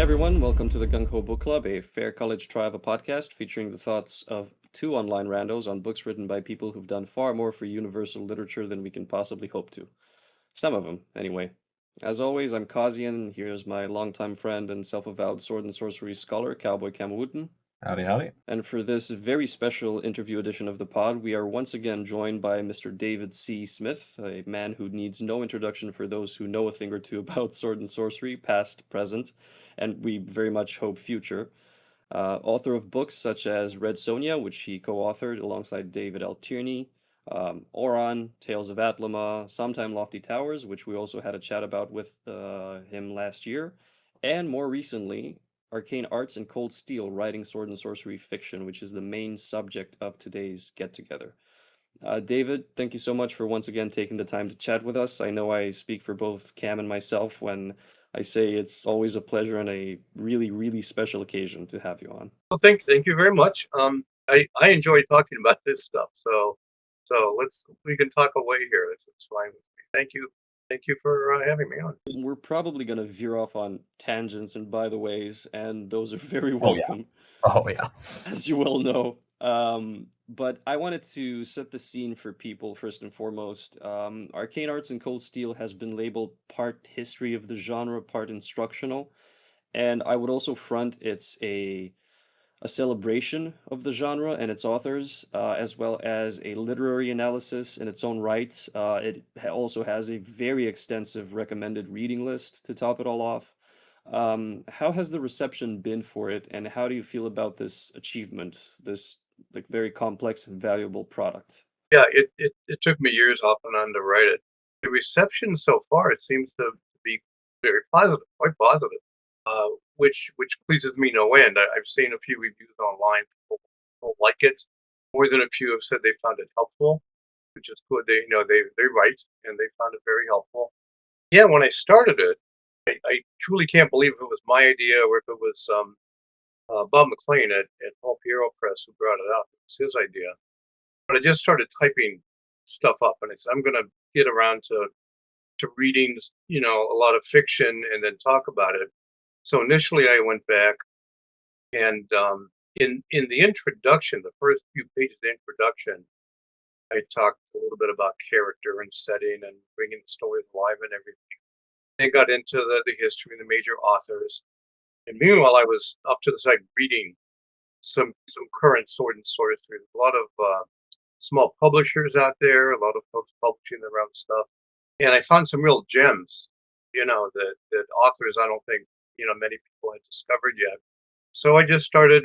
Hey everyone, welcome to the Gung-Ho Book Club, a fair college trial podcast featuring the thoughts of two online randos on books written by people who've done far more for universal literature than we can possibly hope to. Some of them, anyway. As always, I'm Kazian. Here's my longtime friend and self-avowed sword and sorcery scholar, Cowboy Kamawutin. Howdy, howdy. And for this very special interview edition of the pod, we are once again joined by Mr. David C. Smith, a man who needs no introduction for those who know a thing or two about sword and sorcery, past, present, and we very much hope future. Author of books such as Red Sonja, which he co-authored alongside David L. Tierney, Oron, Tales of Atlama, Sometime Lofty Towers, which we also had a chat about with him last year, and more recently, Arcane Arts and Cold Steel, writing sword and sorcery fiction, which is the main subject of today's get-together. David, thank you so much for once again taking the time to chat with us. I know I speak for both Cam and myself when I say it's always a pleasure and a really, really special occasion to have you on. Well, thank you very much. I enjoy talking about this stuff, so we can talk away here. It's fine with me. Thank you for having me on. We're probably going to veer off on tangents and by the ways, and those are very Oh yeah. welcome, Oh yeah. as you well know. But I wanted to set the scene for people first and foremost. Arcane Arts and Cold Steel has been labeled part history of the genre, part instructional, and I would also front it's a celebration of the genre and its authors, as well as a literary analysis in its own right. It also has a very extensive recommended reading list to top it all off. How has the reception been for it, and how do you feel about this achievement, this like very complex and valuable product? Yeah, it took me years off and on to write it. The reception so far, it seems to be very positive, quite positive, which pleases me no end. I've seen a few reviews online. People like it. More than a few have said they found it helpful, which is good. They write and they found it very helpful. Yeah, when I started it, I truly can't believe if it was my idea or if it was Bob McLean at Paul Piero Press who brought it up. It was his idea. But I just started typing stuff up, and I said I'm going to get around to reading, a lot of fiction and then talk about it. So initially, I went back and in the introduction, the first few pages of the introduction, I talked a little bit about character and setting and bringing the story alive and everything. They got into the history and the major authors. And meanwhile, I was up to the side reading some current sword and sorcery. There's a lot of small publishers out there, a lot of folks publishing their own stuff, and I found some real gems. That authors I don't think many people had discovered yet. So I just started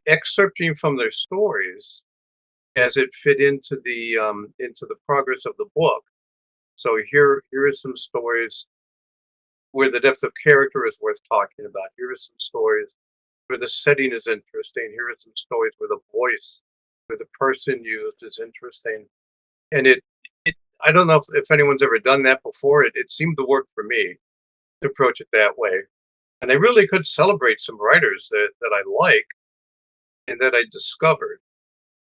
excerpting from their stories as it fit into the progress of the book. So here are some stories where the depth of character is worth talking about. Here are some stories where the setting is interesting. Here are some stories where the voice, where the person used is interesting. And it I don't know if anyone's ever done that before. It seemed to work for me to approach it that way. And I really could celebrate some writers that I like and that I discovered.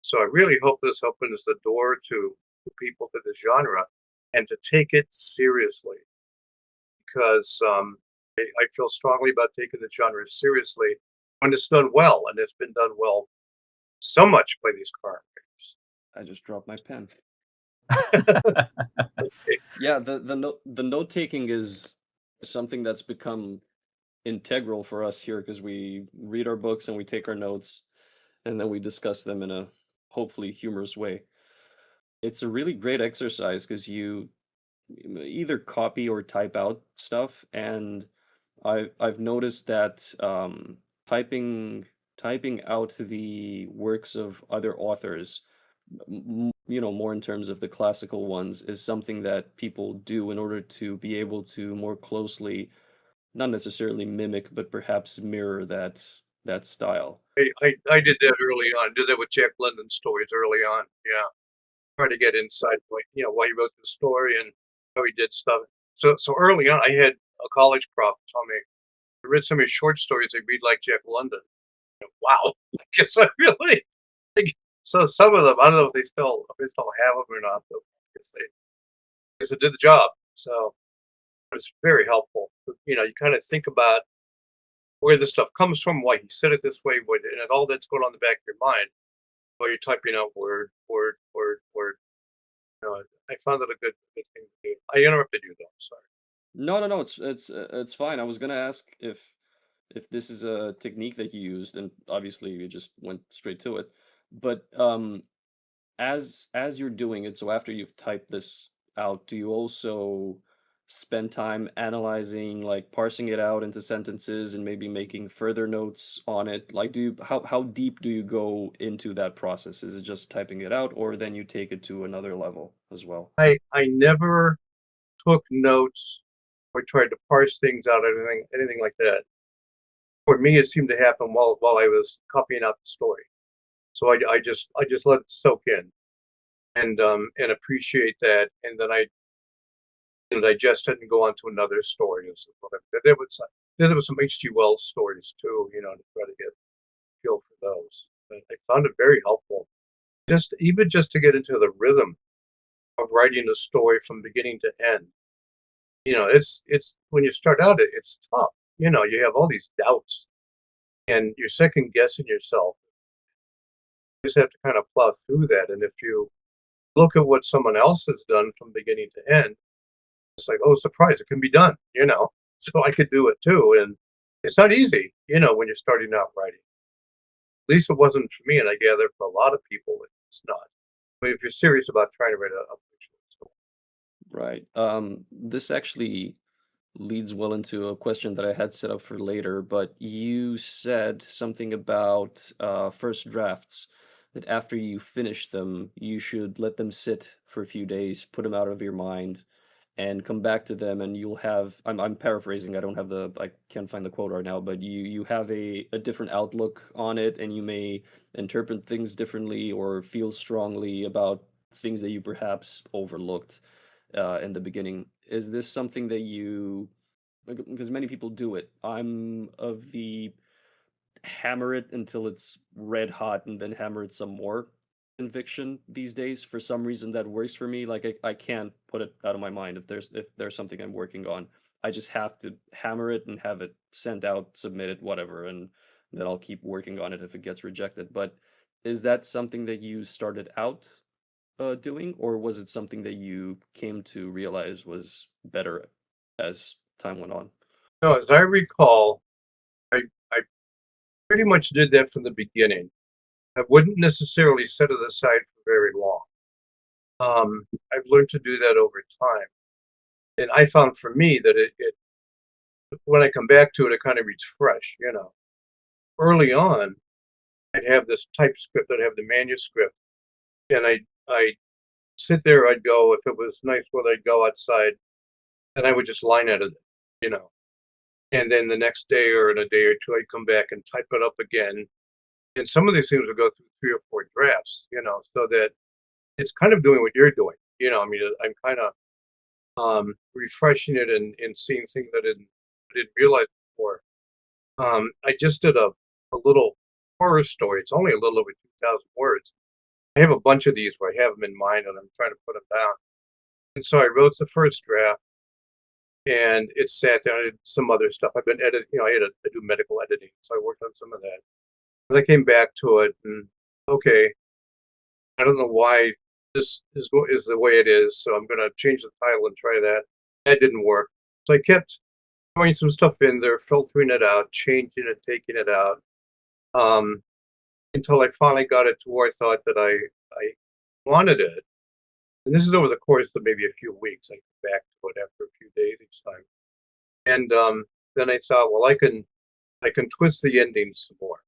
So I really hope this opens the door to people to the genre and to take it seriously because I feel strongly about taking the genre seriously when it's done well, and it's been done well so much by these current I just dropped my pen. writers. Yeah, the note taking is something that's become integral for us here because we read our books and we take our notes and then we discuss them in a hopefully humorous way. It's a really great exercise because you either copy or type out stuff, and I've noticed that typing out the works of other authors, more in terms of the classical ones, is something that people do in order to be able to more closely not necessarily mimic, but perhaps mirror that style. I did that early on. Did that with Jack London stories early on. Yeah, trying to get inside, why he wrote the story and how he did stuff. So early on, I had a college prof tell me I read some of his short stories. They read like Jack London. Wow, I guess I really. Think, so some of them, I don't know if they still have them or not, but I guess they did the job. So it's very helpful. You kind of think about where this stuff comes from, why he said it this way, what, and all that's going on in the back of your mind while you're typing out word, word, word, word. I found it a good thing to do. I interrupted you though. Sorry. No, no, no. It's fine. I was gonna ask if this is a technique that you used, and obviously you just went straight to it. But as you're doing it, so after you've typed this out, do you also spend time analyzing, like parsing it out into sentences and maybe making further notes on it? Like, how deep do you go into that process? Is it just typing it out, or then you take it to another level as well? I never took notes or tried to parse things out, anything like that. For me, it seemed to happen while I was copying out the story. So I just let it soak in and appreciate that, and then I digest it and go on to another story. And so forth. There was some H.G. Wells stories too, to try to get a feel for those. But I found it very helpful, just to get into the rhythm of writing a story from beginning to end. It's when you start out, it's tough. You have all these doubts and you're second guessing yourself. You just have to kind of plow through that. And if you look at what someone else has done from beginning to end, it's like, oh, surprise, it can be done, so I could do it too. And it's not easy, when you're starting out writing. At least it wasn't for me, and I gather for a lot of people, it's not. But if you're serious about trying to write a fictional story. Right. This actually leads well into a question that I had set up for later, but you said something about first drafts, that after you finish them, you should let them sit for a few days, put them out of your mind, and come back to them, and you'll have. I'm paraphrasing. I don't have I can't find the quote right now, but you have a different outlook on it, and you may interpret things differently or feel strongly about things that you perhaps overlooked in the beginning. Is this something that you, because many people do it. I'm of the hammer it until it's red hot and then hammer it some more conviction these days. For some reason that works for me. Like I can't put it out of my mind if there's something I'm working on. I just have to hammer it and have it sent out, submitted, whatever, and then I'll keep working on it if it gets rejected. But is that something that you started out doing, or was it something that you came to realize was better as time went on? No, as I recall, I pretty much did that from the beginning. I wouldn't necessarily set it aside for very long. I've learned to do that over time. And I found for me that it when I come back to it, it kind of reads fresh. Early on, I'd have this typescript, I'd have the manuscript, and I sit there, I'd go, if it was nice weather, I'd go outside, and I would just line edit it, you know. And then the next day or in a day or two, I'd come back and type it up again. And some of these things would go through 3 or 4 drafts, so that it's kind of doing what you're doing. I mean, I'm kind of refreshing it and seeing things that I didn't realize before. I just did a little horror story. It's only a little over 2,000 words. I have a bunch of these where I have them in mind and I'm trying to put them down. And so I wrote the first draft and it sat down. I did some other stuff. I've been editing, I do medical editing. So I worked on some of that. And I came back to it and, okay, I don't know why this is the way it is. So I'm going to change the title and try that. That didn't work. So I kept throwing some stuff in there, filtering it out, changing it, taking it out, um, until I finally got it to where I thought that I wanted it. And this is over the course of maybe a few weeks. I came back to it after a few days each time. And then I thought, well, I can twist the ending some more.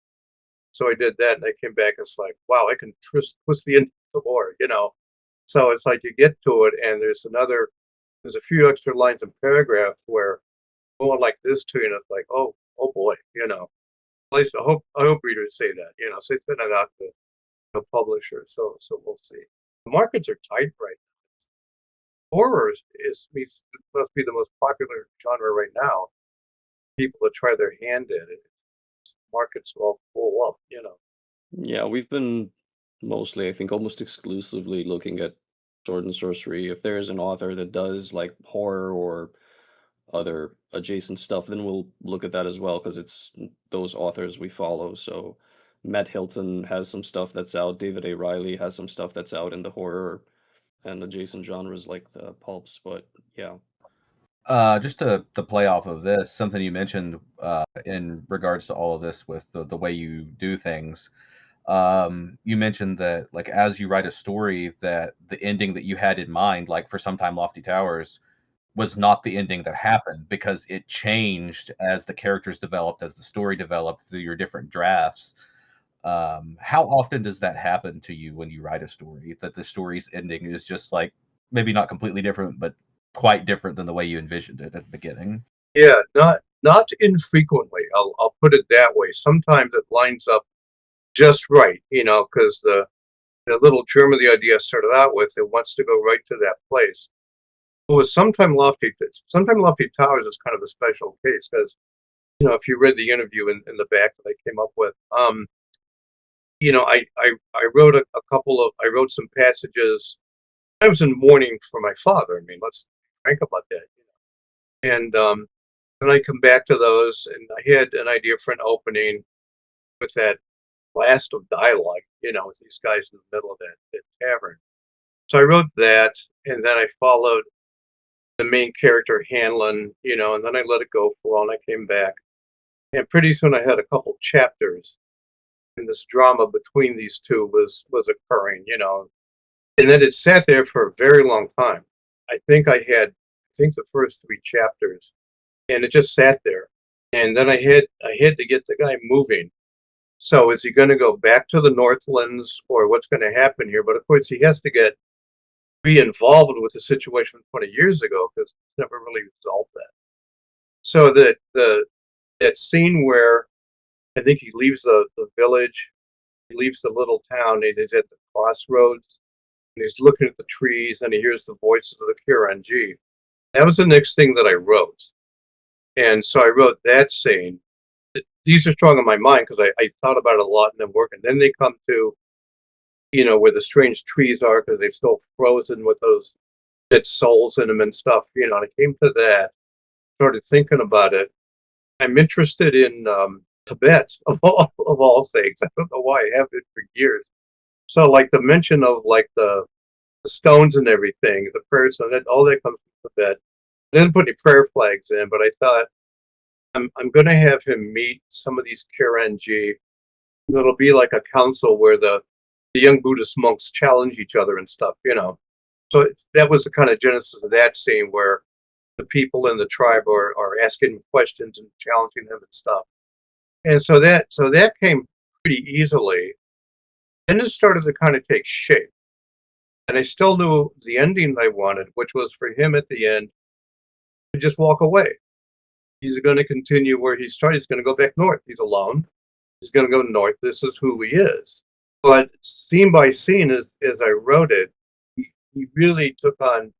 So I did that, and I came back. And it's like, wow, I can twist the ending some more. So it's like you get to it, and there's a few extra lines and paragraphs where going like this to you, and it's like, oh boy. At least I hope readers say that. So they send it out to the publisher. So we'll see. The markets are tight right now. Horror must be the most popular genre right now. People to try their hand at it. Markets are all full up. Yeah, we've been mostly, I think, almost exclusively looking at sword and sorcery. If there is an author that does like horror or other adjacent stuff, then we'll look at that as well because it's those authors we follow. So Matt Hilton has some stuff that's out. David A. Riley has some stuff that's out in the horror and adjacent genres like the pulps. But yeah, Just to play off of this, something you mentioned in regards to all of this with the way you do things. You mentioned that, like, as you write a story, that the ending that you had in mind, like for Sometime Lofty Towers, was not the ending that happened because it changed as the characters developed, as the story developed through your different drafts. How often does that happen to you when you write a story, that the story's ending is just like maybe not completely different, but quite different than the way you envisioned it at the beginning? Yeah, not infrequently. I'll put it that way. Sometimes it lines up just right, because the little germ of the idea I started out with, it wants to go right to that place. But with Sometime Lofty Towers is kind of a special case because, if you read the interview in the back that I came up with, I wrote I wrote some passages. I was in mourning for my father. I mean, let's think about that. And then I come back to those, and I had an idea for an opening with that blast of dialogue, with these guys in the middle of that tavern. So I wrote that, and then I followed the main character Hanlon, and then I let it go for a while, and I came back, and pretty soon I had a couple chapters, and this drama between these two was occurring, and then it sat there for a very long time. I think the first three chapters, and it just sat there, and then I had to get the guy moving. So is he going to go back to the Northlands, or what's going to happen here? But of course, he has to be involved with the situation 20 years ago because he's never really resolved that. So that scene where I think he leaves the village, he leaves the little town, and he's at the crossroads, and he's looking at the trees, and he hears the voices of the Kiranji. That was the next thing that I wrote, and so I wrote that scene. These are strong in my mind because I thought about it a lot and then work, and then they come to where the strange trees are because they're still frozen with those dead souls in them and stuff. And I came to that, started thinking about it. I'm interested in Tibet of all things. I don't know why I have it for years. So like the mention of like the stones and everything, the prayers, and that all that comes from Tibet. I didn't put any prayer flags in, but I thought I'm going to have him meet some of these Kiranji. It'll be like a council where the young Buddhist monks challenge each other and stuff. So that was the kind of genesis of that scene where the people in the tribe are asking questions and challenging them and stuff. And so that came pretty easily. Then it started to kind of take shape. And I still knew the ending I wanted, which was for him at the end to just walk away. He's going to continue where he started. He's going to go back north. He's alone. He's going to go north. This is who he is. But scene by scene, as I wrote it, he really took on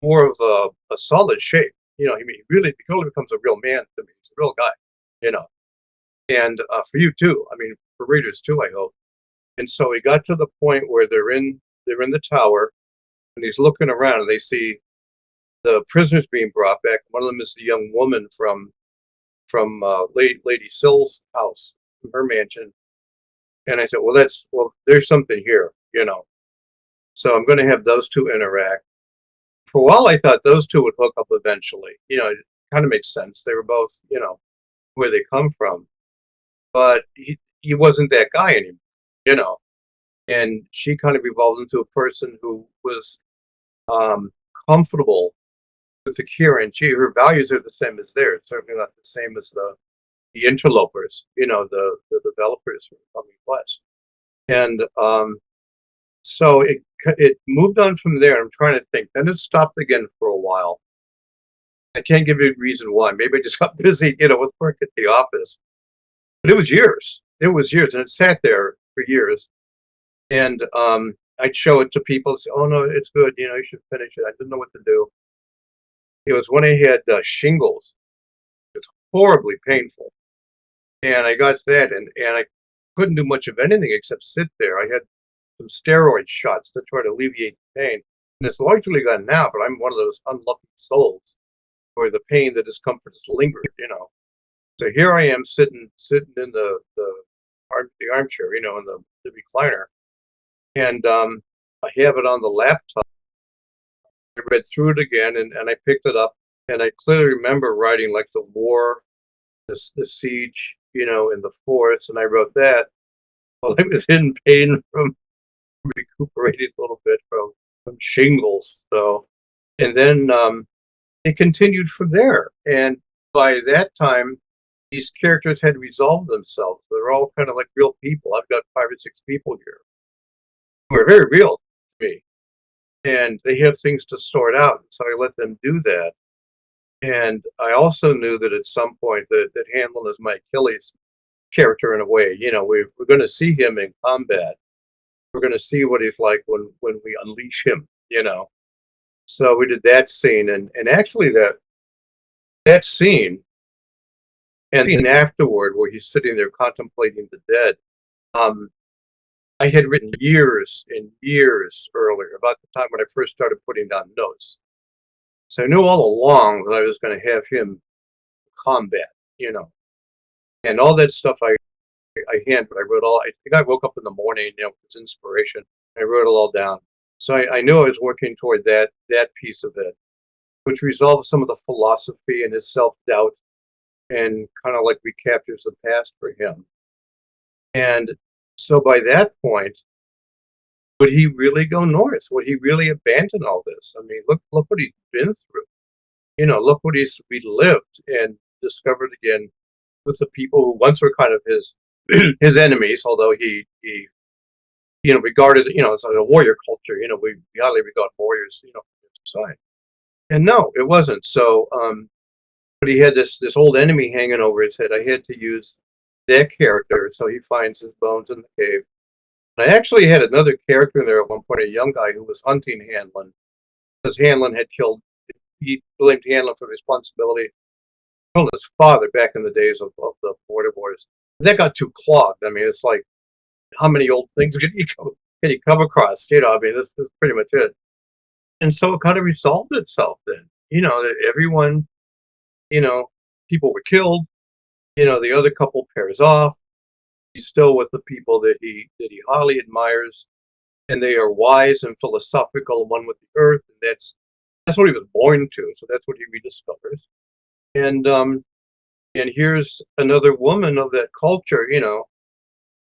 more of a solid shape. He really becomes a real man to me. He's a real guy, you know. And for you too. I mean, for readers too, I hope. And so he got to the point where they're in the tower, and he's looking around, and they see the prisoners being brought back. One of them is the young woman from Lady Sill's house, from her mansion. And I said, well, there's something here. So I'm going to have those two interact. For a while, I thought those two would hook up eventually. It kind of makes sense. They were both, where they come from. But he wasn't that guy anymore, you know. And she kind of evolved into a person who was comfortable with the Kira, and her values are the same as theirs. Certainly not the same as the interlopers, the developers from Coming West. And so it moved on from there. I'm trying to think. Then it stopped again for a while. I can't give you a reason why. Maybe I just got busy, with work at the office. But it was years. It was years, and it sat there for years. And I'd show it to people and say, "Oh no, it's good. You should finish it." I didn't know what to do. It was when I had shingles. It's horribly painful, and I got that, and I couldn't do much of anything except sit there. I had some steroid shots to try to alleviate the pain, and it's largely gone now. But I'm one of those unlucky souls or the pain, the discomfort has lingered, So here I am sitting in the armchair, in the recliner, and I have it on the laptop. I read through it again, and I picked it up, and I clearly remember writing like the war, the siege, in the forest, and I wrote that while I was in pain from recuperating a little bit from shingles. So, and then it continued from there, and by that time, these characters had resolved themselves. They're all kind of like real people. I've got 5 or 6 people here who are very real to me, and they have things to sort out. So I let them do that. And I also knew that at some point that Hanlon is my Achilles character in a way. We're going to see him in combat. We're going to see what he's like when. We unleash him. So we did that scene, and actually that scene and the scene afterward where he's sitting there contemplating the dead. I had written years and years earlier, about the time when I first started putting down notes. So I knew all along that I was going to have him combat, and all that stuff I handwrote. I wrote all. I think I woke up in the morning, with this inspiration. I wrote it all down. So I knew I was working toward that piece of it, which resolves some of the philosophy and his self-doubt, and kind of like recaptures the past for him. And so by that point, would he really go north? Would he really abandon all this? I mean, look what he's been through. Look what he's relived and discovered again with the people who once were kind of his his enemies, although he regarded, it's like a warrior culture. We highly regard warriors, from his side. And no, it wasn't. So, but he had this old enemy hanging over his head. I had to use that character, so he finds his bones in the cave. And I actually had another character in there at one point, a young guy who was hunting Hanlon, because Hanlon had killed. He blamed Hanlon for responsibility. Killed his father back in the days of the border wars. That got too clogged. I mean, it's like, how many old things can you come across? I mean, this is pretty much it. And so it kind of resolved itself then. That everyone, people were killed. The other couple pairs off. He's still with the people that he highly admires, and they are wise and philosophical, one with the earth, and that's what he was born to. So that's what he rediscovers. And here's another woman of that culture,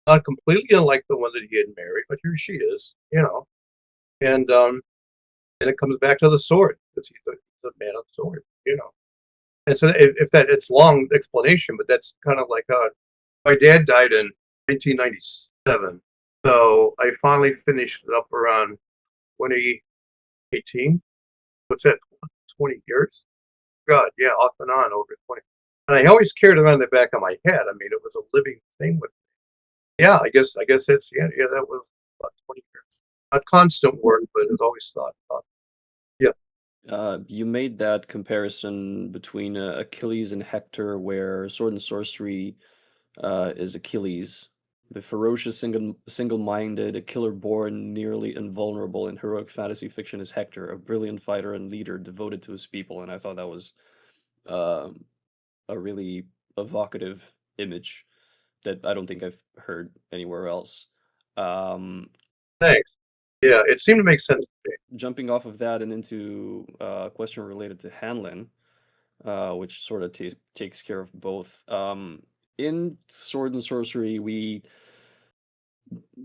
not completely unlike the one that he had married, but here she is. And it comes back to the sword, because he's a man of the sword. And so if that, it's long explanation, but that's kind of like my dad died in 1997, so I finally finished it up around 2018. What's that? 20 years? God, yeah, off and on over 20. And I always carried it around the back of my head. I mean, it was a living thing with me. Yeah, I guess that's yeah, that was about 20 years. Not constant work, but it's always thought. Yeah. You made that comparison between Achilles and Hector, where sword and sorcery is Achilles, the ferocious, single-minded, a killer born, nearly invulnerable in heroic fantasy fiction is Hector, a brilliant fighter and leader devoted to his people. And I thought that was uh, a really evocative image that I don't think I've heard anywhere else. Um, Thanks. Yeah, it seemed to make sense to me. Jumping off of that and into a question related to Hanlon, which sort of takes care of both. In Sword and Sorcery,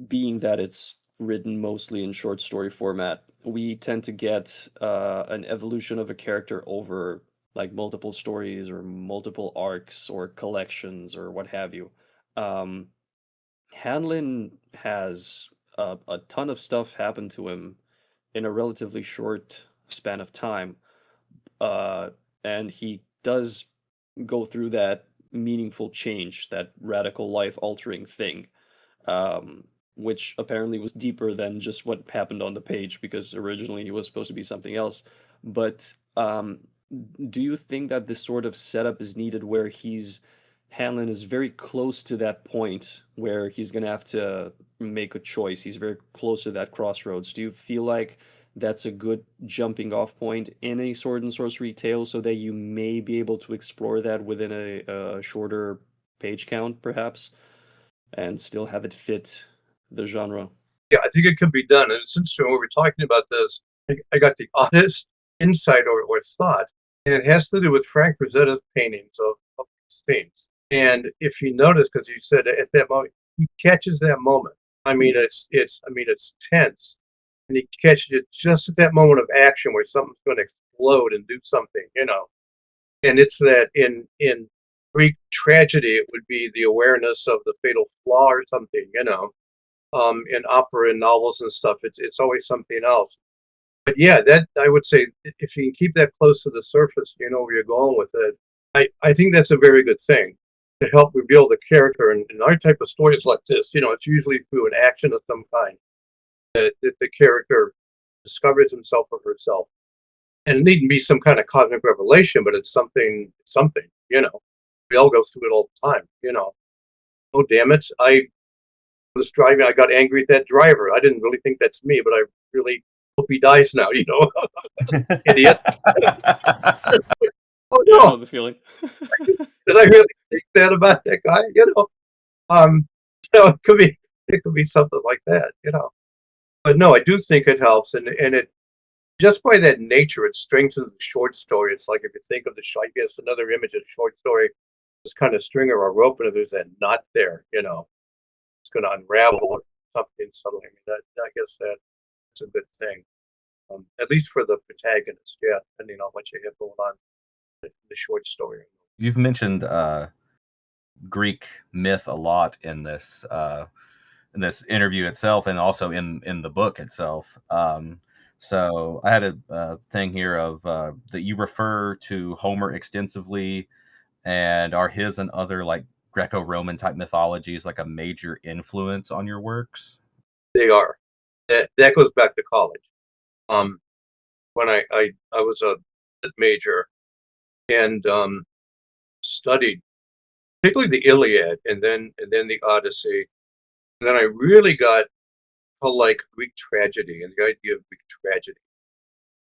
being that it's written mostly in short story format, we tend to get an evolution of a character over like multiple stories or multiple arcs or collections or what have you. Um, Hanlon has a ton of stuff happen to him in a relatively short span of time. Uh, and he does go through that meaningful change, that radical life altering thing, which apparently was deeper than just what happened on the page because originally he was supposed to be something else. But do you think that this sort of setup is needed where Hanlon is very close to that point where he's going to have to make a choice? He's very close to that crossroads. Do you feel like that's a good jumping off point in a sword and sorcery tale, so that you may be able to explore that within a shorter page count, perhaps, and still have it fit the genre. Yeah, I think it can be done. And it's interesting when we're talking about this, I got the oddest insight or thought, and it has to do with Frank Rosetta's paintings of these scenes. And if you notice, because you said at that moment, he catches that moment. I mean, it's tense, and he catches it just at that moment of action where something's going to explode and do something, you know. And it's that in Greek tragedy, it would be the awareness of the fatal flaw or something, you know. In opera and novels and stuff, it's always something else. But yeah, that I would say if you can keep that close to the surface, you know where you're going with it. I think that's a very good thing to help reveal the character. And in our type of stories like this, you know, it's usually through an action of some kind that the character discovers himself or herself. And it needn't be some kind of cosmic revelation, but it's something, you know. We all go through it all the time, you know. Oh, damn it. I was driving, I got angry at that driver. I didn't really think that's me, but I really hope he dies now, you know. Idiot. Oh Yeah, I no, know the feeling. did I really think that about that guy? You know. You know, it could be something like that, you know. But no, I do think it helps, and it just by that nature, it strengthens the short story. It's like if you think of I guess another image of short story, this kind of string or a rope, and if there's that knot there, you know, it's going to unravel or something suddenly. I mean, I guess that's a good thing, at least for the protagonist. Yeah, depending on what you have going on in the short story. You've mentioned Greek myth a lot in this interview itself, and also in the book itself. So I had a thing here of that you refer to Homer extensively, and are his and other like Greco-Roman type mythologies like a major influence on your works? They are. That goes back to college. Um, when I was a major and studied particularly the Iliad and then the Odyssey, and then I really got to like Greek tragedy and the idea of Greek tragedy.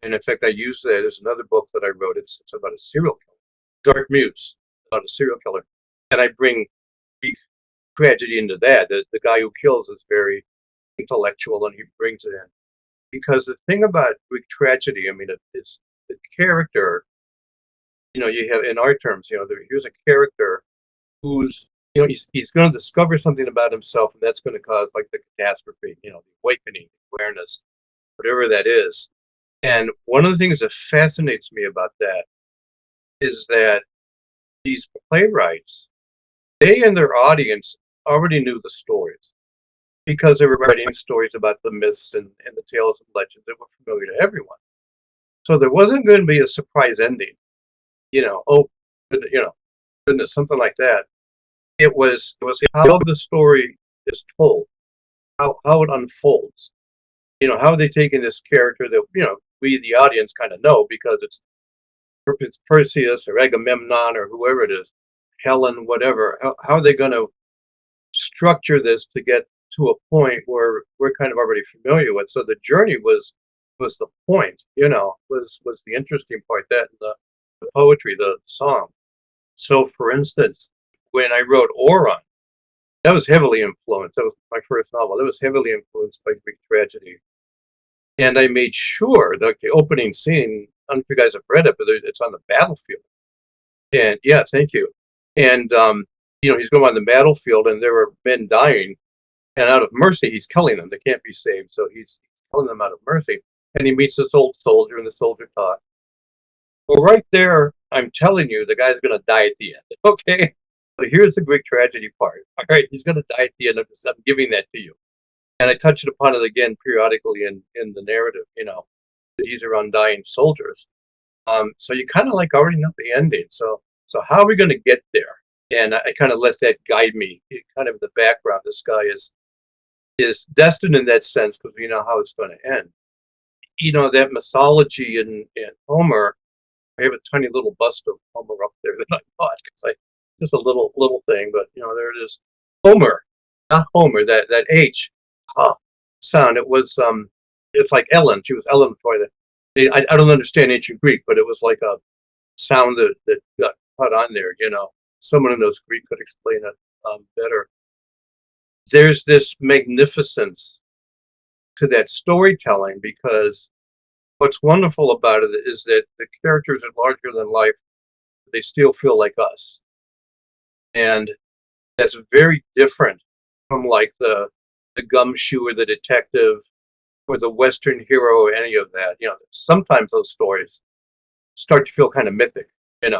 And in fact, I use that. There's another book that I wrote. It's about a serial killer, Dark Muse, about a serial killer, and I bring Greek tragedy into that. The guy who kills is very intellectual, and he brings it in because the thing about Greek tragedy, I mean, it's the character. You know, you have in our terms, you know, here's a character who's you know he's going to discover something about himself, and that's going to cause like the catastrophe, you know, the awakening, the awareness, whatever that is. And one of the things that fascinates me about that is that these playwrights, they and their audience already knew the stories because they were writing stories about the myths and the tales and legends that were familiar to everyone. So there wasn't going to be a surprise ending, you know, oh, you know, goodness, something like that. It was how the story is told, how it unfolds. You know, how are they taking this character that, you know, we the audience kind of know because it's Perseus or Agamemnon or whoever it is, Helen, whatever. How are they going to structure this to get to a point where we're kind of already familiar with? So the journey was the point, you know, was the interesting part. That and the poetry, the song. So, for instance, when I wrote Oron, that was heavily influenced. That was my first novel. That was heavily influenced by Greek tragedy. And I made sure that the opening scene, I don't know if you guys have read it, but it's on the battlefield. And yeah, thank you. And, you know, he's going on the battlefield and there are men dying. And out of mercy, he's killing them. They can't be saved. So he's killing them out of mercy. And he meets this old soldier and the soldier talks. Well, right there, I'm telling you, the guy's going to die at the end. Okay? But here's the Greek tragedy part. All right, he's going to die at the end of this. I'm giving that to you. And I touched upon it again periodically in the narrative, you know, that these are undying soldiers. So you kind of like already know the ending. So how are we going to get there? And I kind of let that guide me. Kind of in the background, this guy is destined in that sense because we know how it's going to end. You know, that mythology in Homer. I have a tiny little bust of Homer up there that I bought because I just a little thing, but you know, there it is. Homer, not Homer. That H, sound. It was it's like Ellen. She was Ellen before that. I don't understand ancient Greek, but it was like a sound that got put on there. Someone who knows Greek could explain it better. There's this magnificence to that storytelling because what's wonderful about it is that the characters are larger than life. They still feel like us, and that's very different from like the gumshoe or the detective or the Western hero or any of that. Sometimes those stories start to feel kind of mythic, and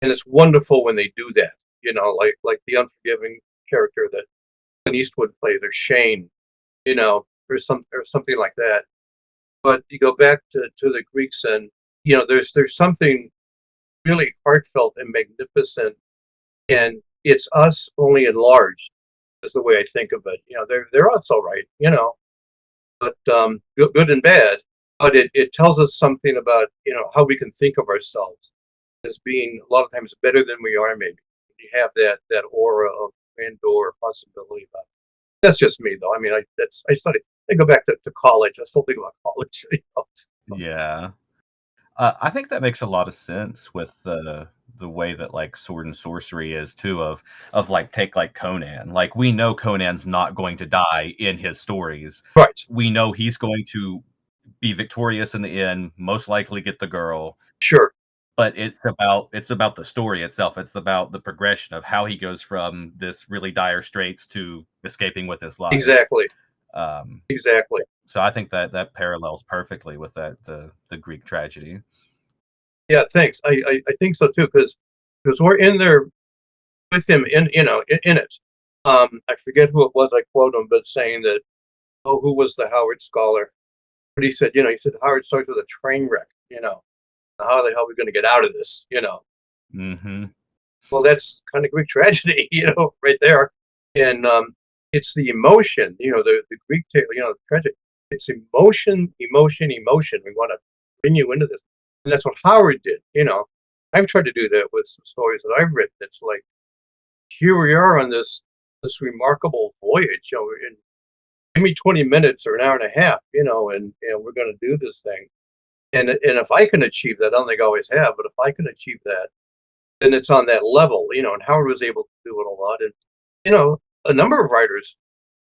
it's wonderful when they do that. Like the Unforgiving character that Clint Eastwood plays, or Shane, or something like that. But you go back to the Greeks, and there's something really heartfelt and magnificent, and it's us only enlarged. Is the way I think of it. They're us all right, but good and bad. But it tells us something about how we can think of ourselves as being a lot of times better than we are. Maybe you have that aura of grandeur or possibility about it. That's just me, though. I mean, I study. I go back to college. I still think about college. Yeah. I think that makes a lot of sense with the way that like sword and sorcery is too, of like take like Conan. Like we know Conan's not going to die in his stories. Right. We know he's going to be victorious in the end, most likely get the girl. Sure. But it's about the story itself. It's about the progression of how he goes from this really dire straits to escaping with his life. Exactly. Um, Exactly. so I think that parallels perfectly with the Greek tragedy. Yeah. Thanks. I think so too, because we're in there with him in it. I forget who it was. I quote him, but saying that, oh, who was the Howard scholar? But he said Howard starts with a train wreck. How the hell are we going to get out of this? Mm-hmm. Well, that's kind of Greek tragedy, right there. And it's the emotion, the Greek tale, the tragedy. It's emotion, emotion, emotion. We want to bring you into this, and that's what Howard did. I've tried to do that with some stories that I've written. It's like, here we are on this remarkable voyage. And give me 20 minutes or an hour and a half, and we're going to do this thing. And if I can achieve that, I don't think I always have, but if I can achieve that, then it's on that level, and Howard was able to do it a lot. And, a number of writers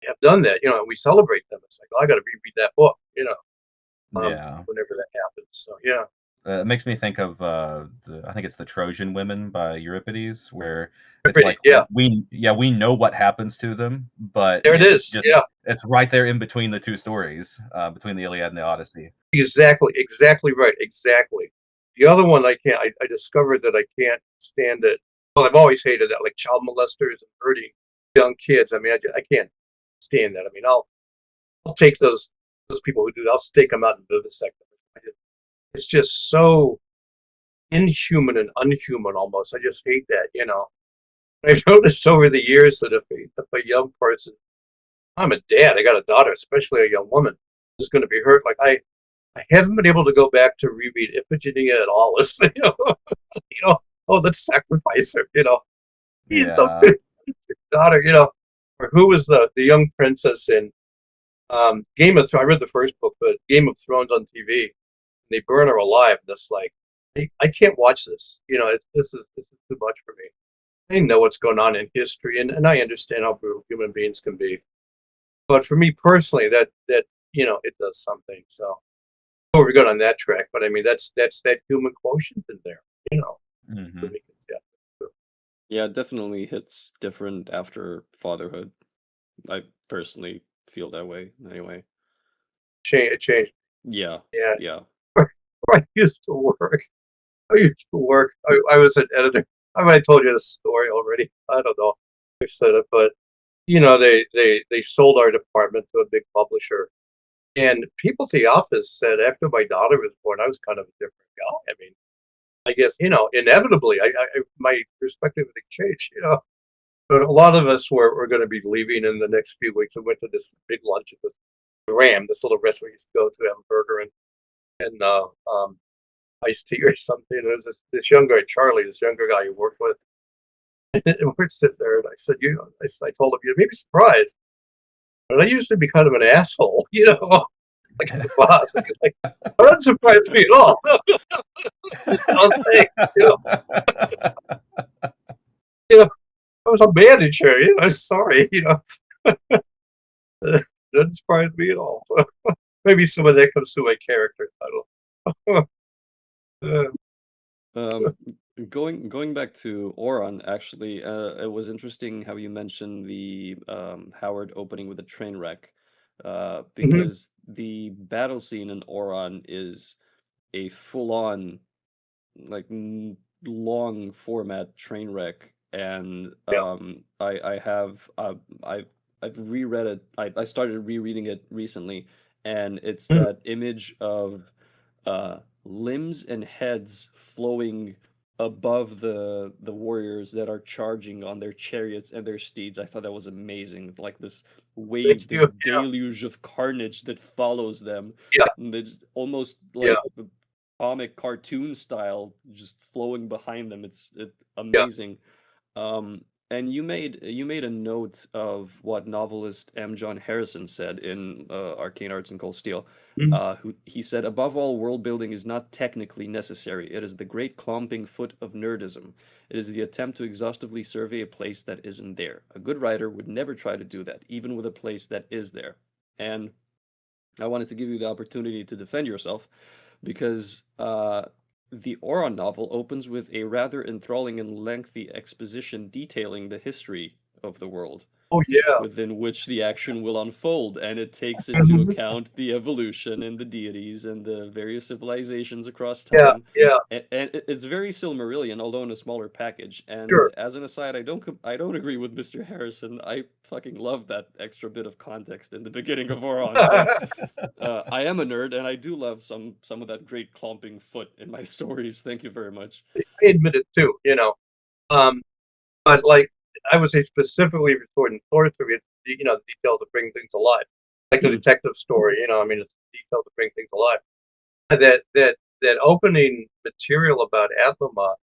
have done that, and we celebrate them. It's like, oh, I got to reread that book, Yeah. whenever that happens. So, yeah. It makes me think of I think it's the Trojan Women by Euripides, where it's Pretty, like yeah. we know what happens to them, but There it it's is. just Yeah. it's right there in between the two stories, between the Iliad and the Odyssey. Exactly right. Exactly. The other one I discovered that I can't stand it. Well, I've always hated that, like child molesters and hurting young kids. I mean, I can't stand that. I mean, I'll take those people who do that. I'll stake them out and vivisect them. It's just so inhuman and unhuman almost. I just hate that. I've noticed over the years that if a young person, I'm a dad, I got a daughter, especially a young woman, is going to be hurt. Like I haven't been able to go back to reread Iphigenia at all. It's, oh, let's sacrifice her. He's so Yeah. good, daughter. Or who was the young princess in Game of Thrones? I read the first book, but Game of Thrones on TV. They burn her alive. And it's like, I can't watch this. This is too much for me. I know what's going on in history, and I understand how brutal human beings can be. But for me personally, that it does something. So we're good on that track. But I mean, that's that human quotient in there. Hmm. For me, yeah. Yeah, it definitely hits different after fatherhood. I personally feel that way anyway. It changed. Yeah, Yeah. yeah. Where I used to work. I was an editor. I mean, I told you this story already. I don't know if I said it, but they sold our department to a big publisher. And people at the office said after my daughter was born, I was kind of a different guy. I mean, I guess, inevitably, my perspective would change, But a lot of us were going to be leaving in the next few weeks. I went to this big lunch at the Ram, this little restaurant we used to go to have a burger and iced tea or something. And there was this young guy, Charlie, this younger guy you worked with. And we're sitting there, and I said, I told him, you may be surprised, but I used to be kind of an asshole, like the boss. Like, that doesn't surprise me at all. I'll say, you know, I was a manager. Sorry, doesn't surprise me at all. So maybe some of that comes through my character title. uh, Um, going back to Oron, actually, it was interesting how you mentioned the Howard opening with a train wreck, mhm, because the battle scene in Oron is a full-on, like, long format train wreck, and yeah. I have I've reread it. I started rereading it recently, and it's Mm, that image of limbs and heads flowing above the warriors that are charging on their chariots and their steeds. I thought that was amazing. Like this thank wave, this you. deluge of carnage that follows them. Yeah, And they just almost yeah, like the comic cartoon style just flowing behind them. It's yeah. amazing. And you made a note of what novelist M. John Harrison said in Arcane Arts and Cold Steel. Mm, Who he said, above all, world building is not technically necessary. It is the great clomping foot of nerdism. It is the attempt to exhaustively survey a place that isn't there. A good writer would never try to do that, even with a place that is there. And I wanted to give you the opportunity to defend yourself because the Oron novel opens with a rather enthralling and lengthy exposition detailing the history of the world oh yeah. within which the action will unfold, and it takes into Mhm, account the evolution and the deities and the various civilizations across yeah, time. yeah. And it's very Silmarillion, although in a smaller package. And Sure. as an aside, I don't agree with Mr. Harrison. I fucking love that extra bit of context in the beginning of Oron. So I am a nerd, and I do love some of that great clomping foot in my stories. Thank you very much. I admit it too. Um, but like I would say specifically for sword and sorcery, it's the detail to bring things alive, like the Hmm. detective story. I mean, it's the detail to bring things alive. That opening material about Atlama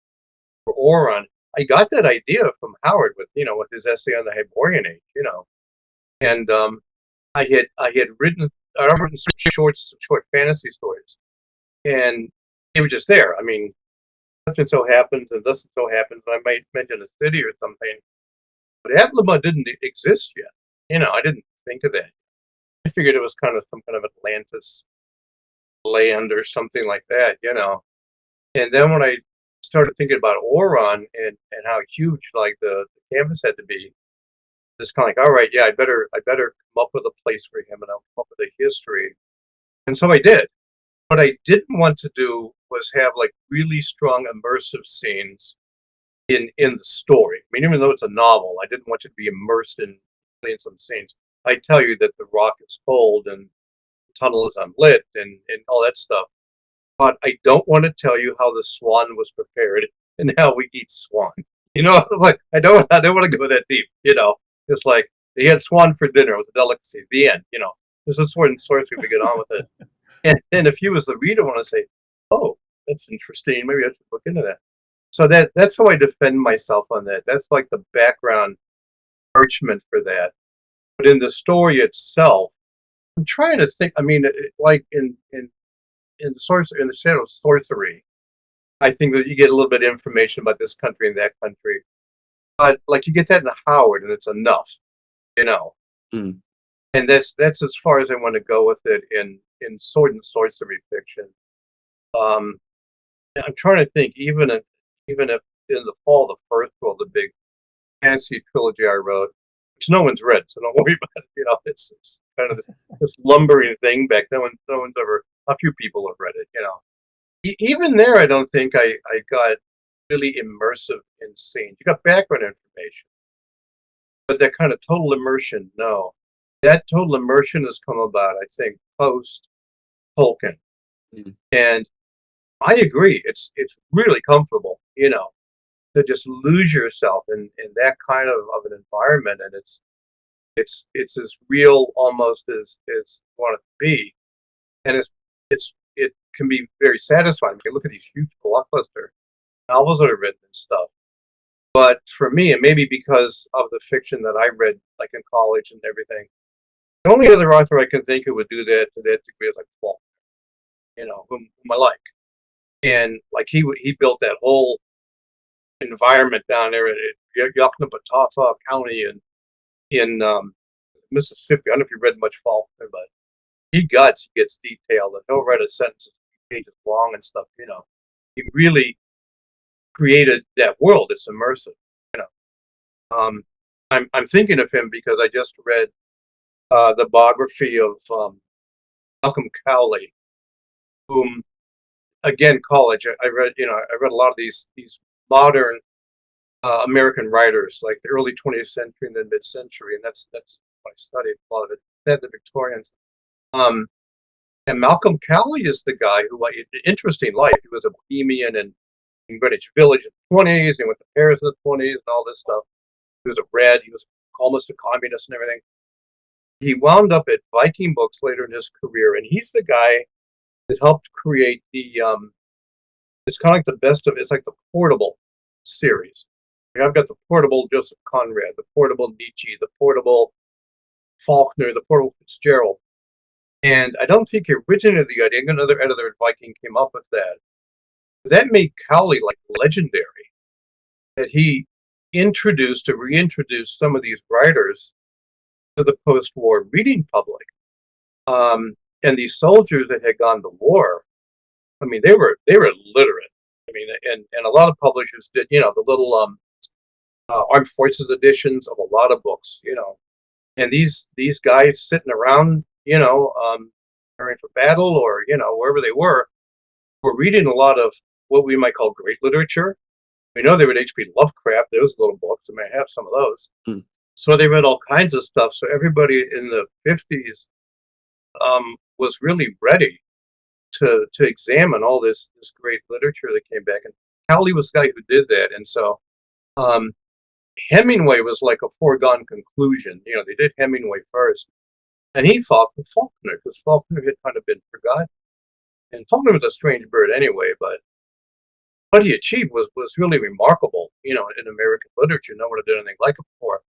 for Oron, I got that idea from Howard with his essay on the Hyborian Age. And I had written I've written some short fantasy stories, and it was just there. I mean, such and so happens, and this and so happens, and I might mention a city or something, but Atlama didn't exist yet. I didn't think of that. I figured it was kind of some kind of Atlantis land or something like that. And then when I started thinking about Oron and how huge like the canvas had to be, it's kind of like, all right, yeah, I better come up with a place for him, and I'll come up with a history. And so I did. What I didn't want to do was have like really strong immersive scenes in the story. I mean, even though it's a novel, I didn't want you to be immersed in some scenes. I tell you that the rock is cold and the tunnel is unlit and all that stuff. But I don't want to tell you how the swan was prepared and how we eat swan. Like I don't want to go that deep. It's like they had swan for dinner. It was a delicacy. The end. This is sword and sorcery. We get on with it. And if you as the reader want to say, "Oh, that's interesting. Maybe I should look into that." So that's how I defend myself on that. That's like the background parchment for that. But in the story itself, I'm trying to think. I mean, like in the source in the shadow of sorcery, I think that you get a little bit of information about this country and that country. But like you get that in Howard, and it's enough, you know. Mm. And that's as far as I want to go with it in sword and sorcery fiction. Um, I'm trying to think, even if in the fall, the first world, the big fantasy trilogy I wrote, which no one's read, so don't worry about it. It's kind of this lumbering thing back. No one's ever. A few people have read it. Even there, I don't think I got really immersive in scenes. You got background information, but that kind of total immersion, no. That total immersion has come about, I think, post Tolkien, Mm. and I agree. It's really comfortable, to just lose yourself in that kind of an environment, and it's as real almost as you want it to be, and it can be very satisfying. You look at these huge blockbuster novels that are written and stuff. But for me, and maybe because of the fiction that I read, like in college and everything, The only other author I can think who would do that to that degree is like Faulkner, whom I like. And like he built that whole environment down there in Yoknapatawpha County in Mississippi. I don't know if you read much Faulkner, but he gets detailed, and he'll write a sentence 2 pages long and stuff. He really created that world. It's immersive. You know, I'm thinking of him because I just read the biography of Malcolm Cowley, whom again college. I read I read a lot of these modern American writers, like the early 20th century and the mid-century, and that's what I studied a lot of it. Then the Victorians. And Malcolm Cowley is the guy who, like, interesting life. He was a bohemian in Greenwich Village in the 20s. He went to Paris in the 20s and all this stuff. He was a red. He was almost a communist and everything. He wound up at Viking Books later in his career, and he's the guy that helped create the. It's kind of like the best of. It's like the portable series. I've got the portable Joseph Conrad, the portable Nietzsche, the portable Faulkner, the portable Fitzgerald. And I don't think he originated the idea. Another editor at Viking came up with that. That made Cowley like legendary. That he introduced or reintroduced some of these writers to the post-war reading public. And these soldiers that had gone to war, I mean, they were literate. I mean, and a lot of publishers did, the little armed forces editions of a lot of books, and these guys sitting around, preparing for battle or wherever they were reading a lot of what we might call great literature. We know they read H.P. Lovecraft, those little books. I may have some of those. So they read all kinds of stuff. So everybody in the 50s was really ready to examine all this great literature that came back. And Cowley was the guy who did that. And so Hemingway was like a foregone conclusion. They did Hemingway first. And he fought with Faulkner because Faulkner had kind of been forgotten. And Faulkner was a strange bird anyway, but what he achieved was really remarkable, in American literature. No one had done anything like it before.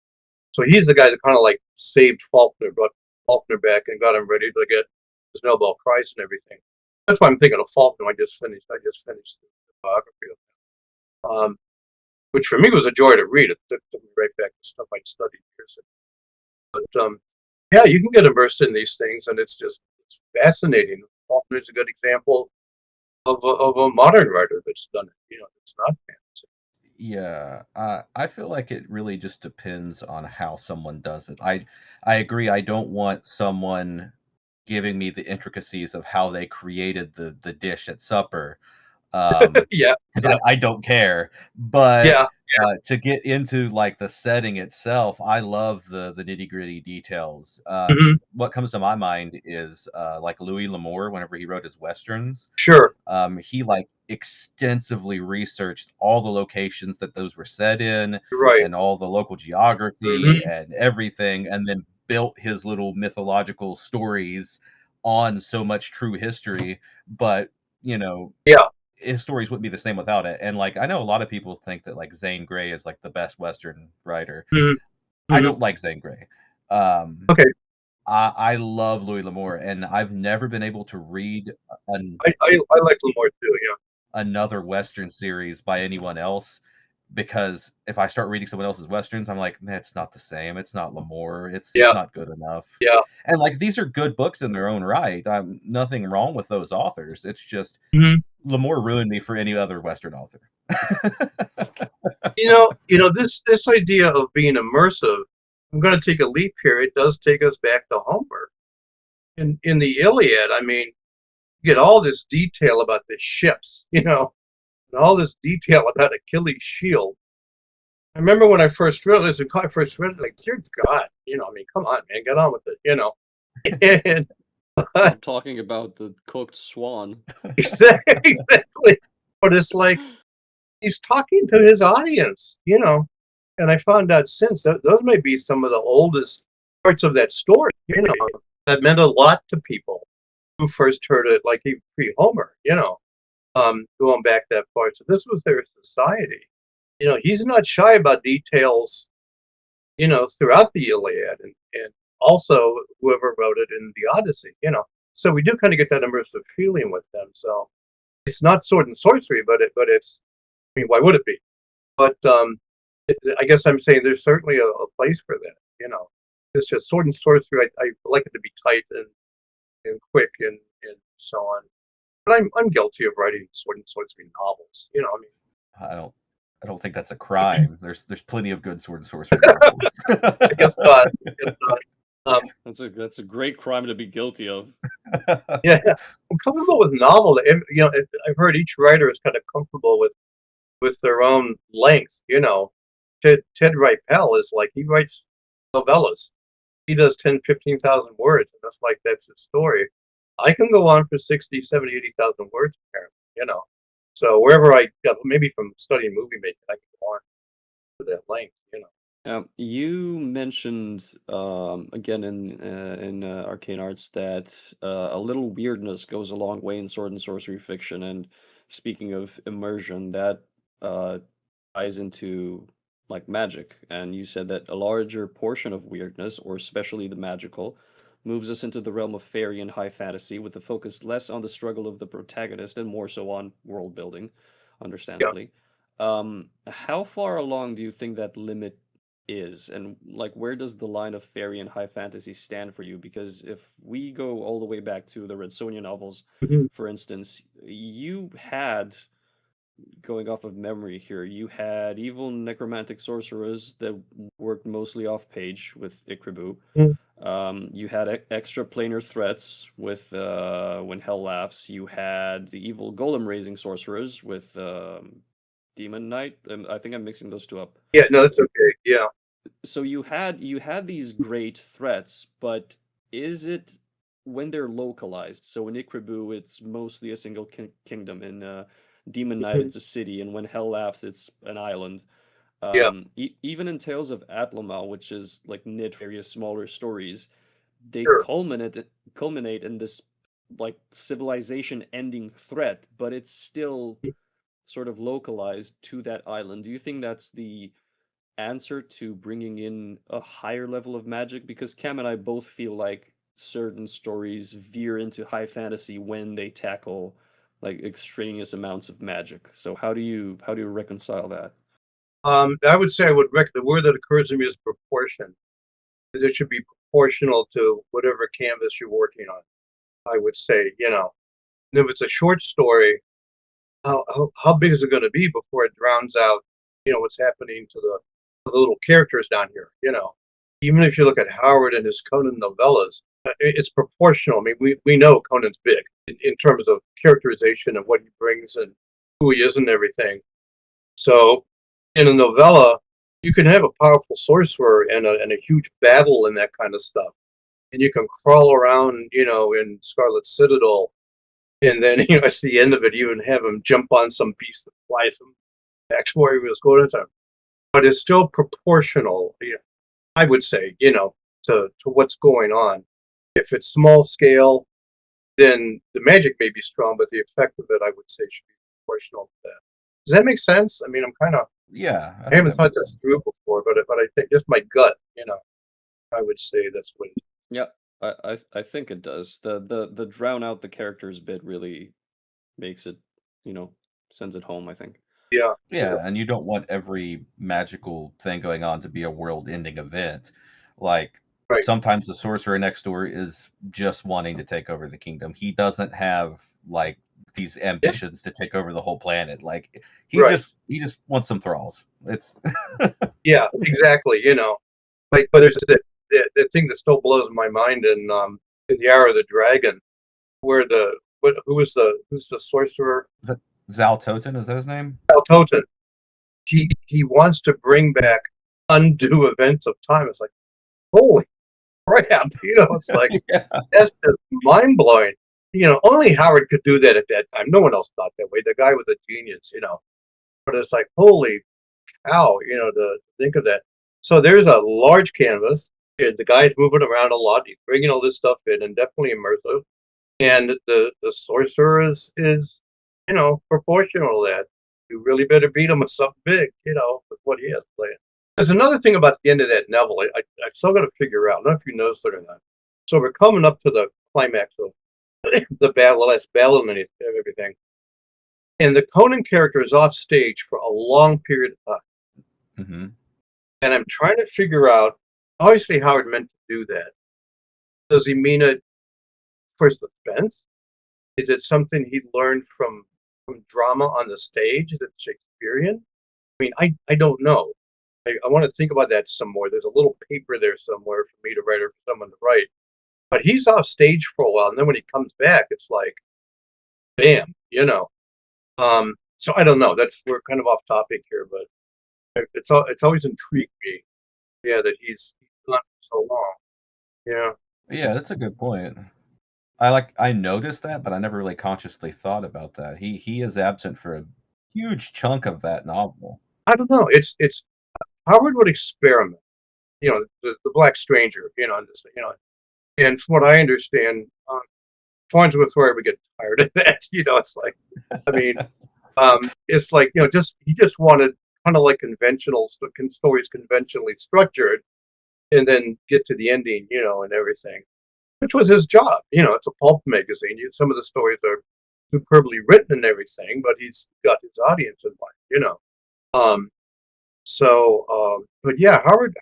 So he's the guy that kind of like saved Faulkner, brought Faulkner back and got him ready to get his Nobel Prize and everything. That's why I'm thinking of Faulkner. I just finished the biography of him, which for me was a joy to read. It took me right back to stuff I'd studied years ago. But yeah, you can get immersed in these things, and it's fascinating. Faulkner is a good example of a modern writer that's done it. It's not fantasy. Yeah, I feel like it really just depends on how someone does it. I agree. I don't want someone giving me the intricacies of how they created the dish at supper. Yeah, because I don't care. But yeah, to get into like the setting itself, I love the nitty gritty details. mhm, What comes to my mind is like Louis L'Amour, whenever he wrote his westerns, sure, he like extensively researched all the locations that those were set in right, and all the local geography mhm, and everything, and then built his little mythological stories on so much true history. But you know, yeah, his stories wouldn't be the same without it. And like I know a lot of people think that like Zane Grey is like the best Western writer. mhm, I mhm. don't like Zane Grey. Um, Okay, I love Louis L'Amour, and I've never been able to read I like Lamore too. another Western series by anyone else because if I start reading someone else's Westerns, I'm like, man, it's not the same. It's not L'Amour. It's Yeah, not good enough. yeah, And like these are good books in their own right. Nothing wrong with those authors. It's just mhm. L'Amour ruined me for any other Western author. This idea of being immersive. I'm going to take a leap here. It does take us back to Homer. In the Iliad, I mean, you get all this detail about the ships, and all this detail about Achilles' shield. I remember when I first read this, like, dear God, I mean, come on, man, get on with it, and I'm talking about the cooked swan. exactly. But it's like he's talking to his audience, and I found out since that those may be some of the oldest parts of that story, that meant a lot to people who first heard it, like pre-Homer, going back that far. So this was their society. He's not shy about details, throughout the Iliad and also whoever wrote it in the Odyssey, So we do kind of get that immersive feeling with them. So it's not sword and sorcery, but it's, I mean, why would it be? But I guess I'm saying there's certainly a place for that. It's just sword and sorcery. I like it to be tight and quick and so on. But I'm guilty of writing sword and sorcery novels. I mean, I don't I don't think that's a crime. There's plenty of good sword and sorcery novels. I guess not. I guess not. That's a great crime to be guilty of. Yeah, I'm comfortable with novel. I've heard each writer is kind of comfortable with their own length. Ted Ripel is like he writes novellas. He does 10, 15,000 words, and that's his story. I can go on for 60, 70, 80,000 words, apparently. So wherever I go, maybe from studying movie making, I can go on for that length. You mentioned again in Arcane Arts that a little weirdness goes a long way in sword and sorcery fiction. And speaking of immersion, that uh, ties into like magic. And you said that a larger portion of weirdness, or especially the magical, moves us into the realm of fairy and high fantasy, with the focus less on the struggle of the protagonist and more so on world building, Yeah. understandably. How far along do you think that limit is, and like where does the line of fairy and high fantasy stand for you? Because if we go all the way back to the Red Sonja novels, Mhm. for instance, you had, going off of memory here, you had evil necromantic sorcerers that worked mostly off page with Ikribu. Mhm. You had extra planar threats with When Hell Laughs. You had the evil golem raising sorcerers with Demon Knight. I think I'm mixing those two up. Yeah, no, that's okay. Yeah. So you had these great threats, but is it when they're localized? So in Ikribu, it's mostly a single kingdom. In Demon Knight, Mhm. it's a city, and when Hell Laughs, it's an island. Yeah. Even in Tales of Atlamal, which is like knit various smaller stories, they Sure. culminate in this like civilization ending threat, but it's still sort of localized to that island. Do you think that's the answer to bringing in a higher level of magic? Because Cam and I both feel like certain stories veer into high fantasy when they tackle like extraneous amounts of magic. So how do you reconcile that? I would say the word that occurs to me is proportion. That it should be proportional to whatever canvas you're working on. I would say. And if it's a short story, how big is it going to be before it drowns out, what's happening to the little characters down here. Even if you look at Howard and his Conan novellas, it's proportional. I mean, we know Conan's big in terms of characterization and what he brings and who he is and everything. So in a novella, you can have a powerful sorcerer and a huge battle and that kind of stuff, and you can crawl around, in Scarlet Citadel, and then at the end of it, even have him jump on some beast that flies him back to where he was going to. But it's still proportional, I would say, to what's going on. If it's small scale, then the magic may be strong, but the effect of it, I would say, should be proportional to that. Does that make sense? I mean, Yeah, I I think haven't that thought makes this sense. through before, but I think just my gut, I would say that's what. Yeah, I think it does. The drown out the characters bit really makes it, you know, sends it home, I think. Yeah, yeah, Yeah, and you don't want every magical thing going on to be a world-ending event. Like, right. sometimes the sorcerer next door is just wanting to take over the kingdom. He doesn't have like these Yeah, ambitions to take over the whole planet. Like, he right. just he just wants some thralls. It's Yeah, exactly. Like, but there's the thing that still blows my mind in the Hour of the Dragon, where who's the sorcerer? Zaltoten, is that his name? Toten. He wants to bring back undue events of time. It's like, holy crap! It's like Yeah. that's just mind blowing. Only Howard could do that at that time. No one else thought that way. The guy was a genius. But it's like, holy cow, to think of that. So there's a large canvas. And the guy's moving around a lot. He's bringing all this stuff in, and definitely immersive. And the sorcerer is proportional to that. You really better beat him with something big, with what he has playing. There's another thing about the end of that novel I still got to figure out. I don't know if you noticed it or not. So we're coming up to the climax of the battle, the last battle, and everything. And the Conan character is off stage for a long period of time. Mm-hmm. And I'm trying to figure out, obviously, Howard meant to do that. Does he mean it for suspense? Is it something he learned from drama on the stage? Is it Shakespearean? I mean, I don't know. I want to think about that some more. There's a little paper there somewhere for me to write or for someone to write. But he's off stage for a while, and then when he comes back, it's like, bam, you know. So I don't know. We're kind of off topic here, but it's always intrigued me. Yeah, that he's gone for so long. Yeah. Yeah, that's a good point. I noticed that, but I never really consciously thought about that. He is absent for a huge chunk of that novel. I don't know. It's Howard would experiment. You know, the Black Stranger. You know, and and from what I understand, Farnsworth where we get tired of that. You know, it's like, I mean, it's like, you know, he just wanted kind of like conventional stories, conventionally structured, and then get to the ending, you know, and everything, which was his job. You know, it's a pulp magazine. Some of the stories are superbly written and everything, but he's got his audience in mind, you know. Um, but yeah, Howard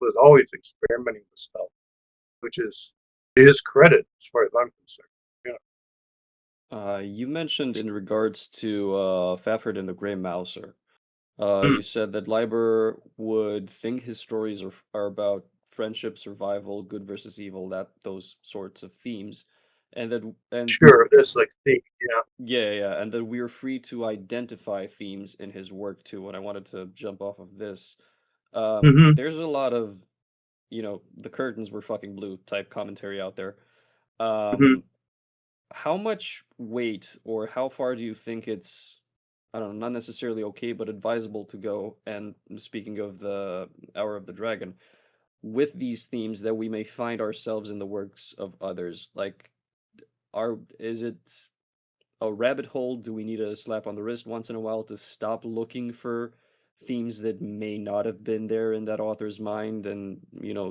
was always experimenting with stuff, which is to his credit as far as I'm concerned. You mentioned in regards to Fafhrd and the Grey Mouser. Yeah. You said that Leiber would think his stories are about friendship, survival, good versus evil, those sorts of themes, and Sure, there's like yeah. yeah, and that we're free to identify themes in his work too. And I wanted to jump off of this. Hmm. There's a lot of, the curtains were fucking blue type commentary out there. Hmm. Um, how much weight or how far do you think it's, I don't know, not necessarily okay, but advisable to go? And speaking of the Hour of the Dragon, with these themes that we may find ourselves in the works of others, like, is it a rabbit hole? Do we need a slap on the wrist once in a while to stop looking for themes that may not have been there in that author's mind and,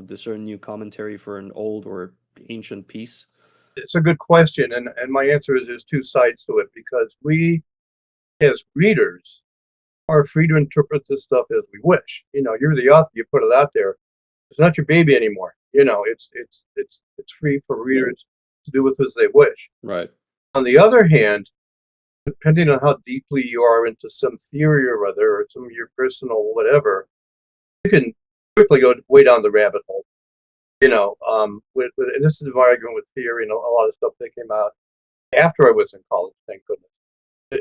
discern new commentary for an old or ancient piece? It's a good question, and my answer is there's two sides to it because we, as readers, are free to interpret this stuff as we wish. You know, you're the author, you put it out there. It's not your baby anymore. You know, it's free for readers to do with as they wish. Right. On the other hand, depending on how deeply you are into some theory or other, or some of your personal whatever, you can quickly go way down the rabbit hole. You know, and this is my argument with theory and a lot of stuff that came out after I was in college. Thank goodness.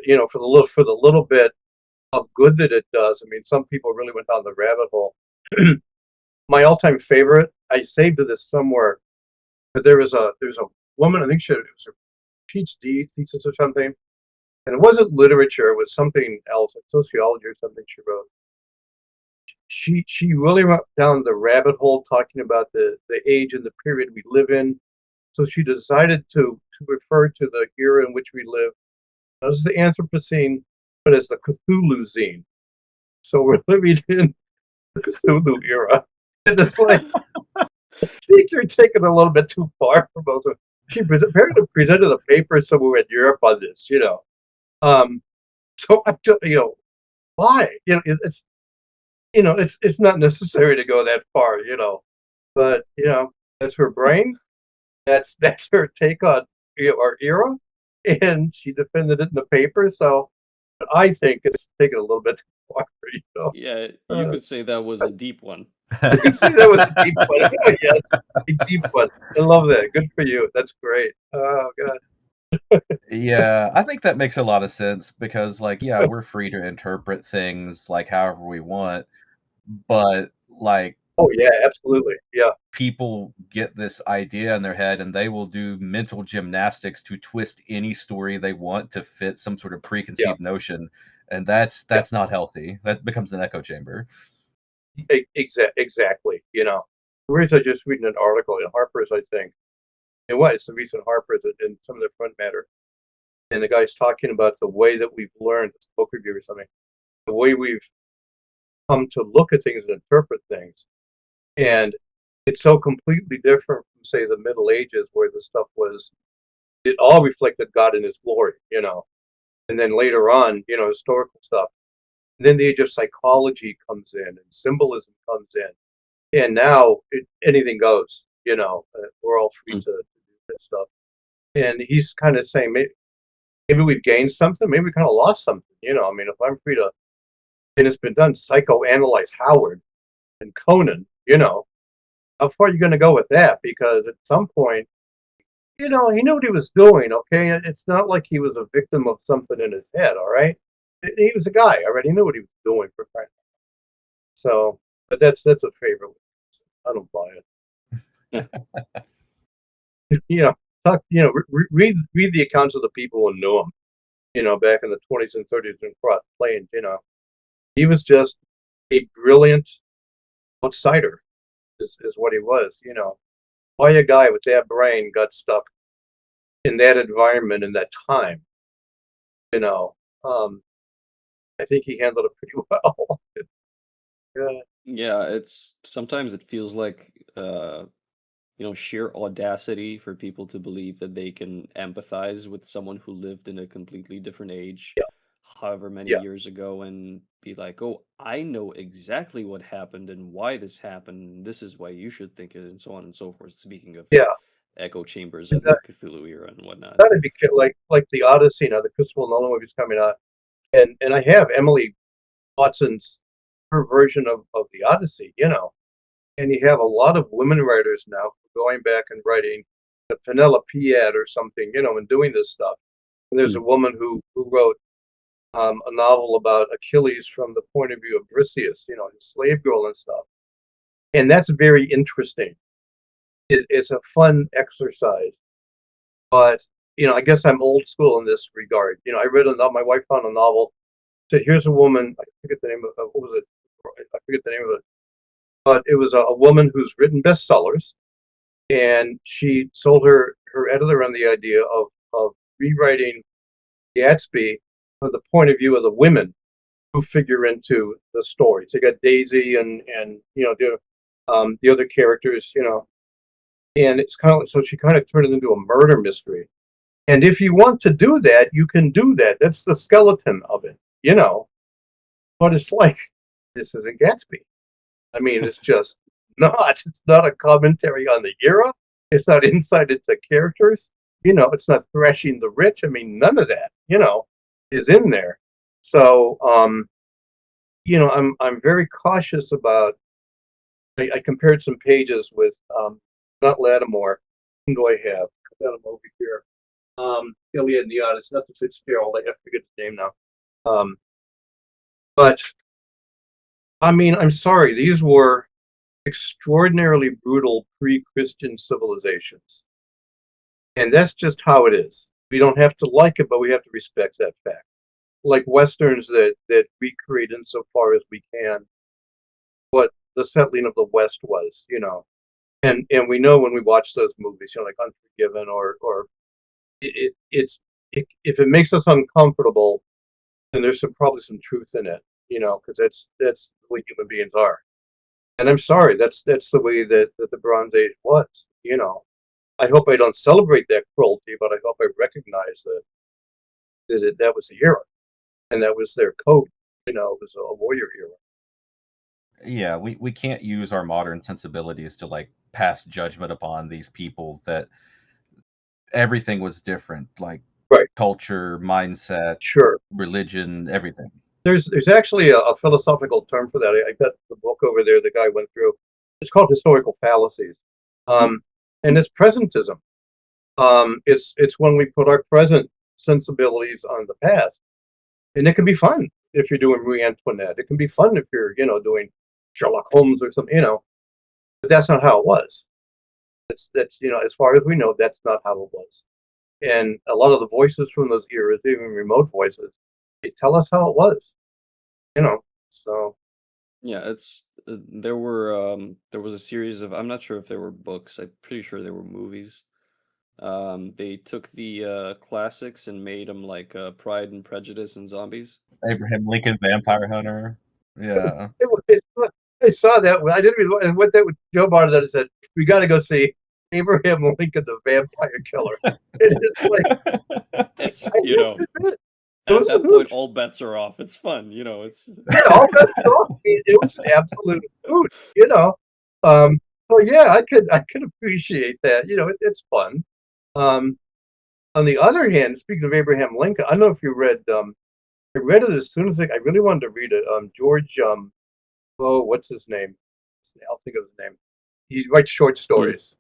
You know, for the little bit of good that it does. I mean, some people really went down the rabbit hole. My all-time favorite, I saved this somewhere, but there's a woman. I think it was her PhD thesis or something, and it wasn't literature. It was something else, like sociology or something. She wrote. She really went down the rabbit hole talking about the age and the period we live in. So she decided to refer to the era in which we live not as the Anthropocene, but as the Cthulhu-zine. So we're living in the Cthulhu era. And it's like, I think you're taking a little bit too far for both of them. She apparently presented a paper somewhere in Europe on this, you know. So I don't, you know, why? You know, it's not necessary to go that far, you know. But you know, that's her brain. That's her take on our era, and she defended it in the paper. So I think it's taken a little bit too far, you know. Yeah, you could say that was a deep one. You can see that was a deep one. Yes, a deep one. I love that. Good for you. That's great. Oh God. Yeah, I think that makes a lot of sense because, like, yeah, we're free to interpret things like however we want, but like Oh yeah, absolutely. Yeah. people get this idea in their head and they will do mental gymnastics to twist any story they want to fit some sort of Yeah. preconceived notion, and that's not healthy. That becomes an echo chamber. Exactly. You know, whereas I just reading an article in Harper's, I think. It's the recent Harper's in some of the front matter, and the guy's talking about the way that we've learned. It's a book review or something. The way we've come to look at things and interpret things. And it's so completely different from, say, the Middle Ages, where the stuff was, it all reflected God in His glory, and then later on, historical stuff. And then the age of psychology comes in and symbolism comes in. And now anything goes, we're all free Mm. to do this stuff. And he's kind of saying, maybe we've gained something, maybe we kind of lost something, I mean, if I'm free to, and it's been done, psychoanalyze Howard and Conan, how far are you going to go with that? Because at some point, he knew what he was doing, okay? It's not like he was a victim of something in his head, all right? He was a guy, all right? He knew what he was doing for crying. So, but that's a favorite. I don't buy it. Talk, read the accounts of the people who knew him, back in the 20s and 30s and cross plains, he was just a brilliant outsider, is what he was, Why a guy with that brain got stuck in that environment in that time, you know. I think he handled it pretty well. Yeah, Yeah, it's sometimes it feels like sheer audacity for people to believe that they can empathize with someone who lived in a completely different age, yeah, however many yeah, years ago, and be like, "Oh, I know exactly what happened and why this happened. And this is why you should think it," and so on and so forth. Speaking of yeah. echo chambers And and the Cthulhu era and whatnot. that'd be like the Odyssey now, the Christopher Nolan movie's coming out, and I have Emily Watson's her version of the Odyssey, and you have a lot of women writers now going back and writing the Penelopiad or something, and doing this stuff. And there's Hmm. a woman who wrote a novel about Achilles from the point of view of Briseis, his slave girl and stuff. And that's very interesting. It's a fun exercise, but I guess I'm old school in this regard. I read a novel. My wife found a novel. Said, "Here's a woman." I forget the name of what was it? I forget the name of it, but it was a woman who's written bestsellers, and she sold her editor on the idea of rewriting Gatsby from the point of view of the women who figure into the story. So you got Daisy and the other characters, and it's kind of so she kind of turned it into a murder mystery. And if you want to do that, you can do that. That's the skeleton of it, But it's like this isn't Gatsby. I mean, it's just not. It's not a commentary on the era. It's not insight into characters. It's not thrashing the rich. I mean, none of that, is in there. So, I'm very cautious about. I compared some pages with not Lattimore. Who do I have? I got him over here. Iliad and the Odyssey, not the Fitzgerald. I forget his name now. Um, but I mean, I'm sorry. These were extraordinarily brutal pre-Christian civilizations, and that's just how it is. We don't have to like it, but we have to respect that fact. Like westerns that recreate insofar as we can what the settling of the West was, and we know when we watch those movies, like Unforgiven or if it makes us uncomfortable, then there's probably some truth in it, because that's the way human beings are. And I'm sorry, that's the way that the Bronze Age was. I hope I don't celebrate that cruelty, but I hope I recognize that was the era, and that was their code. It was a warrior era. Yeah, we can't use our modern sensibilities to like pass judgment upon these people that everything was different, like Right. culture, mindset, Sure. religion, everything. There's actually a philosophical term for that. I got the book over there the guy went through. It's called historical fallacies, um, and it's presentism. It's when we put our present sensibilities on the past, and it can be fun if you're doing Marie Antoinette. It can be fun if you're doing Sherlock Holmes or something, but that's not how it was. That's as far as we know, that's not how it was. And a lot of the voices from those eras, even remote voices, they tell us how it was. So Yeah, it's there was a series of, I'm not sure if there were books. I'm pretty sure there were movies. They took the classics and made them like Pride and Prejudice and Zombies. Abraham Lincoln Vampire Hunter. Yeah. I saw that. I didn't even. And what that was, Joe Barton that said, "We got to go see Abraham Lincoln, the Vampire Killer." It's like It's, I must admit, it at was a that point, hoot. all bets are off. It's fun, it's Yeah, all bets are off. It was an absolute hoot. So yeah, I could appreciate that. It's fun. Um, on the other hand, speaking of Abraham Lincoln, I don't know if you read. I read it as soon as I really wanted to read it. George. Oh, what's his name? I'll think of his name. He writes short Hmm. stories,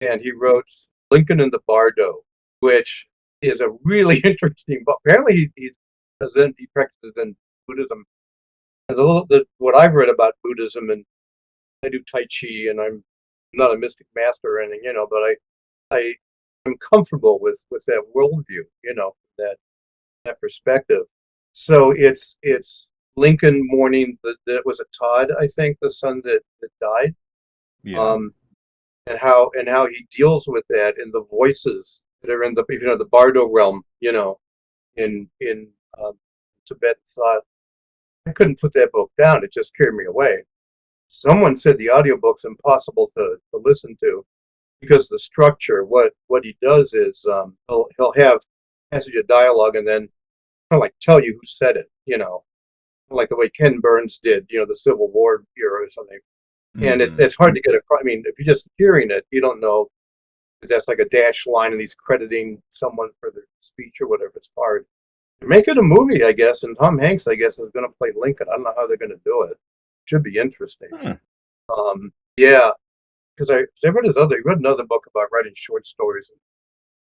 and he wrote Lincoln and the Bardo, which is a really interesting book. Apparently, he practices in Buddhism. And what I've read about Buddhism, and I do Tai Chi, and I'm not a mystic master or anything, but I am comfortable with that worldview, that perspective. So it's Lincoln mourning that was a Todd, I think, the son that died, Yeah. um, and how he deals with that in the voices that are in the Bardo realm, in Tibet thought. I couldn't put that book down; it just carried me away. Someone said the audiobook's impossible to listen to because the structure. What he does is he'll have passage of dialogue and then kind of like tell you who said it, like the way Ken Burns did, the Civil War era or something. And Hmm. it's hard to get across. I mean, if you're just hearing it, you don't know if that's like a dash line and he's crediting someone for their speech or whatever. It's hard. Make it a movie, I guess, and Tom Hanks, I guess, is going to play Lincoln. I don't know how they're going to do it. Should be interesting. Huh. Yeah, because I read he read another book about writing short stories,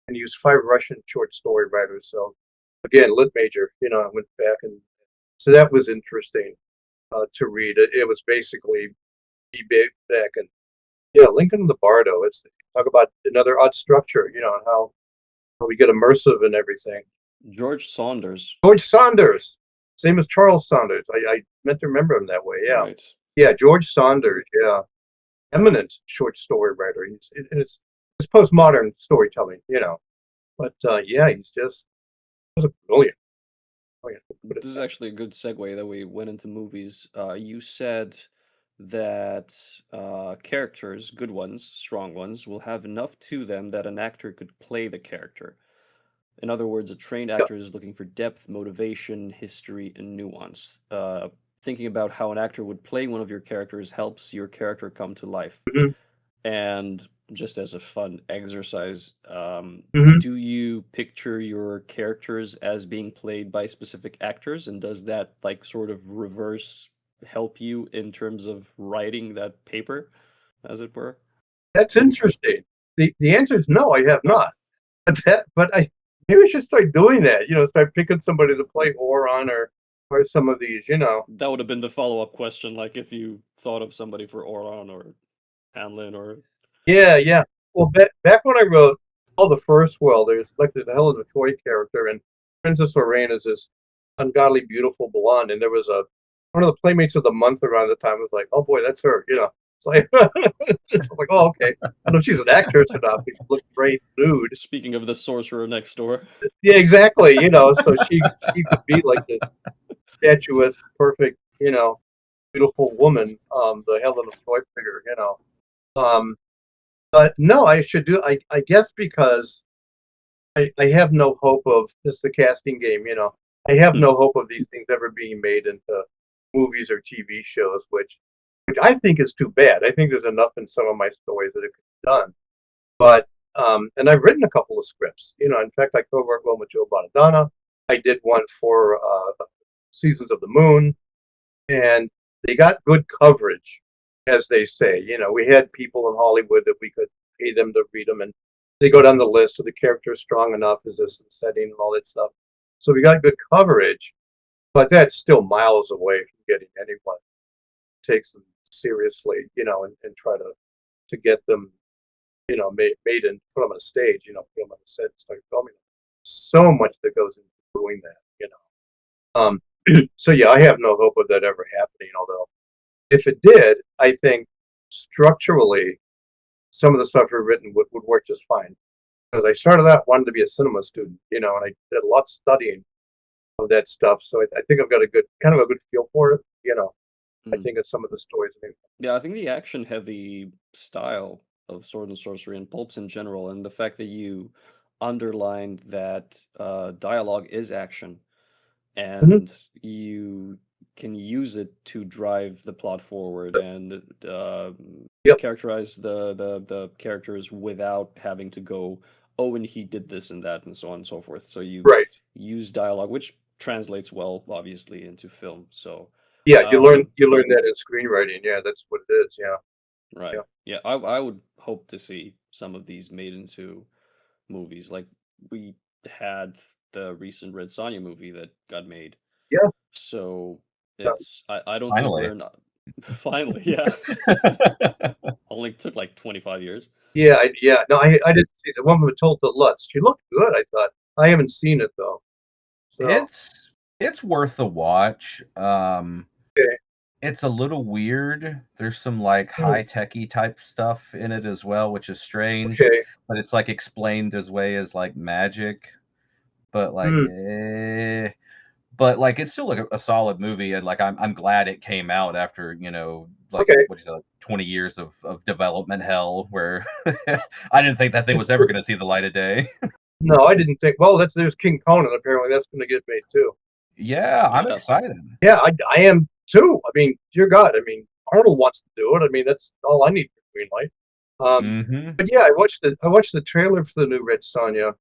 and he used 5 Russian short story writers. So again, lit major, I went back, and so that was interesting to read. It was basically he back, and yeah, Lincoln and the Bardo. It's talk about another odd structure, and how we get immersive and everything. George Saunders, George Saunders, same as Charles Saunders. I meant to remember him that way. Yeah, right? yeah, George Saunders. Yeah, eminent short story writer. It's postmodern storytelling, But yeah, was a brilliant. Put it This is that. actually a good segue that we went into movies. You said that characters, good ones, strong ones, will have enough to them that an actor could play the character. In other words, a trained Yeah. actor is looking for depth, motivation, history, and nuance. Thinking about how an actor would play one of your characters helps your character come to life. Mhm, And just as a fun exercise, mhm. do you picture your characters as being played by specific actors? And does that like sort of reverse help you in terms of writing that paper, as it were? That's interesting. The answer is no, I have Oh, not. But I maybe I should start doing that. Start picking somebody to play Oron or some of these. that would have been the follow-up question, like if you thought of somebody for Oron or Hanlon or Yeah, yeah. Well, back when I wrote all the first world, there's a Helen Troy character, and Princess Lorraine is this ungodly beautiful blonde, and there was one of the playmates of the month around the time was like, oh boy, that's her. It's like it's like, oh okay. I don't know if she's an actress or not, but she looked great nude. speaking of the sorcerer next door. Yeah, exactly. So she could be like this statuesque, perfect, beautiful woman, the Helen of Troy figure. Um, but no, I should do. I guess because I have no hope of this is the casting game. I have Hmm. no hope of these things ever being made into movies or TV shows, which I think is too bad. I think there's enough in some of my stories that it could be done. But and I've written a couple of scripts. In fact, I co-wrote one with Joe Bonadonna. I did one for Seasons of the Moon, and they got good coverage, as they say. We had people in Hollywood that we could pay them to read them, and they go down the list. So the character is strong enough, is this setting and all that stuff. So we got good coverage, but that's still miles away from getting anyone to take them seriously, and try to get them, made and put them on a stage, put them on a set and start filming them. So much that goes into doing that. Um, so yeah, I have no hope of that ever happening. Although if it did, I think structurally some of the stuff I've written would work just fine. Because I started out wanting to be a cinema student, and I did a lot of studying of that stuff. So I think I've got a good feel for it. I Mhm. think of some of the stories. Yeah, I think the action-heavy style of Sword and Sorcery and pulps in general, and the fact that you underlined that dialogue is action, Mhm. and you can use it to drive the plot forward and Yep. characterize the characters without having to go, oh, and he did this and that, and so on and so forth. So you Right. use dialogue, which translates well, obviously, into film. So, Yeah, um, you learn that in screenwriting. Yeah, that's what it is. Yeah. right. Yeah. Yeah, I would hope to see some of these made into movies. Like we had the recent Red Sonja movie that got made. Yeah. So Yeah. I don't think Finally. we're not finally, yeah. Only took like 25 years. Yeah. Yeah. No, I didn't see the one with Matilda Lutz. She looked good, I thought. I haven't seen it though. So It's worth the watch. okay. It's a little weird. There's some like Hmm. high-techy type stuff in it as well, which is strange, Okay. but it's like explained as way as like magic, but like Hmm. but like it's still a solid movie, and like I'm glad it came out after, like Okay. what you say, like 20 years of development hell where I didn't think that thing was ever going to see the light of day. No, I didn't think. Well, there's King Conan. Apparently, that's going to get made too. Yeah, I'm Yeah. excited. Yeah, I am too. I mean, dear God. I mean, Arnold wants to do it. I mean, that's all I need for green light. Hmm. But yeah, I watched the trailer for the new Red Sonja,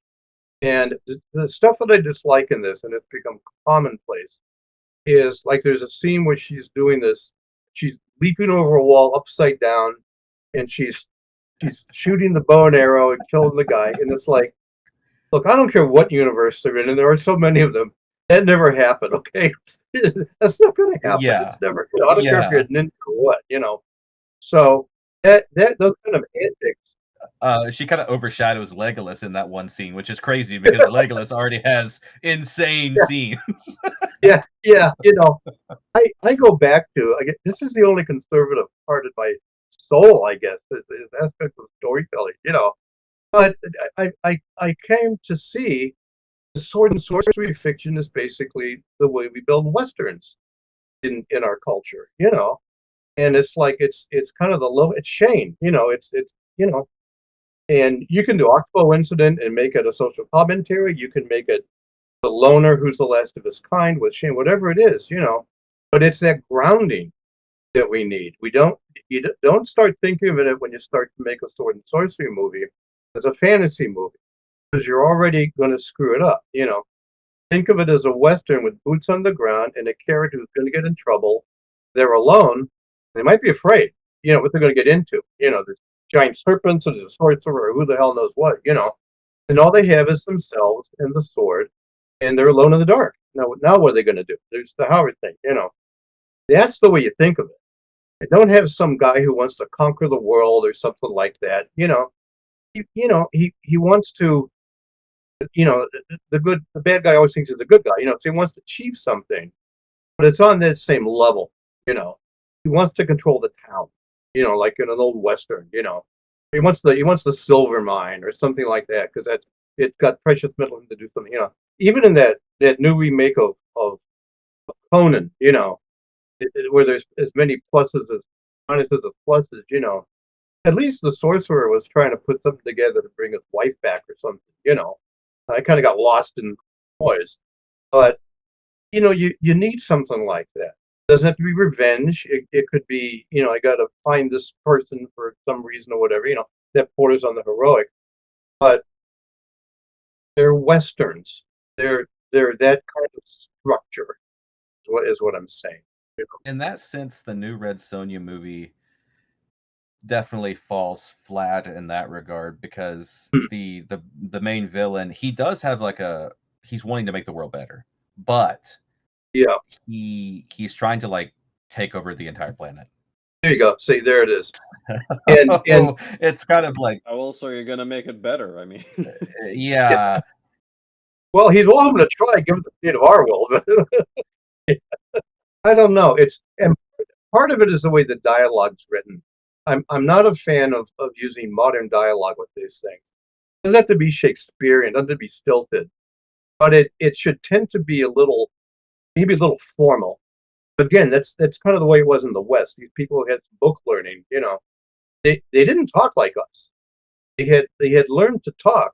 and the stuff that I dislike in this, and it's become commonplace, is like there's a scene where she's doing this. She's leaping over a wall upside down, and she's shooting the bow and arrow and killing the guy, and it's like, look, I don't care what universe they're in, and there are so many of them. That never happened, okay? That's not going to happen. Yeah, It's never. I don't care if you're yeah. a ninja or what. So that those kind of antics. She kind of overshadows Legolas in that one scene, which is crazy because Legolas already has insane Yeah, scenes. yeah, yeah. I go back to. I get this is the only conservative part of my soul, I guess, is aspect of storytelling. But I came to see the sword and sorcery fiction is basically the way we build westerns in our culture, and it's like it's kind of the low. It's Shane, and you can do Oxbow Incident and make it a social commentary. You can make it the loner who's the last of his kind with Shane, whatever it is. But it's that grounding that we need. We don't don't start thinking of it when you start to make a sword and sorcery movie as a fantasy movie because you're already going to screw it up. Think of it as a western with boots on the ground and a character who's going to get in trouble. They're alone. They might be afraid. What they're going to get into. There's giant serpents or there's a sorcerer or who the hell knows what. And all they have is themselves and the sword, and they're alone in the dark. Now what are they going to do? There's the Howard thing. That's the way you think of it. I don't have some guy who wants to conquer the world or something like that. He wants to. The bad guy always thinks he's a good guy. So he wants to achieve something, but it's on that same level. You know, he wants to control the town. Like in an old western. He wants the silver mine or something like that because it's got precious metal to do something. Even in that new remake of Conan. Where there's as many pluses as minuses as pluses. At least the sorcerer was trying to put something together to bring his wife back or something. I kind of got lost in noise, but you need something like that. It doesn't have to be revenge. It could be, I got to find this person for some reason or whatever. That borders on the heroic, but they're westerns. They're that kind of structure. Is what I'm saying. In that sense, the new Red Sonja movie definitely falls flat in that regard because Hmm. the main villain, he does have like he's wanting to make the world better, but Yeah, he's trying to like take over the entire planet. there you go. See, there it is. And It's kind of like, How else are you gonna make it better? I mean, yeah, yeah, well, he's welcome to try, given the state of our world. I don't know. And part of it is the way the dialogue's written. I'm not a fan of using modern dialogue with these things. It doesn't have to be Shakespearean, it doesn't have to be stilted, but it should tend to be maybe a little formal. Again, that's kind of the way it was in the West. These people who had book learning, they didn't talk like us. They had learned to talk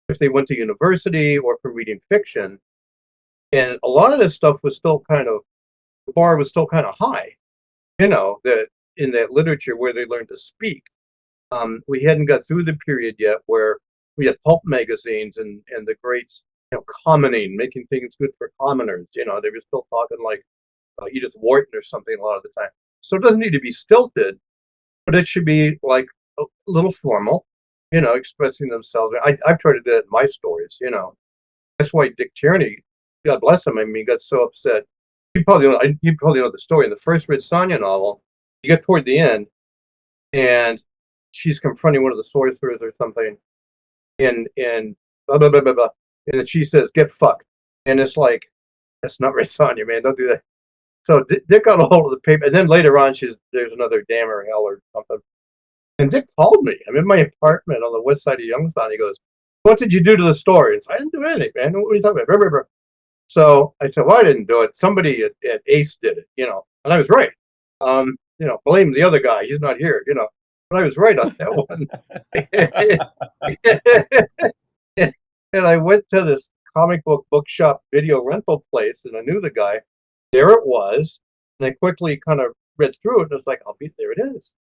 if they went to university or from reading fiction, and a lot of this stuff was still kind of the bar was still kind of high. That in that literature where they learned to speak. We hadn't got through the period yet where we had pulp magazines and the great commoning, making things good for commoners. They were still talking like Edith Wharton or something a lot of the time. So it doesn't need to be stilted, but it should be like a little formal, expressing themselves. I've tried to do that in my stories. That's why Dick Tierney, God bless him, I mean, got so upset. You probably know the story. In the first Red Sonja novel, you get toward the end, and she's confronting one of the sorcerers or something, and blah blah blah blah blah, and then she says, "Get fucked," and it's like, that's not Red Sonja, man. Don't do that. So Dick got a hold of the paper, and then later on, there's another damn or hell or something. And Dick called me. I'm in my apartment on the west side of Youngstown. He goes, "What did you do to the story?" I didn't do anything, man. What are you talking about? So I said, "Well, I didn't do it. Somebody at Ace did it, and I was right. Blame the other guy. He's not here, but I was right on that one." And I went to this comic book bookshop video rental place, and I knew the guy. There it was, and I quickly kind of read through it, and it's like, there it is.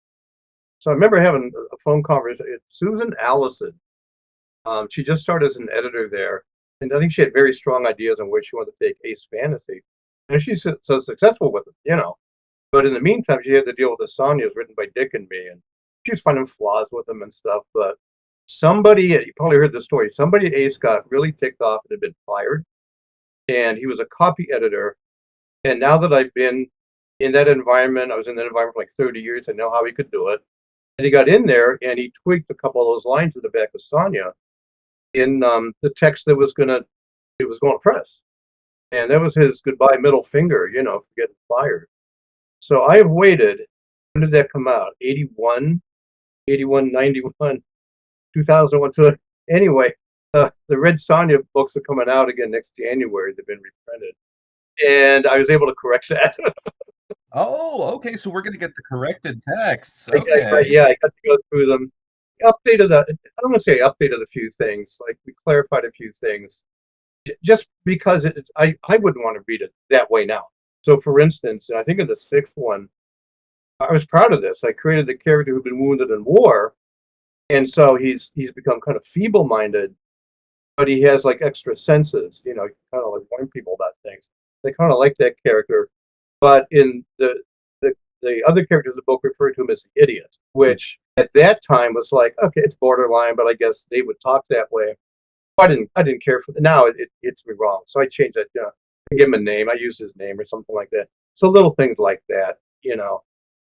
So I remember having a phone conversation. Susan Allison. She just started as an editor there, and I think she had very strong ideas on where she wanted to take Ace Fantasy, and she's so successful with it, But in the meantime, she had to deal with the Sonias written by Dick and me, and she was finding flaws with them and stuff. But you probably heard the story. Somebody at Ace got really ticked off and had been fired, and he was a copy editor. And now that I've been in that environment, I was in that environment for like 30 years. I know how he could do it. And he got in there and he tweaked a couple of those lines in the back of Sonya in the text that was going to press. And that was his goodbye middle finger, for getting fired. So I have waited. When did that come out? 81, 91, 2001. So anyway, the Red Sonja books are coming out again next January. They've been reprinted. And I was able to correct that. Oh, okay. So we're going to get the corrected texts. I Okay. got to go through them. I don't want to say updated a few things. Like we clarified a few things. Just because I wouldn't want to read it that way now. So, for instance, I think in the sixth one, I was proud of this. I created the character who'd been wounded in war, and so he's become kind of feeble-minded, but he has like extra senses. Kind of like warn people about things. They kind of like that character, but in the other characters in the book referred to him as the idiot, which at that time was like, okay, it's borderline, but I guess they would talk that way. I didn't care for it. Now it hits me wrong, so I changed that. I gave him a name. I used his name or something like that. So little things like that.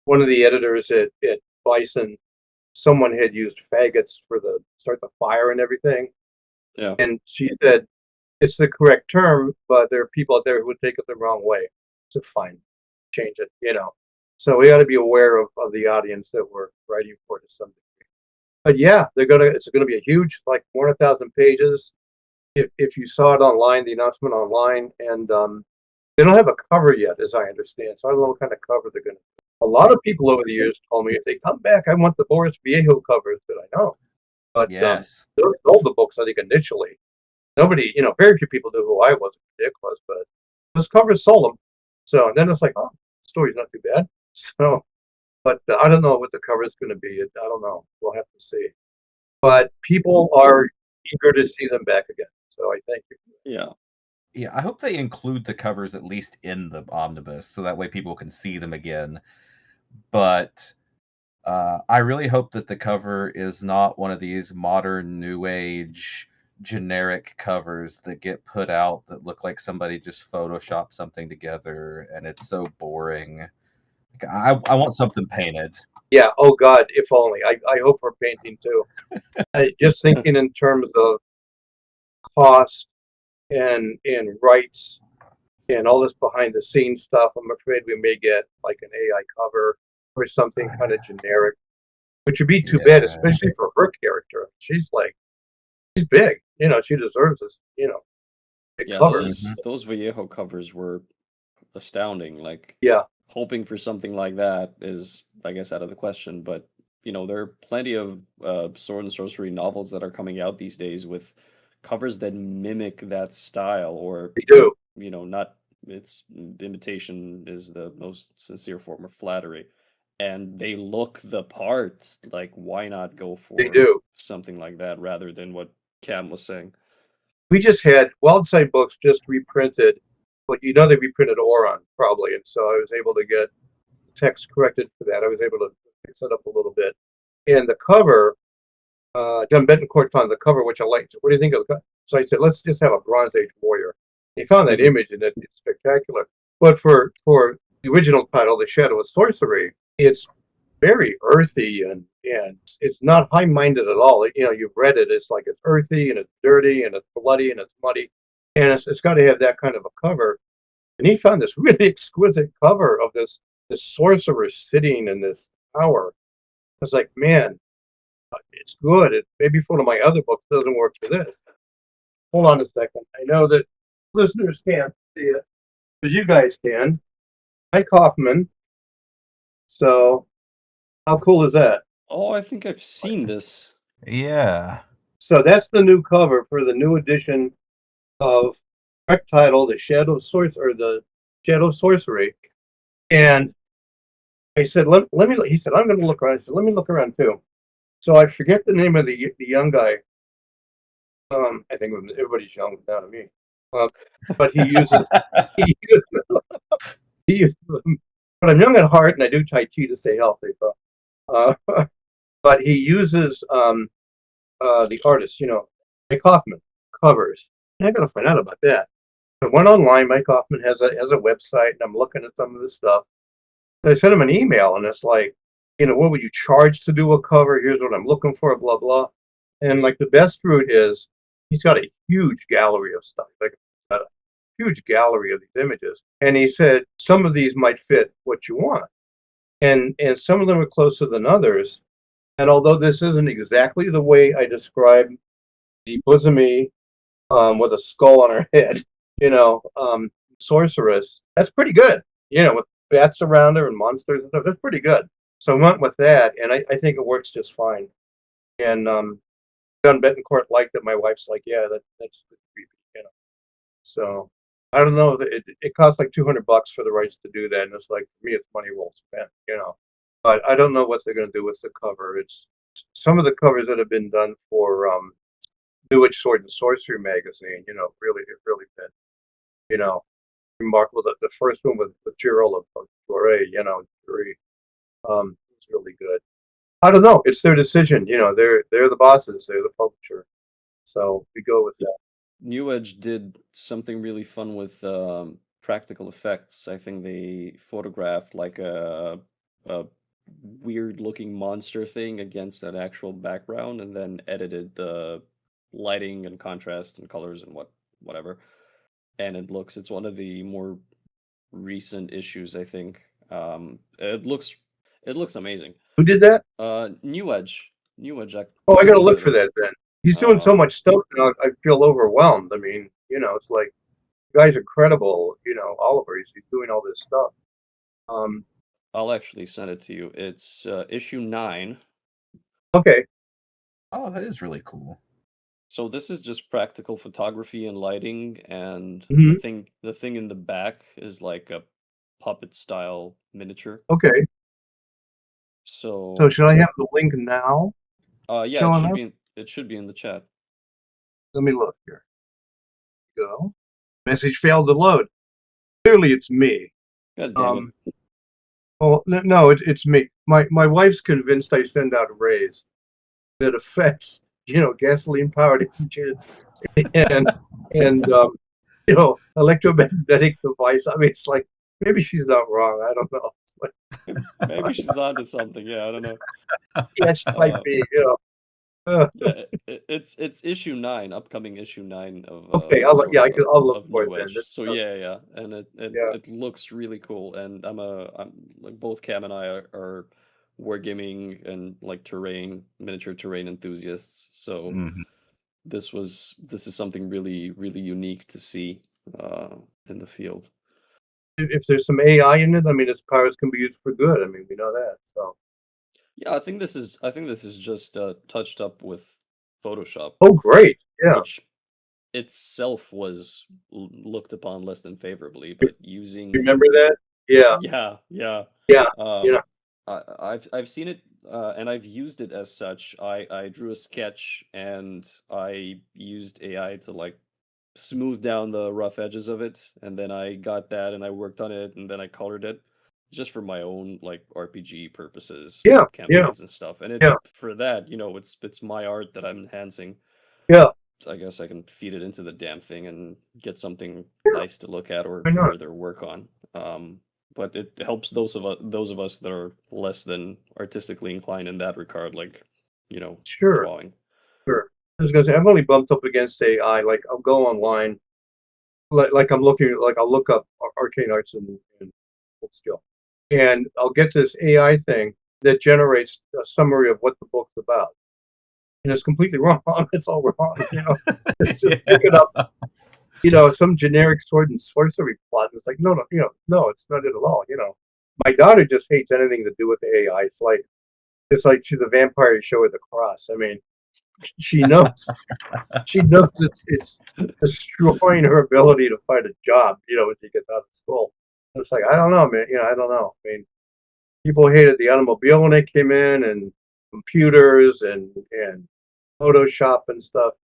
One of the editors at Bison, someone had used faggots for start the fire and everything. Yeah. And she said it's the correct term, but there are people out there who would take it the wrong way. So fine, change it. So we got to be aware of the audience that we're writing for to some degree. But yeah, it's gonna be a huge, like 400,000 pages. If you saw it online, the announcement online, and they don't have a cover yet, as I understand. So I don't know what kind of cover they're gonna. A lot of people over the years told me if they come back, I want the Boris Viejo covers that I know. But yes, they sold the books, I think, initially. Nobody, very few people knew who I was, Dick was, but those covers sold them. So and then it's like, oh, the story's not too bad. So. But I don't know what the cover is going to be. I don't know. We'll have to see. But people are eager to see them back again. So I thank you. Yeah. Yeah, I hope they include the covers at least in the omnibus, so that way people can see them again. But I really hope that the cover is not one of these modern new age generic covers that get put out that look like somebody just photoshopped something together and it's so boring. I want something painted. Yeah. Oh God, if only. I hope for painting too. Just thinking in terms of cost and rights and all this behind the scenes stuff, I'm afraid we may get like an AI cover or something kind of generic, which would be too bad, especially for her character. She's big. She deserves this. Big Yeah, cover. those Vallejo covers were astounding. Like, Yeah, hoping for something like that is, I guess, out of the question. But there are plenty of sword and sorcery novels that are coming out these days with covers that mimic that style, or they do. not. It's imitation is the most sincere form of flattery, and they look the part. Like, why not go They for do. something like that rather than what Cam was saying? We just had Wildside Books just reprinted, but they reprinted Oron probably, and so I was able to get text corrected for that. I was able to fix it up a little bit. And the cover, John Betancourt found the cover, which I liked. What do you think of the cover? So I said, let's just have a Bronze Age warrior. He found that Mhm. image, and it's spectacular. But for the original title, The Shadow of Sorcery, it's very earthy, and it's not high minded at all. You've read it. It's like it's earthy and it's dirty and it's bloody and it's muddy, and it's got to have that kind of a cover. And he found this really exquisite cover of this sorcerer sitting in this tower. I was like, man, it's good. Maybe one of my other books doesn't work for this. Hold on a second. I know that listeners can't see it, but you guys can. Mike Hoffman. So how cool is that? Oh, I think I've seen this. Yeah. So that's the new cover for the new edition of correct title, The Shadow of Sorcery, or The Shadow of Sorcery. And I said, let me. He said, I'm going to look around. I said, let me look around too. So I forget the name of the young guy. I think everybody's young now to me. But he uses he uses, he uses them. But I'm young at heart, and I do Tai Chi to stay healthy. So, but he uses the artist, Mike Hoffman covers. And I got to find out about that. I went online. Mike Hoffman has a website, and I'm looking at some of this stuff. So I sent him an email, and it's like, what would you charge to do a cover? Here's what I'm looking for, blah blah. And like the best route is he's got a huge gallery of stuff, like a huge gallery of these images. And he said some of these might fit what you want, and some of them are closer than others. And although this isn't exactly the way I describe the bosomy with a skull on her head, sorceress, that's pretty good. With bats around her and monsters and stuff, that's pretty good. So I went with that, and I think it works just fine. And John Betancourt liked it. My wife's like, yeah, that's creepy, So I don't know. It costs like $200 for the rights to do that, and it's like, for me, it's money well spent. But I don't know what they're going to do with the cover. It's some of the covers that have been done for New Age Sword and Sorcery magazine. It really been, remarkable. That the first one was the Gerald of Torre, Jury, was really good. I don't know. It's their decision. They're the bosses. They're the publisher. So we go with that. New Edge did something really fun with practical effects. I think they photographed like a weird looking monster thing against an actual background and then edited the lighting and contrast and colors and whatever. And it's one of the more recent issues, I think. It looks amazing. Who did that? New Edge. New Edge. Oh, I got to Googled look it. for that then. He's doing so much stuff now. I feel overwhelmed. I mean, it's like the guy's incredible. Oliver. He's doing all this stuff. I'll actually send it to you. It's issue 9. Okay. Oh, that is really cool. So this is just practical photography and lighting, and Mhm. the thing in the back is like a puppet style miniature. Okay. So So should I have the link now? yeah, showing up? it should be in the chat. Let me look here. Go. Message failed to load. Clearly, it's me. God damn it. Oh no, it's me. My wife's convinced I send out rays that affects gasoline powered engines and electromagnetic device. I mean, it's like maybe she's not wrong. I don't know. Maybe she's onto something. Yeah, I don't know. Yeah, she might be. Yeah, it's issue 9, upcoming issue 9 of Okay, I'll I'll look of for it New then. Edge. So yeah, and Yeah. it looks really cool. And I'm like both Cam and I are wargaming and like miniature terrain enthusiasts. So Mhm. this is something really really unique to see in the field. if there's some AI in it, I mean, its powers can be used for good. I mean, we know that. So, Yeah, I think this is just touched up with Photoshop, oh, great. Yeah. which itself was looked upon less than favorably, You but using remember that? Yeah. yeah, yeah. Yeah. Um, Yeah. I've seen it and I've used it as such. I drew a sketch and I used AI to like smooth down the rough edges of it, and then I got that and I worked on it and then I colored it just for my own like RPG purposes Yeah. and Yeah. campaigns and stuff. And it Yeah. for that, it's my art that I'm enhancing. Yeah. I guess I can feed it into the damn thing and get something Yeah. nice to look at or Why not? further work on. But it helps those of us that are less than artistically inclined in that regard, like Sure. drawing. Sure. I was gonna say I've only bumped up against AI. Like I'll go online, like I'm looking, like I'll look up Arcane Arts and Cold Steel, and I'll get this AI thing that generates a summary of what the book's about, and it's completely wrong. It's all wrong. It's just picking up, Yeah. some generic sword and sorcery plot. And it's like, no, no, no, it's not it at all. My daughter just hates anything to do with AI. It's like she's a vampire show with a cross. I mean, she knows she knows it's destroying her ability to find a job, when she gets out of school. It's like, I don't know, man. I don't know. I mean, people hated the automobile when they came in, and computers and Photoshop and stuff.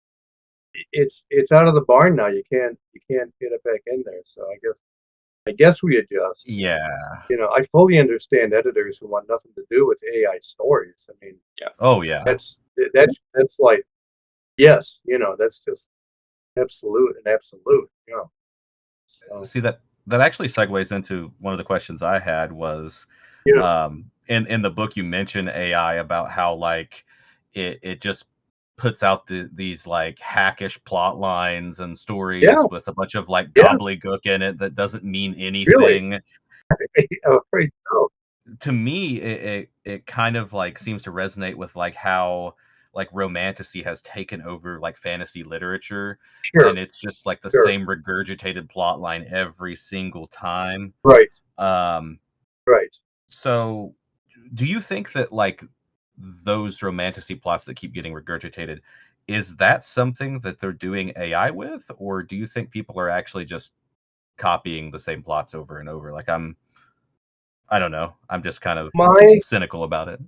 It's out of the barn now. You can't get it back in there. So I guess we adjust. Yeah. I fully understand editors who want nothing to do with AI stories. I mean, Yeah. Oh yeah. that's like, yes, that's just absolute and absolute. So, See that actually segues into one of the questions I had was you know, in the book you mentioned AI about how like it just puts out these like hackish plot lines and yeah, stories with a bunch of like yeah, gobbledygook in it that doesn't mean really, anything. I'm afraid so. To me it kind of like seems to resonate with like how like romantasy has taken over like fantasy literature, Sure, and it's just like the sure, same regurgitated plot line every single time. right, um right. so do you think that like those romantasy plots that keep getting regurgitated, is that something that they're doing AI with, or do you think people are actually just copying the same plots over and over? Like I don't know. I'm just kind of My cynical about it.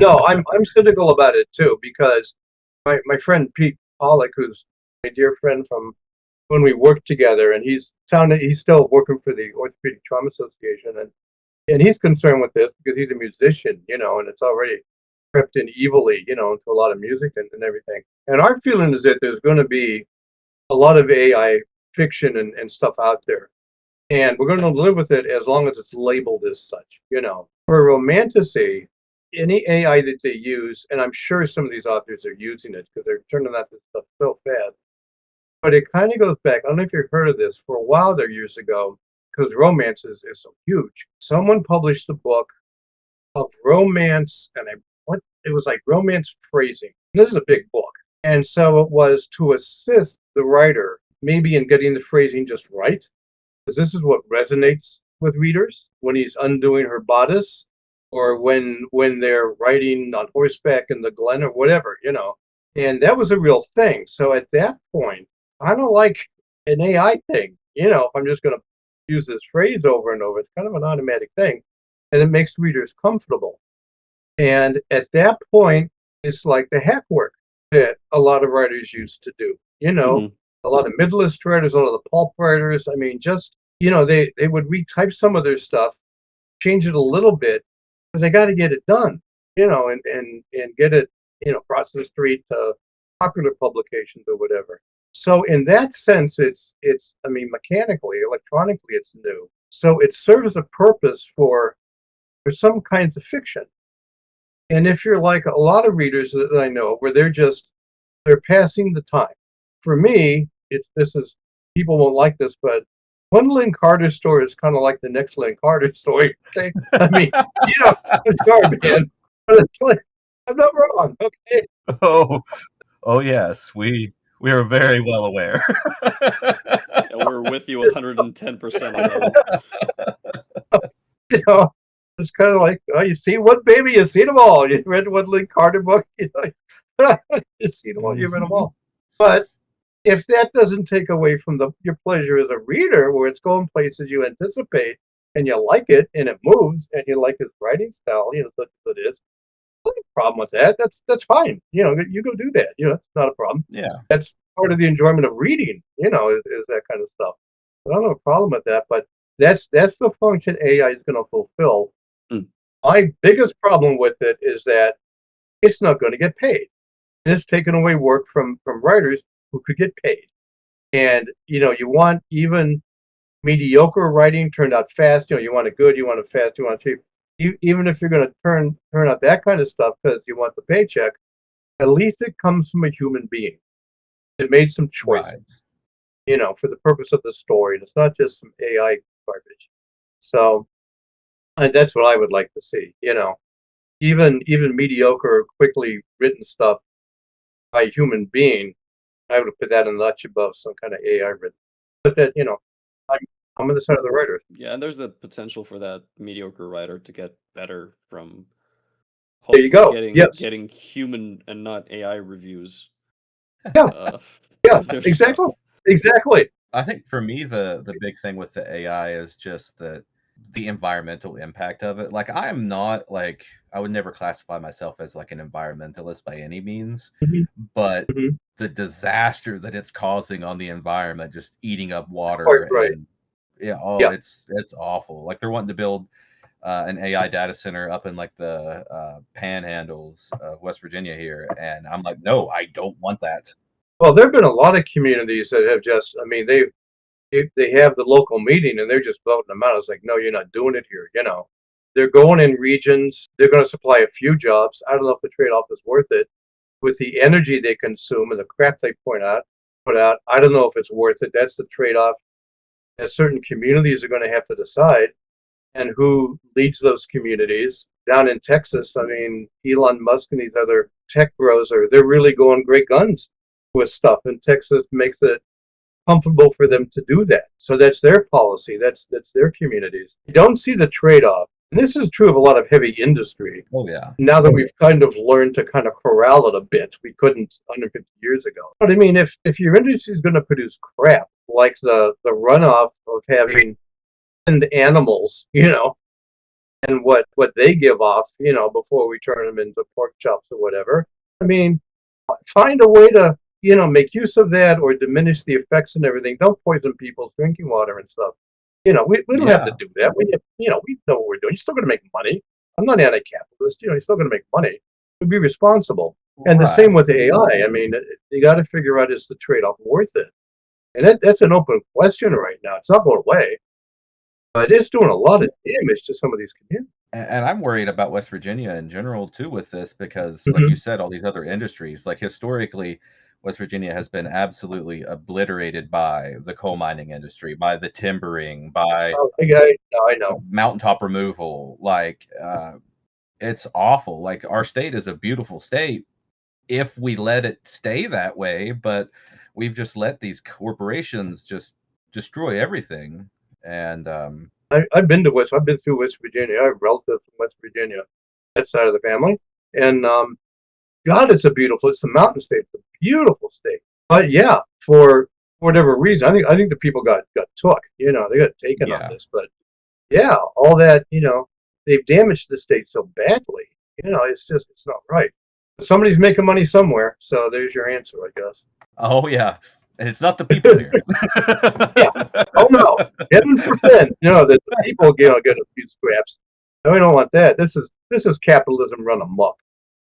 No, I'm cynical about it too, because my friend Pete Pollock, who's my dear friend from when we worked together, and he's still working for the Orthopedic Trauma Association, and he's concerned with this because he's a musician, and it's already crept in evilly, into a lot of music and everything. And our feeling is that there's going to be a lot of AI fiction and stuff out there, and we're going to live with it as long as it's labeled as such. For romantasy, any AI that they use, and I'm sure some of these authors are using it because they're turning out this stuff so fast. But it kind of goes back. I don't know if you've heard of this. For a while there, years ago, because romance is so huge. Someone published a book of romance, and what it was like romance phrasing. This is a big book, and so it was to assist the writer maybe in getting the phrasing just right, because this is what resonates with readers when he's undoing her bodice, or when they're riding on horseback in the glen or whatever. And that was a real thing. So at that point, I don't like an AI thing. If I'm just going to use this phrase over and over, it's kind of an automatic thing, and it makes readers comfortable. And at that point, it's like the hack work that a lot of writers used to do. Hmm. A lot of midlist writers, a lot of the pulp writers. I mean, just they would retype some of their stuff, change it a little bit, because they got to get it done. And get it across the street to popular publications or whatever. So in that sense, it's I mean, mechanically, electronically, it's new. So it serves a purpose for some kinds of fiction. And if you're like a lot of readers that I know, where they're passing the time. For me, this is people won't like this, but one Lynn Carter story is kind of like the next Lynn Carter story. Okay, I mean, I'm sorry, man, but it's like I'm not wrong. Okay, Oh, oh yes, we We are very well aware. And we're with you 110% on that one. You know, it's kind of like, oh, you see one baby, you see them all. You read one Lynn Carter book, you know, you see them all, you read them all. But if that doesn't take away from your pleasure as a reader, where it's going places you anticipate and you like it and it moves and you like his writing style, you know, such as it is, no problem with that. That's fine. You know, you go do that. You know, it's not a problem. Yeah. That's part of the enjoyment of reading. You know, is that kind of stuff. So I don't have a problem with that. But that's the function AI is going to fulfill. Mm. My biggest problem with it is that it's not going to get paid. It's taking away work from writers who could get paid. And you know, you want even mediocre writing turned out fast. You know, you want it good, you want it fast, you want it cheap. Even if you're going to turn out that kind of stuff because you want the paycheck, at least it comes from a human being. It made some choices, Right. you know, for the purpose of the story. And it's not just some AI garbage. So and that's what I would like to see. You know, even mediocre, quickly written stuff by a human being, I would put that a notch above some kind of AI written. But that, you know, I'm on the side of the writer. Yeah, and there's the potential for that mediocre writer to get better from There you hopefully go. Yes. getting human and not AI reviews. Yeah. Yeah. of their Exactly. stuff. Exactly. I think for me, the big thing with the AI is just the environmental impact of it. Like, I am not like, I would never classify myself as like an environmentalist by any means, Mhm. but Mhm. the disaster that it's causing on the environment, just eating up Quite water right. and yeah, oh, Yeah. it's awful. Like, they're wanting to build an AI data center up in like the panhandles of West Virginia here, and I'm like, no, I don't want that. Well, there have been a lot of communities that have just, I mean, they have the local meeting and they're just voting them out. It's like, no, you're not doing it here. You know, they're going in regions. They're going to supply a few jobs. I don't know if the trade-off is worth it with the energy they consume and the crap they put out. I don't know if it's worth it. That's the trade-off that certain communities are going to have to decide. And who leads those communities? Down in Texas, I mean, Elon Musk and these other tech bros they're really going great guns with stuff, and Texas makes it comfortable for them to do that. So that's their policy. That's their communities. You don't see the trade-off. And this is true of a lot of heavy industry. Oh yeah. Now that we've kind of learned to kind of corral it a bit, we couldn't 150 years ago. But I mean, if your industry is going to produce crap, like the runoff of having animals, you know, and what they give off, you know, before we turn them into pork chops or whatever. I mean, find a way to, you know, make use of that or diminish the effects and everything. Don't poison people's drinking water and stuff. You know, we don't have to do that. You know, we know what we're doing. You're still going to make money. I'm not anti-capitalist. You know, you're still going to make money. To be responsible. And the same with AI. I mean, you got to figure out, is the trade-off worth it? And that's an open question right now. It's not going away, but it's doing a lot of damage to some of these communities. And I'm worried about West Virginia in general too with this because, like you said, all these other industries, like historically, West Virginia has been absolutely obliterated by the coal mining industry, by the timbering, by Oh, I know. mountaintop removal. Like, it's awful. Like, our state is a beautiful state if we let it stay that way, but we've just let these corporations just destroy everything. And I've been through West Virginia. I have relatives from West Virginia, that side of the family, and God, it's a mountain state. It's a beautiful state. But yeah, for whatever reason, I think the people got took. You know, they got taken on this. But yeah, all that, you know, they've damaged the state so badly. You know, it's not right. But somebody's making money somewhere, so there's your answer, I guess. oh yeah, and it's not the people here. Yeah. Oh no, heaven forbid. You know that the people, you know, get a few scraps. No, we don't want that. This is capitalism run amok,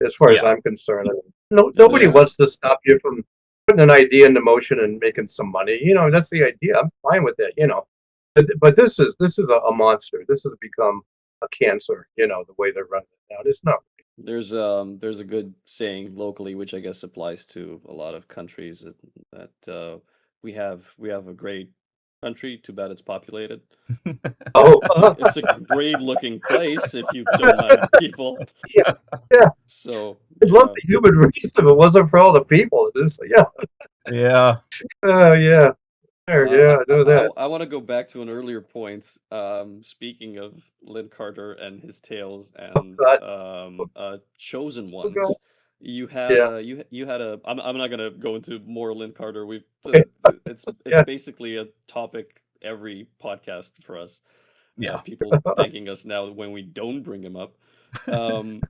as far as I'm concerned. Nobody wants to stop you from putting an idea into motion and making some money. You know, that's the idea. I'm fine with that. You know, but this is a monster. This has become a cancer. You know, the way they're running it now. It's not. There's a good saying locally, which I guess applies to a lot of countries, that we have a great country. Too bad it's populated. Oh, It's a great looking place if you don't mind people. yeah. So I'd love the human race if it wasn't for all the people. Yeah. Yeah. Oh yeah, there, yeah, I know that. I want to go back to an earlier point. Speaking of Lynn Carter and his tales Oh and God, chosen oh God. ones, you had Yeah, a you had a. I'm not gonna go into more Lynn Carter. okay, It's yeah. basically a topic every podcast for us. Yeah. People thanking us now when we don't bring him up. Um,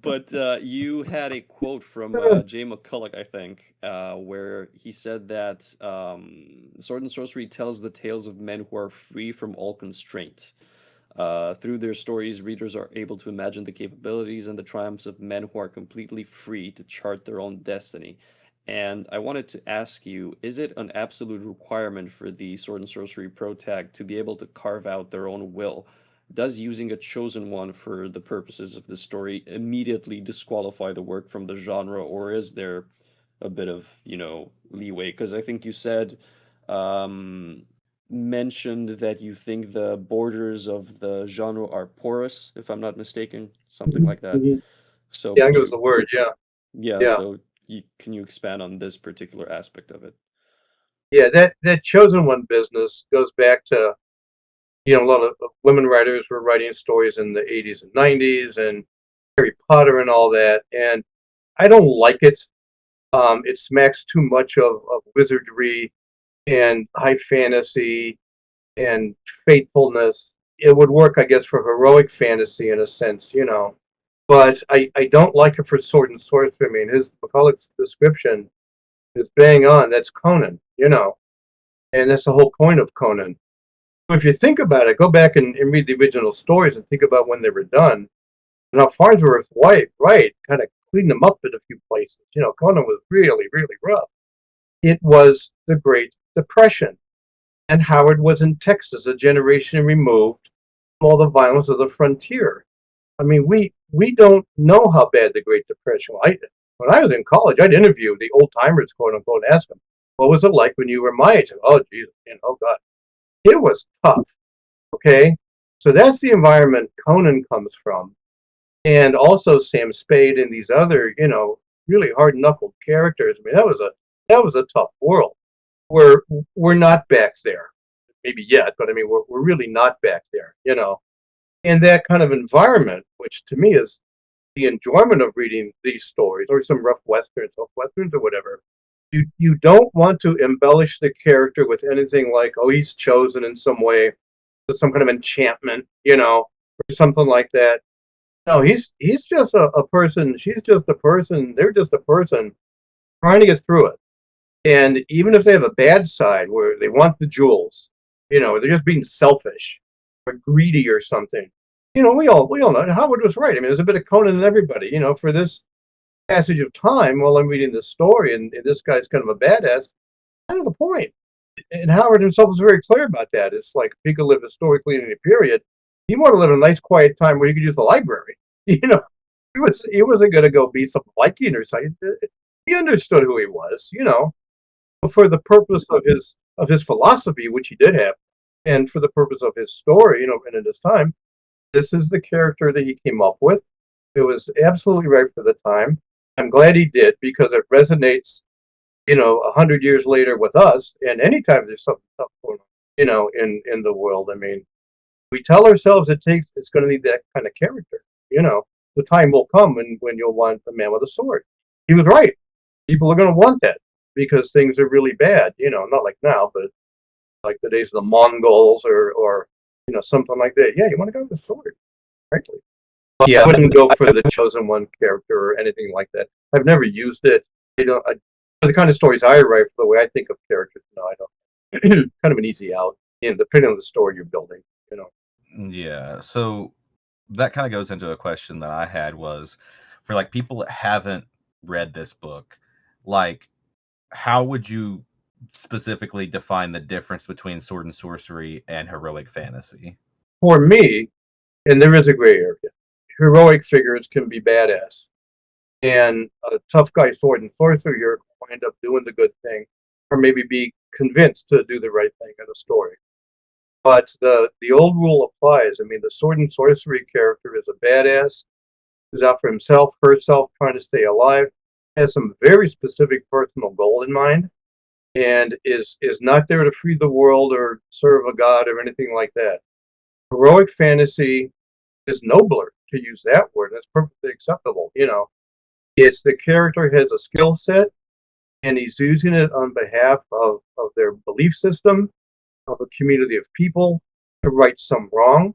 but you had a quote from Jay McCulloch, I think, where he said that Sword and Sorcery tells the tales of men who are free from all constraint. Through their stories, readers are able to imagine the capabilities and the triumphs of men who are completely free to chart their own destiny. And I wanted to ask you, is it an absolute requirement for the Sword and Sorcery Pro Tag to be able to carve out their own will? Does using a chosen one for the purposes of the story immediately disqualify the work from the genre, or is there a bit of, leeway? Because I think you said um, mentioned that you think the borders of the genre are porous, if I'm not mistaken, something Mhm, like that. mhm. So Yeah, I could think it was you, the word. Yeah, yeah, yeah, so can you expand on this particular aspect of it? yeah. That chosen one business goes back to a lot of women writers were writing stories in the 80s and 90s, and Harry Potter and all that. And I don't like it. It smacks too much of wizardry and high fantasy and faithfulness. It would work, I guess, for heroic fantasy in a sense. But I don't like it for sword and sorcery. I mean, his McCulloch's description is bang on. That's Conan, and that's the whole point of Conan. So if you think about it, go back and read the original stories and think about when they were done. And how Farnsworth White, right, kind of cleaned them up in a few places. Conan was really, really rough. It was the Great Depression, and Howard was in Texas, a generation removed from all the violence of the frontier. I mean, we don't know how bad the Great Depression was. When I was in college, I'd interview the old timers, quote unquote, and ask them, "What was it like when you were my age?" Oh, Jesus, oh God, it was tough. Okay, so that's the environment Conan comes from, and also Sam Spade and these other, really hard knuckled characters. I mean, that was a tough world. We're not back there, maybe yet, but I mean, we're really not back there. And that kind of environment, which to me is the enjoyment of reading these stories or some rough westerns or whatever. You don't want to embellish the character with anything like, oh, he's chosen in some way, with some kind of enchantment, or something like that. No, he's just a person. She's just a person. They're just a person trying to get through it. And even if they have a bad side where they want the jewels, they're just being selfish or greedy or something. We all know Howard was right. I mean, there's a bit of Conan in everybody. For this passage of time while I'm reading this story, and this guy's kind of a badass. Kind of the point. And Howard himself was very clear about that. It's like if he could live historically in any period, he wanted to live in a nice, quiet time where he could use the library. You know, he wasn't going to go be some Viking or something. He understood who he was, for the purpose of his philosophy, which he did have, and for the purpose of his story, and at his time, this is the character that he came up with. It was absolutely right for the time. I'm glad he did because it resonates, 100 years later with us. And anytime there's something tough going on, in the world, I mean, we tell ourselves it's going to need that kind of character. You know, the time will come when you'll want the man with a sword. He was right. People are going to want that because things are really bad. Not like now, but like the days of the Mongols or something like that. Yeah, you want to go with a sword, frankly. Yeah, I wouldn't go for the chosen one character or anything like that. I've never used it. For the kind of stories I write, for the way I think of characters, no, I don't. Kind of an easy out, depending on the story you're building. Yeah. So that kind of goes into a question that I had was for like people that haven't read this book, like how would you specifically define the difference between sword and sorcery and heroic fantasy? For me, and there is a gray area, heroic figures can be badass, and a tough guy sword and sorcerer, you're going to wind up doing the good thing, or maybe be convinced to do the right thing in a story. But the old rule applies. I mean, the sword and sorcery character is a badass who's out for himself, herself, trying to stay alive. has some very specific personal goal in mind, and is not there to free the world or serve a god or anything like that. Heroic fantasy is nobler, to use that word. That's perfectly acceptable. It's the character has a skill set and he's using it on behalf of their belief system, of a community of people to right some wrong,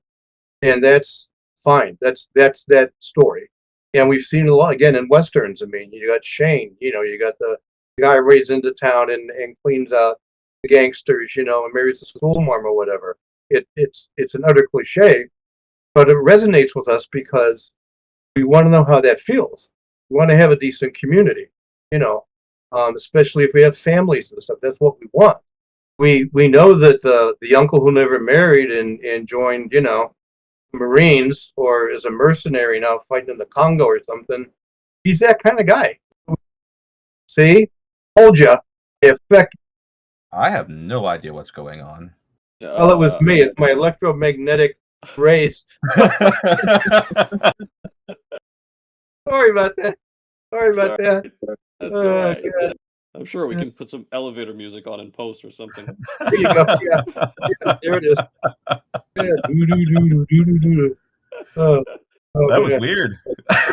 and that's fine. That's that story. And we've seen a lot again in westerns. I mean, you got Shane. You got the guy raids into town and cleans out the gangsters. And marries the school mom or whatever. It's an utter cliche, but it resonates with us because we want to know how that feels. We want to have a decent community. You know, especially if we have families and stuff. That's what we want. We know that the uncle who never married and joined, Marines or is a mercenary now fighting in the Congo or something. He's that kind of guy. See, told you. Effect. I have no idea what's going on. Well, it was me. It's my electromagnetic rays. Sorry about that. Sorry about that. That's all right. God. I'm sure we can put some elevator music on in post or something. There you go. Yeah, there it is. Yeah. That was weird.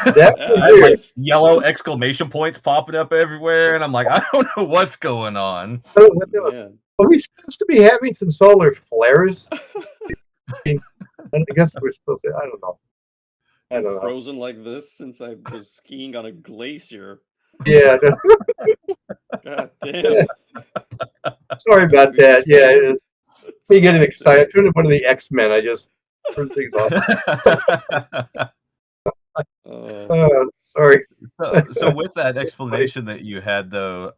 That was I had like yellow exclamation points popping up everywhere, and I'm like, I don't know what's going on. Are we supposed to be having some solar flares? I guess we're supposed to. I don't know. Frozen like this since I was skiing on a glacier. Yeah. God damn. Sorry about that. Yeah. Me getting excited. Turn to one of the X-Men. I just turn things off. Sorry. So with that explanation that you had, though,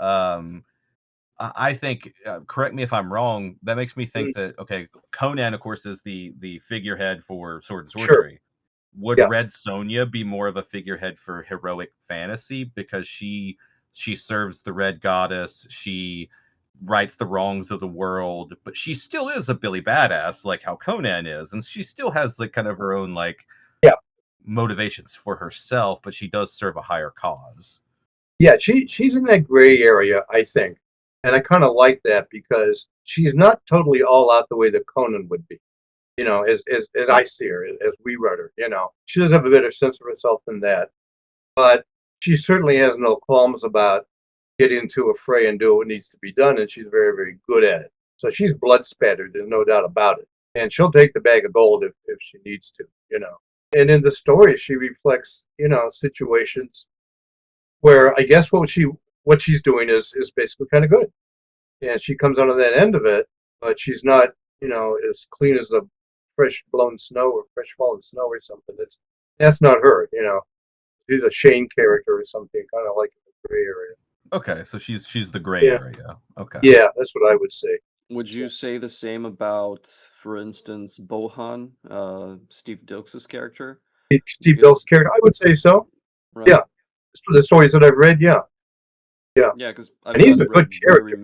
I think, correct me if I'm wrong, that makes me think that, okay, Conan, of course, is the figurehead for sword and sorcery. Sure. Would Red Sonja be more of a figurehead for heroic fantasy because she serves the Red Goddess, she rights the wrongs of the world, but she still is a Billy Badass like how Conan is, and she still has like kind of her own motivations for herself, but she does serve a higher cause. Yeah, she's in that gray area, I think, and I kind of like that because she's not totally all out the way that Conan would be. As I see her, as we read her, she does have a better sense of herself than that, but she certainly has no qualms about getting into a fray and do what needs to be done, and she's very, very good at it. So she's blood spattered, there's no doubt about it, and she'll take the bag of gold if she needs to, And in the story, she reflects, situations where I guess what she's doing is basically kind of good, and she comes out on that end of it, but she's not, as clean as the fresh blown snow or fresh fallen snow or something. That's not her, She's a Shane character or something, kind of like in the gray area. Okay, so she's the gray area. Okay. Yeah, that's what I would say. Would you say the same about, for instance, Bohan, Steve Dilks' character? Steve Dilks' character, I would say so. Right. Yeah, the stories that I've read, yeah. Yeah, because he's a good character.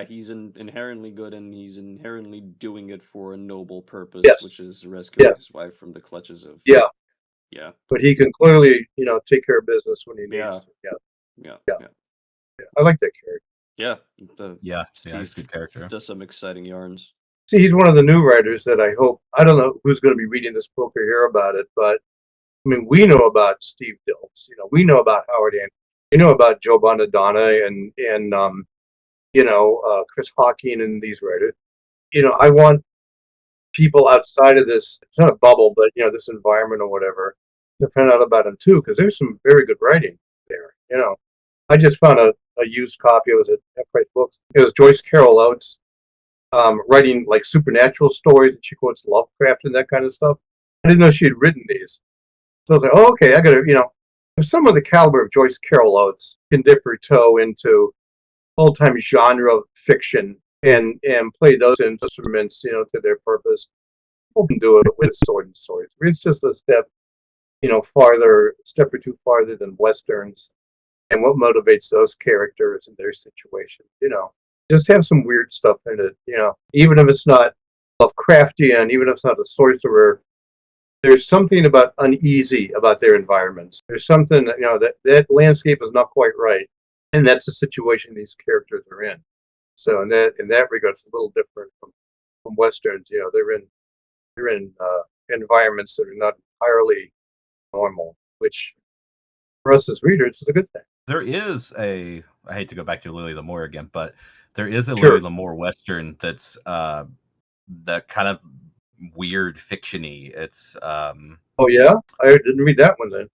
He's inherently good, and he's inherently doing it for a noble purpose, which is rescuing his wife from the clutches of. Yeah. Yeah. But he can clearly, take care of business when he needs to. Yeah. I like that character. Steve he's a good character. Does some exciting yarns. See, he's one of the new writers that I hope. I don't know who's going to be reading this book or hear about it, but I mean, we know about Steve Dilks. We know about Howard Anderson. We know about Joe Bonadonna and Chris Hawking and these writers. I want people outside of this. It's not a bubble, but this environment or whatever to find out about him too, because there's some very good writing there. I just found a used copy. It was at Price Books. It was Joyce Carol Oates writing like supernatural stories, and she quotes Lovecraft and that kind of stuff. I didn't know she had written these. So I was like, oh, okay, I got to, if some of the caliber of Joyce Carol Oates can dip her toe into old-time genre fiction and play those instruments, to their purpose, people can do it with sword and swords. It's just a step, step or two farther than Westerns. And what motivates those characters and their situation, just have some weird stuff in it, even if it's not Lovecraftian, even if it's not a sorcerer, there's something about uneasy about their environments. There's something that landscape is not quite right, and that's the situation these characters are in. So in that regard, it's a little different from westerns. They're in environments that are not entirely normal, which for us as readers is a good thing. There is I hate to go back to Lily Lamore again, but there is a Lily Sure. Lamore Western that's that kind of weird fictiony. It's Oh yeah, I didn't read that one then.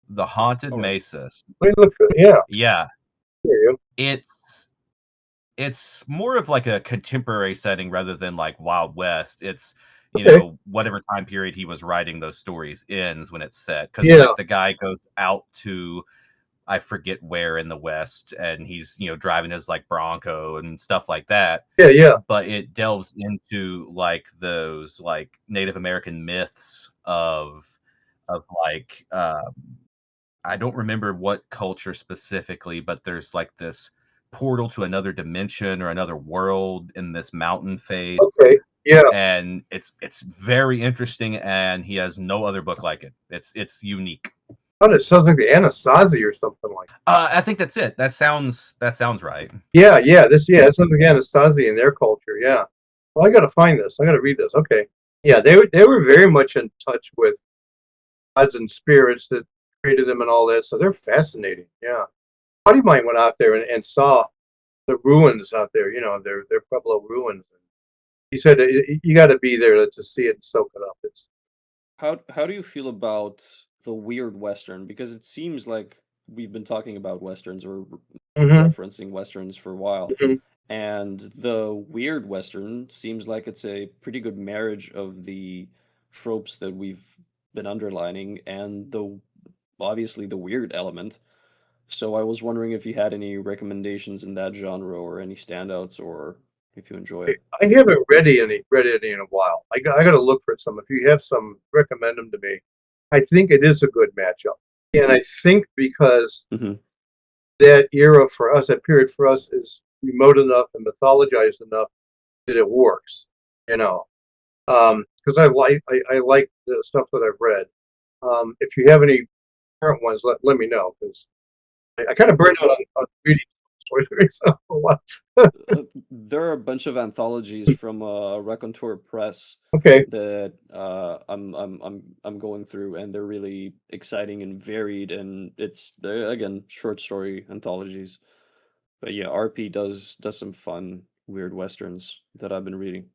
The Haunted All right. Mesa. Let me look for it. Yeah, Yeah, there you it's more of like a contemporary setting rather than like Wild West. It's Okay. whatever time period he was writing those stories ends when it's set, because Yeah, like the guy goes out to, I forget where in the West, and he's driving his like Bronco and stuff like that. yeah. But it delves into like those like Native American myths of like I don't remember what culture specifically, but there's like this portal to another dimension or another world in this mountain face, Okay. Yeah. and it's very interesting, and he has no other book like it. It's unique. Oh, it sounds like the Anasazi or something like I think that's it. That sounds right. that. Yeah. It sounds like Anasazi in their culture. Yeah. Well, I got to find this. I got to read this. Okay. Yeah, they were very much in touch with gods and spirits that created them and all that. So they're fascinating. Yeah. A buddy of mine went out there and saw the ruins out there. Their Pueblo ruins. He said you got to be there to see it and soak it up. It's How do you feel about the weird Western? Because it seems like we've been talking about Westerns or hmm referencing Westerns for a while. hmm And the weird Western seems like it's a pretty good marriage of the tropes that we've been underlining and the obviously the weird element. So I was wondering if you had any recommendations in that genre or any standouts or if you enjoy it. I haven't read any in a while. I got to look for some. If you have some, recommend them to me. I think it is a good matchup, and I think because Hmm. that era for us, that period for us, is remote enough and mythologized enough that it works. You know, because I like the stuff that I've read. If you have any current ones, let me know because I kind of burned out on reading stories for a while. There are a bunch of anthologies from Raconteur Press Okay, that I'm going through, and they're really exciting and varied, and it's again short story anthologies. But yeah, RP does some fun weird westerns that I've been reading.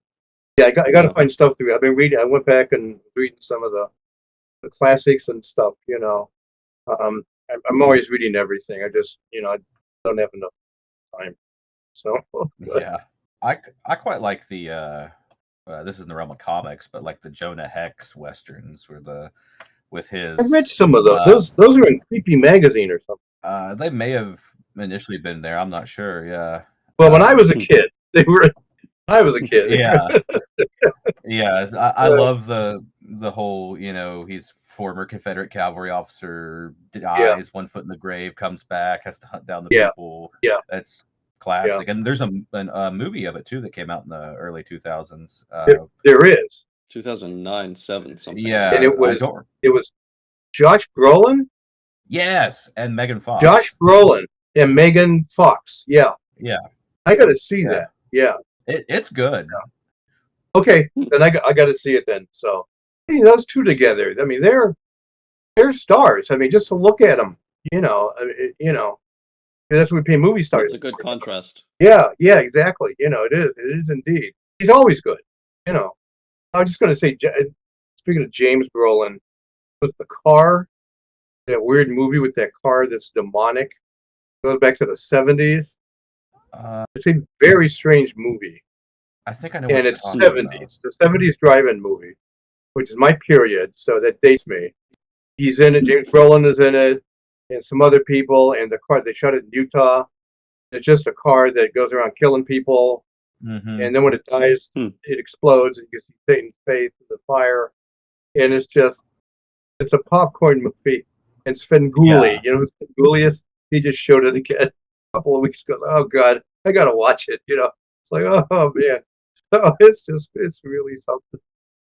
yeah, I got to Yeah. find stuff to read. I've been reading. I went back and reading some of the classics and stuff. I'm always reading everything. I just I don't have enough time. So Yeah, I quite like the this is in the realm of comics, but like the Jonah Hex westerns, where the with I've read his some of those. uh Those are in Creepy Magazine or something. they may have initially been there. I'm not sure. Yeah. Well, when I was a Hmm. kid, they were. When I was a kid. Yeah. Yeah, I Uh, love the whole, he's former Confederate cavalry officer, yeah, dies, one foot in the grave, comes back, has to hunt down the yeah, people. yeah, That's yeah. classic. And there's a movie of it too that came out in the early 2000s. There is, 2009, 7, something like and Yeah, that. I don't. it was Josh Brolin, Yes, and Megan Josh Fox. Brolin, and Megan Fox. Yeah, Yeah, I got to see yeah. that. Yeah. It's good. Okay, Hmm. then I got to see it then. So, hey, those two together. I mean, they're stars. I mean, just to look at them, that's what we pay movie stars It's a good for. contrast. Yeah, exactly. It is indeed. He's always good. You know, I was just gonna say, speaking of James Brolin, with the car, that weird movie with that car that's demonic, goes back to the '70s. Uh, It's a very strange movie, I think I know what and you're it's Hmm. talking about. '70s, the '70s drive-in movie, which is my period, so that dates me. He's in it. James Brolin is in it, and some other people. And the car they shot it in Utah. It's just a car that goes around killing people, Hmm. and then when it dies, Hmm. it explodes, and you can see Satan's face in the fire. And it's a popcorn movie. And Svengoolie, Yeah, Svengoolie is? He just showed it again a couple of weeks ago. Oh God, I gotta watch it. It's like, oh man. So it's really something.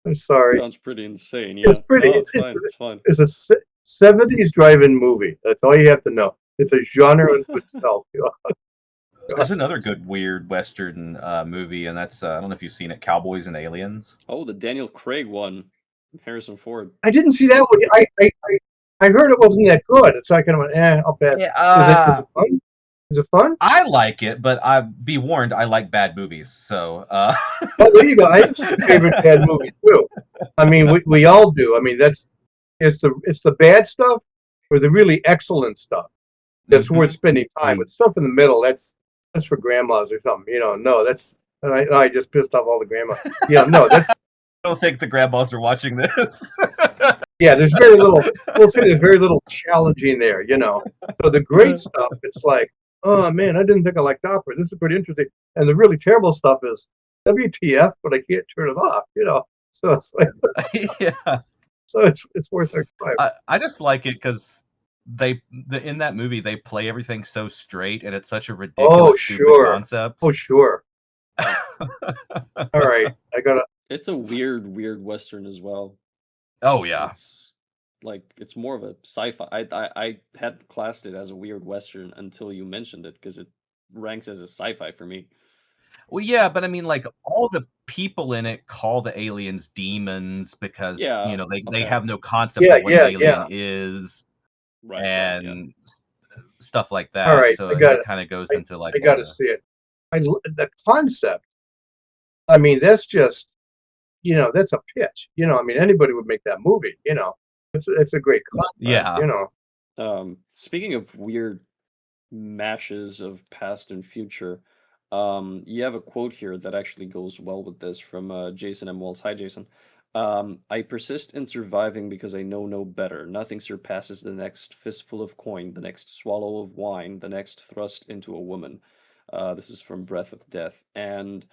I'm sorry. Sounds pretty insane. Yeah. It's pretty. No, it's fine. It's fine. It's a 70s drive-in movie. That's all you have to know. It's a genre unto itself. There's another good weird Western movie, and that's I don't know if you've seen it, Cowboys and Aliens. Oh, the Daniel Craig one, Harrison Ford. I didn't see that one. I heard it wasn't that good. It's like, I'll pass. Yeah, Is it fun? Is it fun? I like it, but I be warned, I like bad movies. So Oh, there you go. I have some favorite bad movies too. I mean, we all do. I mean, it's the bad stuff or the really excellent stuff that's worth spending time with. Stuff in the middle, that's for grandmas or something. No, that's I just pissed off all the grandmas. No, that's. I don't think the grandmas are watching this. Yeah, there's very little. We'll say there's very little challenging there. So the great stuff, it's like, oh man, I didn't think I liked opera. This is pretty interesting. And the really terrible stuff is WTF, but I can't turn it off. So it's like, Yeah. so it's worth our time. I just like it because in that movie they play everything so straight, and it's such a ridiculous, stupid concept. Oh sure. All right, I gotta. It's a weird Western as well. Oh yeah. It's more of a sci-fi. I had classed it as a weird Western until you mentioned it, because it ranks as a sci-fi for me. Well, yeah, but I mean, like, all the people in it call the aliens demons because they have no concept of what an alien is, right, and stuff like that. All right, so it kind of goes into like. I got to see it. The concept. I mean, that's just that's a pitch. I mean, anybody would make that movie. It's a great concept. Yeah. Speaking of weird mashes of past and future. You have a quote here that actually goes well with this from Jason M. Walls. Hi, Jason. I persist in surviving because I know no better. Nothing surpasses the next fistful of coin, the next swallow of wine, the next thrust into a woman. This is from Breath of Death. And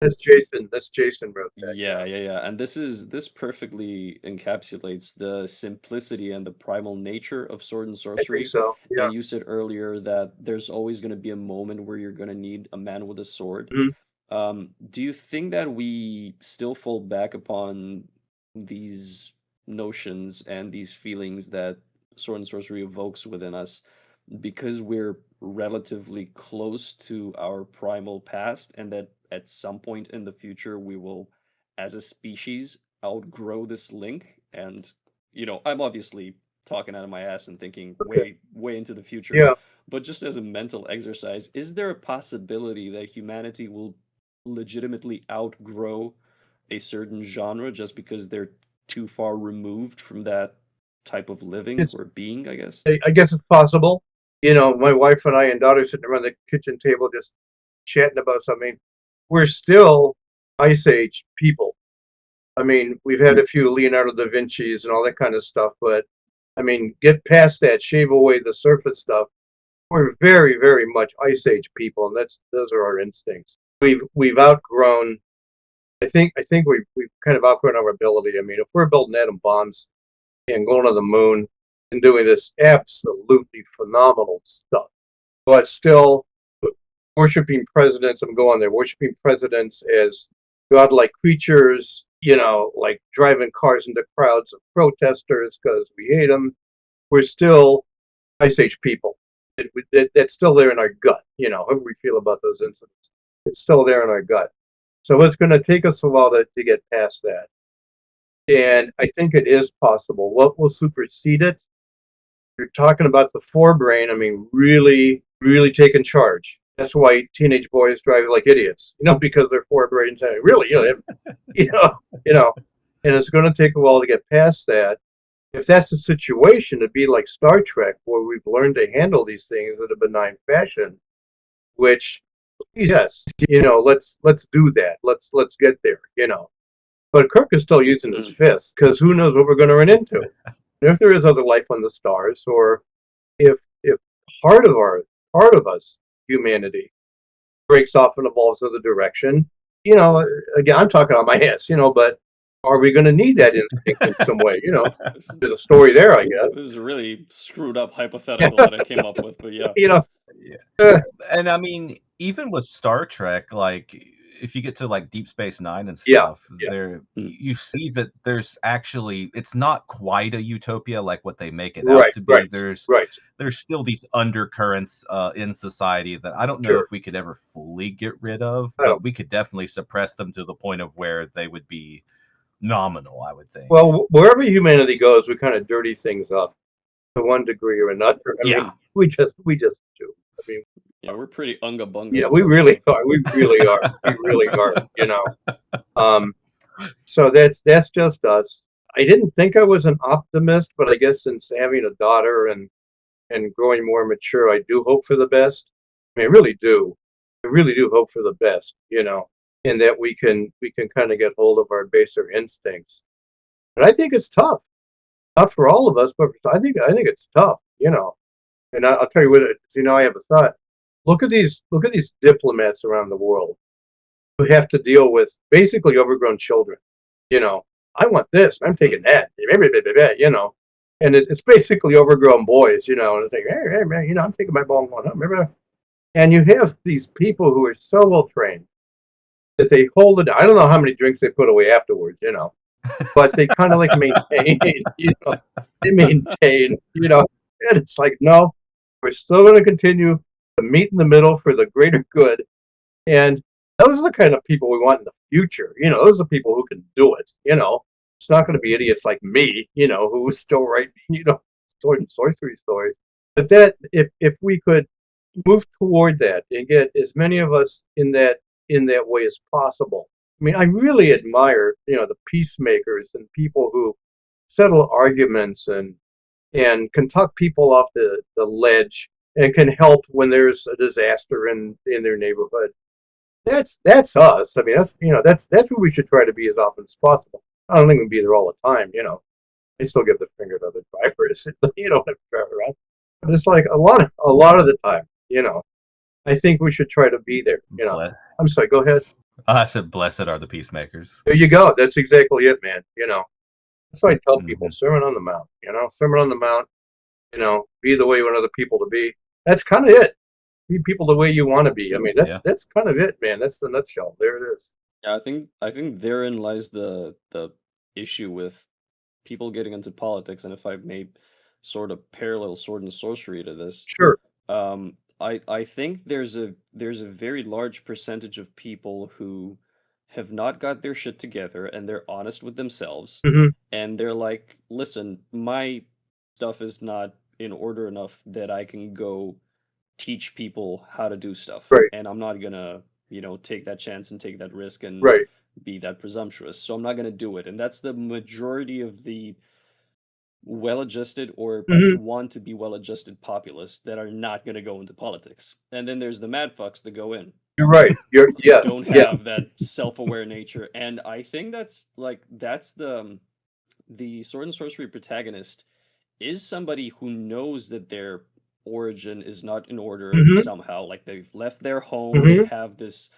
that's Jason wrote that. Yeah. And this perfectly encapsulates the simplicity and the primal nature of sword and sorcery. I think so. Yeah. And you said earlier that there's always going to be a moment where you're going to need a man with a sword. Mm-hmm. Do you think that we still fall back upon these notions and these feelings that sword and sorcery evokes within us because we're relatively close to our primal past, and that at some point in the future we will, as a species, outgrow this link? And I'm obviously talking out of my ass and thinking way into the future. Yeah. But just as a mental exercise, is there a possibility that humanity will legitimately outgrow a certain genre just because they're too far removed from that type of living or being, I guess? I guess it's possible. My wife and I and daughter sitting around the kitchen table just chatting about something. We're still Ice Age people. I mean, we've had a few Leonardo da Vinci's and all that kind of stuff, but I mean, get past that, shave away the surface stuff. We're very, very much Ice Age people, and those are our instincts. We've outgrown. I think we've kind of outgrown our ability. I mean, if we're building atom bombs and going to the moon and doing this absolutely phenomenal stuff, but still worshiping presidents, I'm going there, worshiping presidents as godlike creatures, like driving cars into crowds of protesters because we hate them. We're still Ice Age people. That's still there in our gut, however we feel about those incidents. It's still there in our gut. So it's going to take us a while to get past that. And I think it is possible. What will supersede it? You're talking about the forebrain. I mean, really, really taking charge. That's why teenage boys drive like idiots, because their forebrains really, and it's going to take a while to get past that. If that's the situation, it'd be like Star Trek, where we've learned to handle these things in a benign fashion. Which, yes, let's do that. Let's get there, But Kirk is still using his fist because who knows what we're going to run into? And if there is other life on the stars, or if part of us, humanity, breaks off and evolves in the direction, again, I'm talking on my ass, but are we going to need that instinct in some way? There's a story there, I guess. This is a really screwed up hypothetical that I came up with, but yeah. And I mean, even with Star Trek, like, if you get to like Deep Space Nine and Yeah, stuff, yeah. there Mm. you see that there's actually, it's not quite a utopia like what they make it out Right, to be. right, There's right. still these undercurrents in society that I don't know Sure. if we could ever fully get rid of, I don't. but we could definitely suppress them to the point of where they would be nominal, I would think. Well, wherever humanity goes, we kind of dirty things up to one degree or another. I Yeah. mean, we just do. I mean, Yeah, we're pretty unga bunga. yeah, we about really stuff. are. We really are. We really are. You know. So that's just us. I didn't think I was an optimist, but I guess since having a daughter and growing more mature, I do hope for the best. I mean, I really do. I really do hope for the best. You know, and that we can kind of get hold of our baser instincts. But I think it's tough. Tough for all of us, but I think it's tough. You know, and I'll tell you what. You know, I have a thought. Look at these diplomats around the world who have to deal with basically overgrown children. You know, I want this, I'm taking that. You know, and it's basically overgrown boys. You know, and it's like, hey man, you know, I'm taking my ball and going home. Remember? And you have these people who are so well trained that they hold it. I don't know how many drinks they put away afterwards. You know, but they kind of like maintain. You know, they maintain. You know, and it's like, no, we're still going to continue to meet in the middle for the greater good. And those are the kind of people we want in the future. You know, those are people who can do it. You know, it's not going to be idiots like me, you know, who still write, you know, sorcery stories. But that, if we could move toward that and get as many of us in that way as possible. I mean, I really admire, you know, the peacemakers and people who settle arguments and can talk people off the ledge and can help when there's a disaster in their neighborhood. That's us. I mean, that's, you know, that's what we should try to be as often as possible. I don't think we'll be there all the time. You know, I still give the finger to the drivers. You know, when I drive around. But it's like a lot of the time. You know, I think we should try to be there. You know, I'm sorry. Go ahead. I said, "Blessed are the peacemakers." There you go. That's exactly it, man. You know, that's why I tell people: Sermon on the Mount. You know, Sermon on the Mount. You know, be the way you want other people to be. That's kind of it. Be people the way you want to be. I mean, that's kind of it, man. That's the nutshell. There it is. Yeah, I think therein lies the issue with people getting into politics, and if I may sort of parallel sword and sorcery to this, Sure. I think there's a very large percentage of people who have not got their shit together and they're honest with themselves, and they're like, listen, my stuff is not in order enough that I can go teach people how to do stuff, Right. and I'm not gonna, you know, take that chance and take that risk and Right. be that presumptuous. So I'm not gonna do it, and that's the majority of the well-adjusted or want to be well-adjusted populace that are not going to go into politics. And then there's the mad fucks that go in. You're right. Who don't have that self-aware nature. And I think that's the sword and sorcery protagonist is somebody who knows that their origin is not in order somehow. Like they've left their home, they have this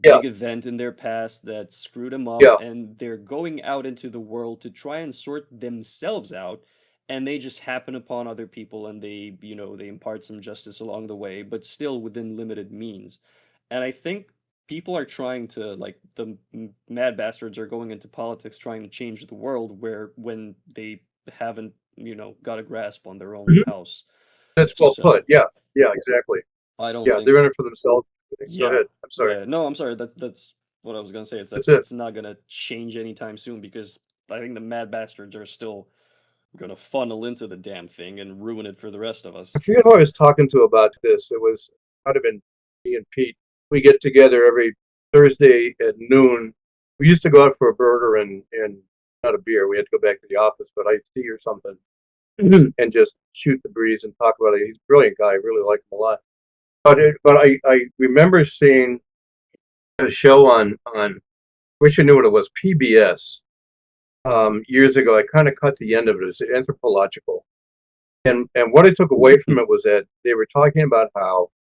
big event in their past that screwed them up, and they're going out into the world to try and sort themselves out, and they just happen upon other people, and they, you know, they impart some justice along the way, but still within limited means. And I think people are trying to, like, the mad bastards are going into politics trying to change the world, where when they haven't, you know, got a grasp on their own house. That's well put. Yeah, exactly. I don't think they're in it for themselves. Yeah. Go ahead. I'm sorry. Yeah, no, I'm sorry. That's what I was gonna say. It's not gonna change anytime soon, because I think the mad bastards are still gonna funnel into the damn thing and ruin it for the rest of us. I forget who I was talking to about this. It might have been me and Pete. We get together every Thursday at noon. We used to go out for a burger and not a beer. We had to go back to the office, but iced tea or something, and just shoot the breeze and talk about it. He's a brilliant guy. I really like him a lot. But I remember seeing a show on wish I knew what it was, PBS, years ago. I kind of caught the end of it. It was anthropological, and what I took away from it was that they were talking about how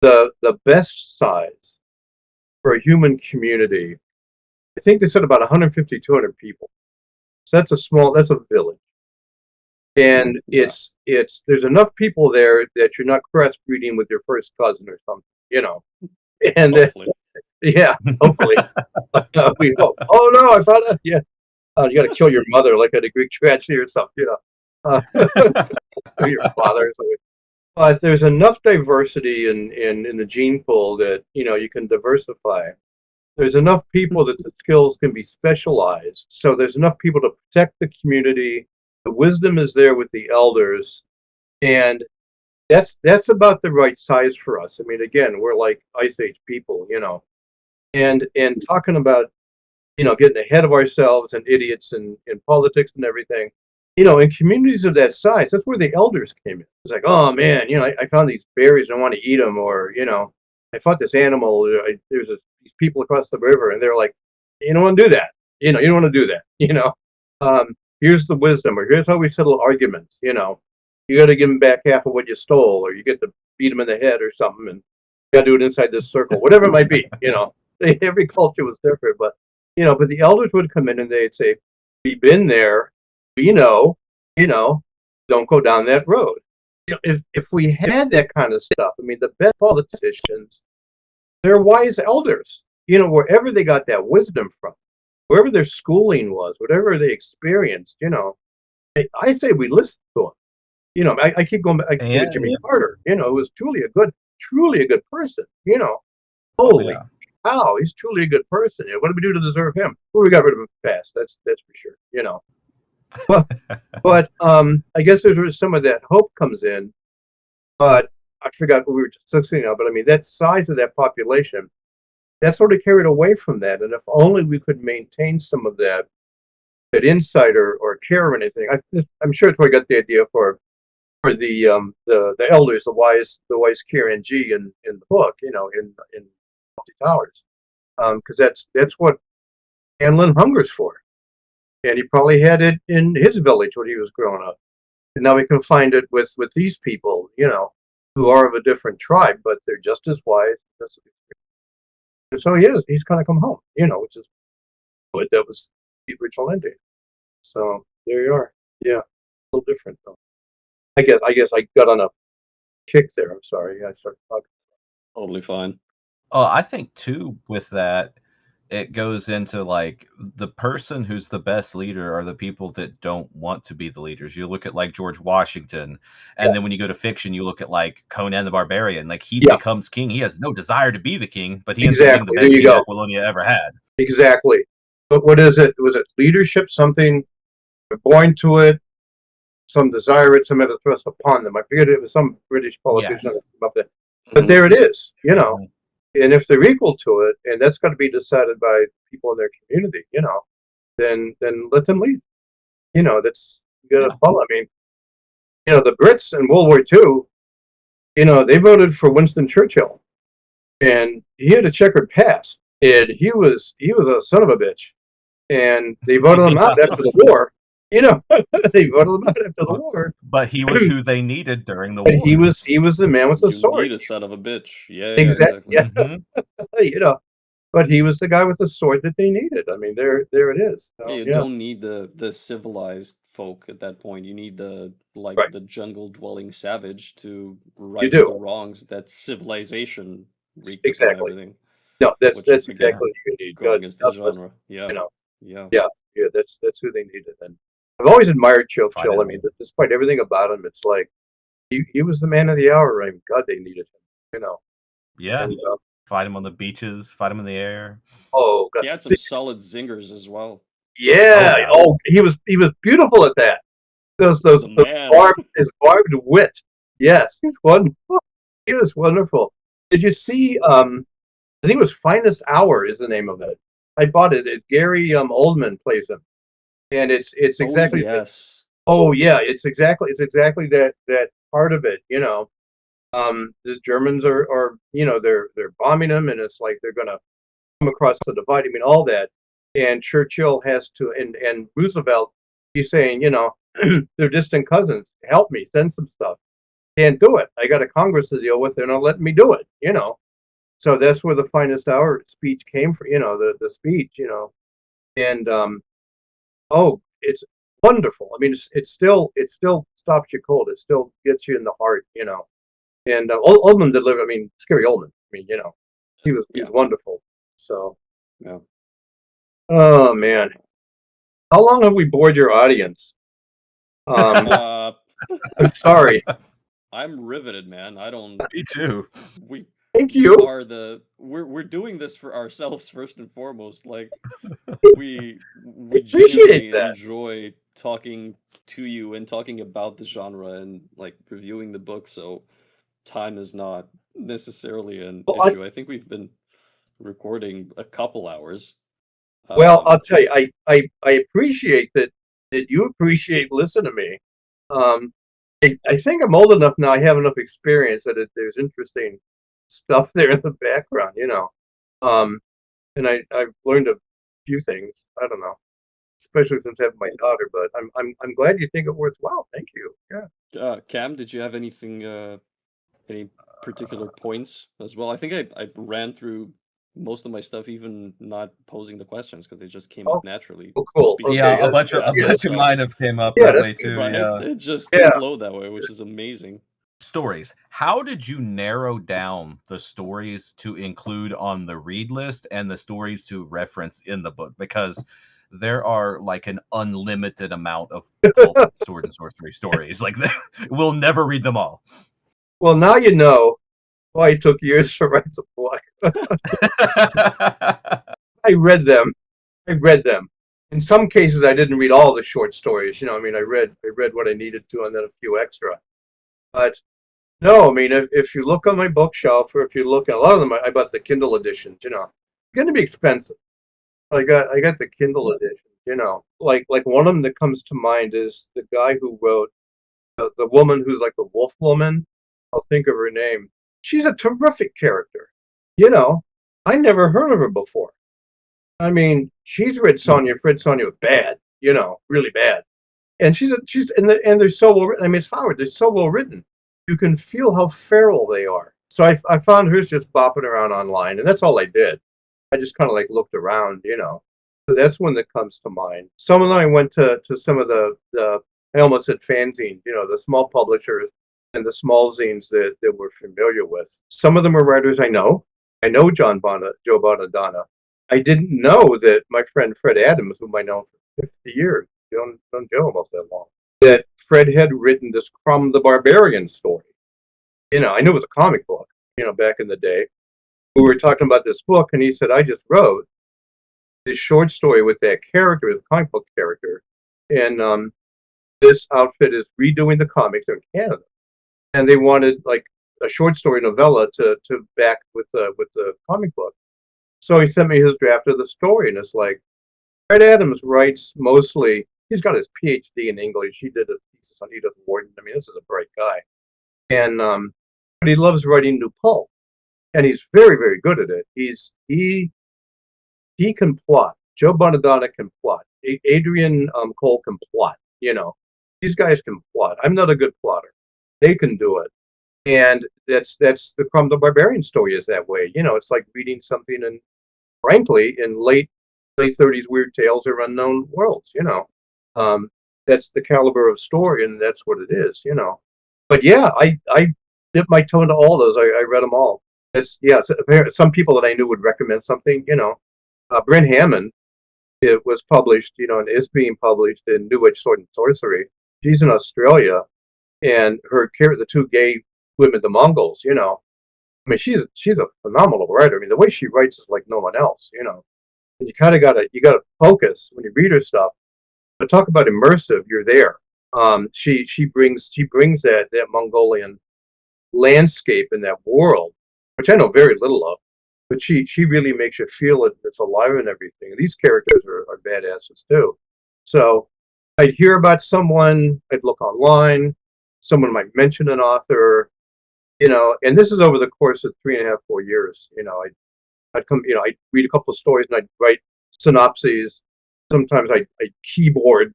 the best size for a human community, I think they said about 150, 200 people. So that's a village. And it's there's enough people there that you're not crossbreeding with your first cousin or something, you know. And Yeah, hopefully. We hope. Oh no, I found out. Yeah, you got to kill your mother like at a Greek tragedy or something, or your father or something. But there's enough diversity in the gene pool that you can diversify. There's enough people that the skills can be specialized. So there's enough people to protect the community. The wisdom is there with the elders, and that's about the right size for us. I mean, again, we're like Ice Age people, and talking about getting ahead of ourselves and idiots and in politics and everything. In communities of that size, that's where the elders came in. It's like, oh man, I found these berries and I want to eat them, or I fought this animal. There's these people across the river, and they're like, you don't want to do that. You don't want to do that. Here's the wisdom, or here's how we settle arguments. You got to give them back half of what you stole, or you get to beat them in the head or something, and you got to do it inside this circle, whatever it might be. Every culture was different, but the elders would come in and they'd say, "We've been there, we know, you know, don't go down that road." If we had that kind of stuff, I mean, the best politicians, they're wise elders. Wherever they got that wisdom from, wherever their schooling was, whatever they experienced, I say we listen to them. I keep going back. I think of Jimmy Carter. Who was truly a good person. Holy wow, he's truly a good person. What did we do to deserve him? Well, we got rid of him fast. That's for sure. But I guess there's where some of that hope comes in. But I forgot what we were discussing now. But I mean, that size of that population, that's sort of carried away from that. And if only we could maintain some of that insight or care or anything. I'm sure it's where I got the idea for the elders, the wise care and G in the book. In Multi Towers. Because that's what Anlin hungers for, and he probably had it in his village when he was growing up, and now we can find it with these people, who are of a different tribe, but they're just as wise. And so he's kind of come home, which is good. That was the original ending. So there you are. Yeah, a little different though. I guess I got on a kick there. I'm sorry. I started talking. Totally fine. Oh, I think too with that, it goes into like the person who's the best leader are the people that don't want to be the leaders. You look at like George Washington, and then when you go to fiction, you look at like Conan the Barbarian. Like he becomes king. He has no desire to be the king, but he ends up being the best king Aquilonia ever had. Exactly. But what is it? Was it leadership? Something born to it? Some desire it, some other thrust upon them. I forget it was some British politician up there. But there it is, And if they're equal to it, and that's got to be decided by people in their community, then let them lead. That's you got to follow. I mean, the Brits in World War II, they voted for Winston Churchill, and he had a checkered past, and he was a son of a bitch, and they voted him out after the war. They voted him out after the war. But he was who they needed during the war. He was the man with the sword. Need a son of a bitch. Yeah, exactly. Yeah. But he was the guy with the sword that they needed. I mean, there it is. So, you don't need the civilized folk at that point. You need the the jungle dwelling savage to right the wrongs that civilization wreaked upon everything. No, that's exactly what you need. Going against the genre. Yeah, that's who they needed. And I've always admired Churchill. I mean, despite everything about him, it's like he was the man of the hour. I mean, God, they needed him. Yeah. And, fight him on the beaches, fight him in the air. Oh, God. He had some solid zingers as well. Yeah. Oh, he was beautiful at that. His barbed wit. Yes, he was wonderful. He was wonderful. Did you see? I think it was Finest Hour is the name of it. I bought it. Gary Oldman plays him, and it's exactly. Yes. It's exactly that part of it. The Germans are they're bombing them, and it's like they're gonna come across the divide. I mean, all that, and Churchill has to, and Roosevelt, he's saying, they're distant cousins. Help me, send some stuff. Can't do it. I got a Congress to deal with. They're not letting me do it. So that's where the Finest Hour speech came from. The speech. And it's wonderful. I mean, it still stops you cold. It still gets you in the heart. And Oldman delivered. I mean, Scary Oldman. I mean, he was wonderful. So, Yeah. oh man, how long have we bored your audience? Uh, I'm sorry. I'm riveted, man. I don't. Me too. We Thank we you. are we're doing this for ourselves first and foremost. Like we Appreciate genuinely that. enjoy talking to you and talking about the genre and like reviewing the book. So time is not necessarily an Well, issue. I think we've been recording a couple hours. I'll tell you, I appreciate that you appreciate listening to me. Um, I think I'm old enough now. I have enough experience that there's interesting stuff there in the background, Um, and I've learned a few things. I don't know, especially since I have my daughter. But I'm glad you think it worthwhile. Thank you. Yeah. Cam, did you have anything, any particular points as well? I think I ran through most of my stuff, even not posing the questions because they just came Oh, up naturally. cool. Speaking Yeah, Okay, of a that's bunch good. of a other Yeah, bunch of stuff, mine have came up yeah, that that's way good. too. right? Yeah. It just Yeah. flowed that way, which is amazing. Stories. How did you narrow down the stories to include on the read list and the stories to reference in the book? Because there are like an unlimited amount of pulp sword and sorcery stories. Like we'll never read them all. Well, now you know why it took years to write the book. I read them. I read them. In some cases, I didn't read all the short stories. I mean, I read what I needed to, and then a few extra. But no, I mean, if you look on my bookshelf, or if you look at a lot of them, I bought the Kindle editions. It's going to be expensive. I got the Kindle edition. Like one of them that comes to mind is the guy who wrote the woman who's like the wolf woman. I'll think of her name. She's a terrific character. You know, I never heard of her before. I mean, she's read Sonya. Fred Sonya was bad. Really bad. And and they're so well written. I mean, it's Howard. They're so well written. You can feel how feral they are. So I found hers just bopping around online, and that's all I did. I just kind of like looked around. So that's one that comes to mind. Some of them I went to some of the I almost said fanzines, the small publishers and the small zines that we're familiar with. Some of them are writers I know. I know Joe Bonadonna. I didn't know that my friend Fred Adams, whom I know for 50 years, known Joe almost that long, that Fred had written this Crumb the Barbarian story. I knew it was a comic book, back in the day. We were talking about this book, and he said, I just wrote this short story with that character, with a comic book character, and this outfit is redoing the comics in Canada, and they wanted like a short story novella to back with the comic book. So he sent me his draft of the story, and it's like Fred Adams writes mostly. He's got his PhD in English. He did a thesis on Edith Wharton. I mean, this is a bright guy, and but he loves writing new pulp, and he's very, very good at it. He can plot. Joe Bonadonna can plot. Adrian Cole can plot. These guys can plot. I'm not a good plotter. They can do it, and that's the Crumb the Barbarian story is that way. It's like reading something in, frankly, in late 30s weird tales or unknown worlds. Um, that's the caliber of story, and that's what it is. But yeah, I dipped my toe into all those. I read them all. Some people that I knew would recommend something. Bryn Hammond, it was published, and is being published in New Age Sword and Sorcery. She's in Australia, and the two gay women, the Mongols. I mean, she's a phenomenal writer. I mean, the way she writes is like no one else. And you gotta focus when you read her stuff. But talk about immersive, you're there. She brings that Mongolian landscape in that world, which I know very little of, but she really makes you feel it. It's alive and everything. And these characters are badasses too. So I'd hear about someone, I'd look online, someone might mention an author, and this is over the course of 3.5, 4 years. I'd read a couple of stories and I'd write synopses. Sometimes I'd keyboard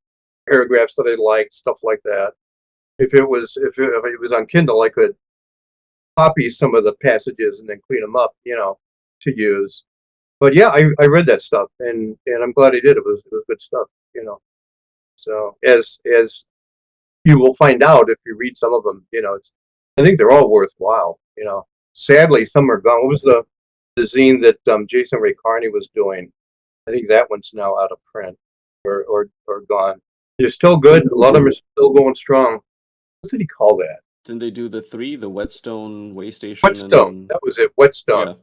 paragraphs that I liked, stuff like that. If it was on Kindle, I could copy some of the passages and then clean them up, to use. But yeah, I read that stuff, and I'm glad I did. It was good stuff. So as you will find out if you read some of them, I think they're all worthwhile. Sadly, some are gone. What was the zine that Jason Ray Carney was doing. I think that one's now out of print or gone. They're still good. A lot of them are still going strong. What did he call that? Didn't they do the 3, the Whetstone, Waystation, Whetstone. and That was it. Whetstone. yeah.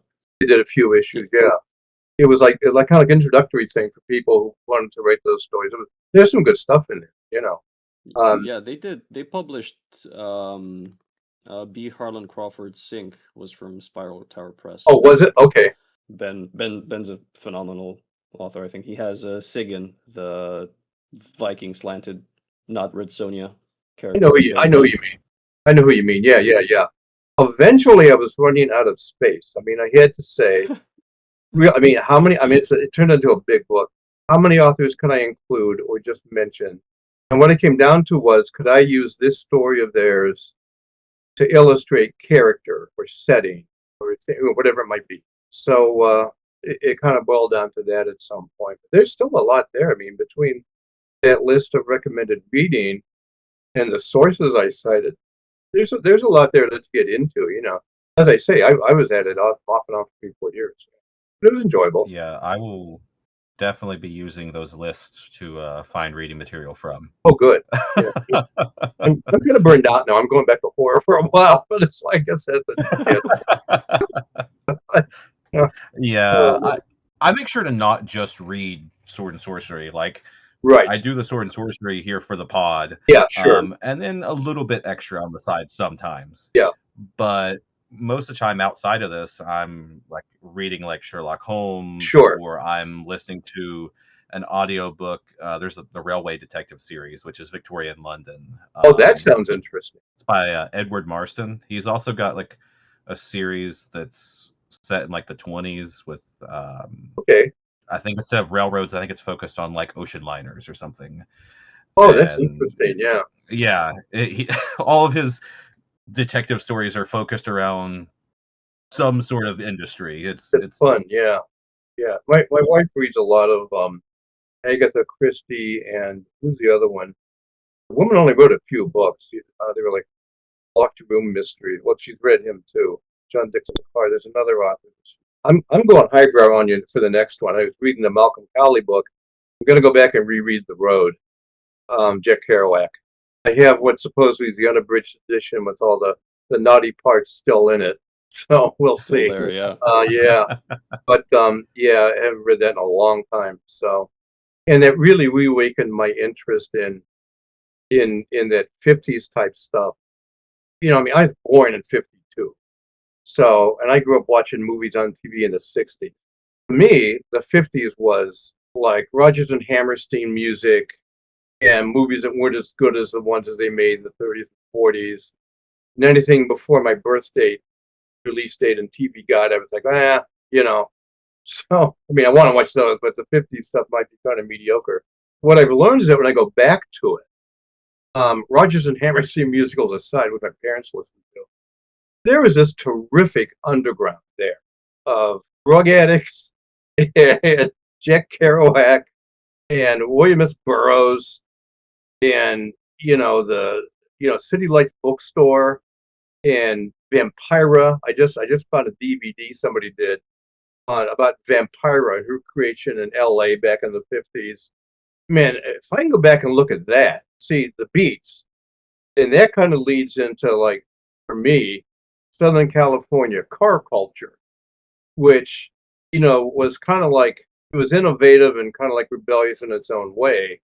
They did a few issues. Yeah. It was like kind of like introductory thing for people who wanted to write those stories. There's some good stuff in there, you know. Yeah, they did. They published B. Harlan Crawford's Sink was from Spiral Tower Press. Oh, was it? Okay. Ben's a phenomenal author. I think he has Sigyn, the Viking slanted, not Red Sonja character. I know who you mean. I know who you mean. Yeah. Eventually, I was running out of space. I mean, I had to say, how many? I mean, it turned into a big book. How many authors could I include or just mention? And what it came down to was, could I use this story of theirs to illustrate character or setting or whatever it might be? So it kind of boiled down to that at some point. But there's still a lot there. I mean, between that list of recommended reading and the sources I cited, there's a lot there to get into. You know, as I say, I was at it off and on for 3-4 years. But it was enjoyable. Yeah, I will definitely be using those lists to find reading material from. Oh, good. Yeah. I'm kind of burned out now. I'm going back to horror for a while, but it's like I said. Yeah, I make sure to not just read Sword and Sorcery. Like, right. I do the Sword and Sorcery here for the pod. Yeah, sure. And then a little bit extra on the side sometimes. Yeah. But most of the time outside of this, I'm like reading like Sherlock Holmes, sure, or I'm listening to an audiobook. There's the Railway Detective series, which is Victorian London. Oh, that sounds interesting. It's by Edward Marston. He's also got like a series that's set in like the 20s with okay. I think instead of railroads, I think it's focused on like ocean liners or something. Oh, that's interesting. Yeah. Yeah. All of his detective stories are focused around some sort of industry. It's fun. Yeah. Yeah. My wife reads a lot of Agatha Christie, and who's the other one? The woman only wrote a few books. They were like locked room mysteries. Well, she's read him too. John Dixon Carr. There's another author. I'm going highbrow on you for the next one. I was reading the Malcolm Cowley book. I'm going to go back and reread The Road. Jack Kerouac. I have what supposedly is the unabridged edition with all the naughty parts still in it. So we'll see. There, yeah. Yeah. But yeah, I haven't read that in a long time. So, and that really reawakened my interest in that 50s type stuff. You know, I mean, I was born in 52. So, and I grew up watching movies on TV in the 60s. For me, the 50s was like Rodgers and Hammerstein music and movies that weren't as good as the ones that they made in the 30s and 40s. And anything before my birth date, release date, and TV guide, I was like, you know. So, I mean, I want to watch those, but the 50s stuff might be kind of mediocre. What I've learned is that when I go back to it, Rodgers and Hammerstein musicals aside, what my parents listened to, there was this terrific underground there of drug addicts and Jack Kerouac and William S. Burroughs and the City Lights bookstore and Vampira. I just found a DVD somebody did about Vampira, her creation in L.A. back in the 50s. Man, if I can go back and look at that, see the beats, and that kind of leads into, like, for me, Southern California car culture, which was kind of like, it was innovative and kind of like rebellious in its own way.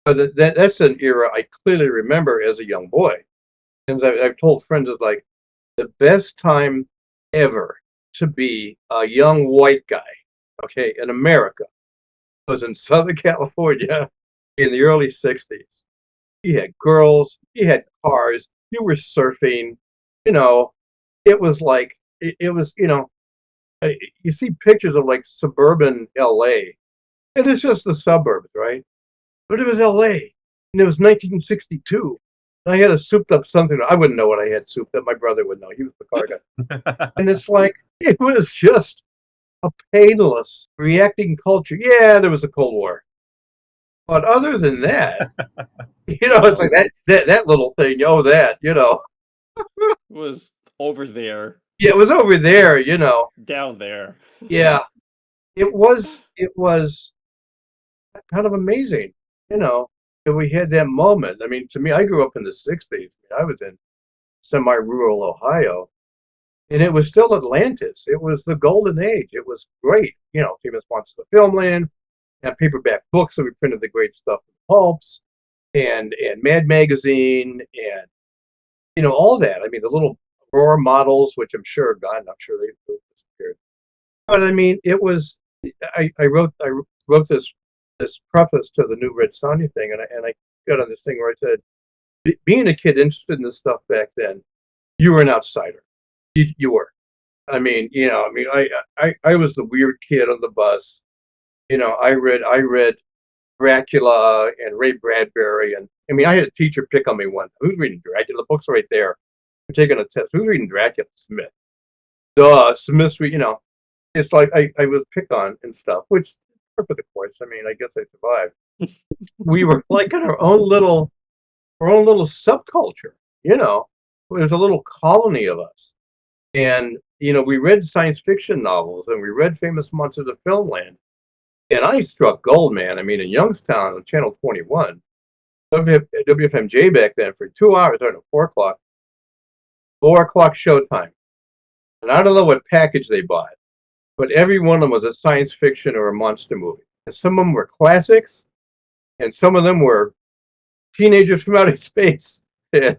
But that's an era I clearly remember as a young boy. And I've told friends, it's like the best time ever to be a young white guy, okay, in America, was in Southern California in the early 60s. You had girls, you had cars, you were surfing, it was like, it was, you see pictures of like suburban LA, and it's just the suburbs, right? But it was LA, and it was 1962. I had a souped up something. I wouldn't know what I had souped up. My brother would know. He was the car guy. And it's like, it was just a painless reacting culture. Yeah, there was a Cold War. But other than that, it's like that little thing, that, was over there Yeah, it was over there, you know. Down there. Yeah, it was kind of amazing, you know, that we had that moment. I mean, to me, I grew up in the '60s. I was in semi-rural Ohio, and it was still Atlantis. It was the golden age. It was great, you know. Famous Monsters of Filmland, and paperback books, so we printed the great stuff in pulps, and Mad Magazine, and you know all that. I mean, the little Aurora models, which I'm sure they disappeared. But I mean, it was. I wrote this preface to the new Red Sonja thing, and I got on this thing where I said, being a kid interested in this stuff back then, you were an outsider. You were. I mean, you know, I mean, I was the weird kid on the bus. You know, I read Dracula and Ray Bradbury, and I mean, I had a teacher pick on me one. Who's reading Dracula? The book's right there. I'm taking a test. Who's reading Dracula? Smith. Duh, Smith's. You know, it's like I was picked on and stuff, which for the course. I mean, I guess I survived. We were like in our own little subculture. You know, there's a little colony of us, and you know, we read science fiction novels and we read famous monsters of filmland. And I struck gold, man. I mean, in Youngstown on Channel 21, WFMJ back then for 2 hours, I don't know, 4 o'clock showtime. And I don't know what package they bought, but every one of them was a science fiction or a monster movie. And some of them were classics, and some of them were teenagers from outer space and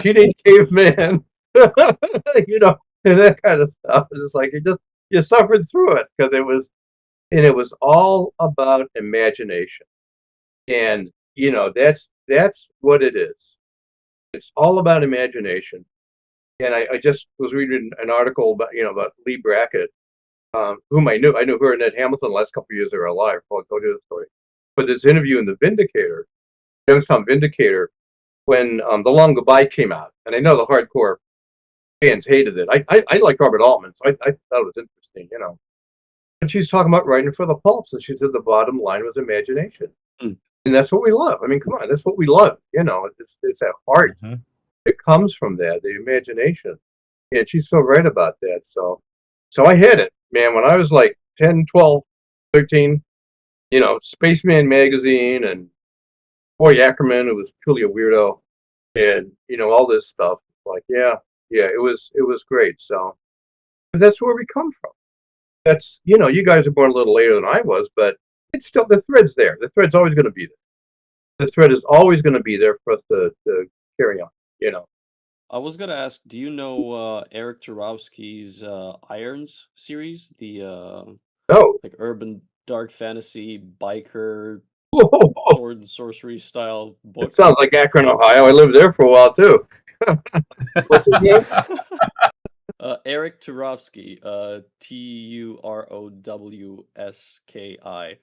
teenage caveman, you know, and that kind of stuff. It's like you suffered through it because it was all about imagination. And you know, that's what it is. It's all about imagination. And I just was reading an article about about Lee Brackett, whom I knew. I knew her and Ned Hamilton the last couple of years of her life. I'll go to the story. But this interview in the Vindicator, Youngstown Vindicator, when The Long Goodbye came out, and I know the hardcore fans hated it. I liked Robert Altman, so I thought it was interesting, you know. And she's talking about writing for the pulps, and she said the bottom line was imagination. Mm. And that's what we love. I mean, come on, that's what we love. You know, it's that heart that comes from that, the imagination. And she's so right about that. So I had it, man, when I was like 10, 12, 13, you know, Spaceman magazine and Boy Ackerman, who was truly a weirdo, and you know, all this stuff. Like, yeah, it was great. So but that's where we come from. That's you guys were born a little later than I was, but it's still the thread's there. The thread's always going to be there. The thread is always going to be there for us to carry on. You know. I was gonna ask, do you know Eric Turovsky's Irons series? The No. like urban dark fantasy biker Whoa. sword and sorcery style It book. sounds like Akron, Ohio. I lived there for a while too. What's his name? Eric Turovsky, Turowski.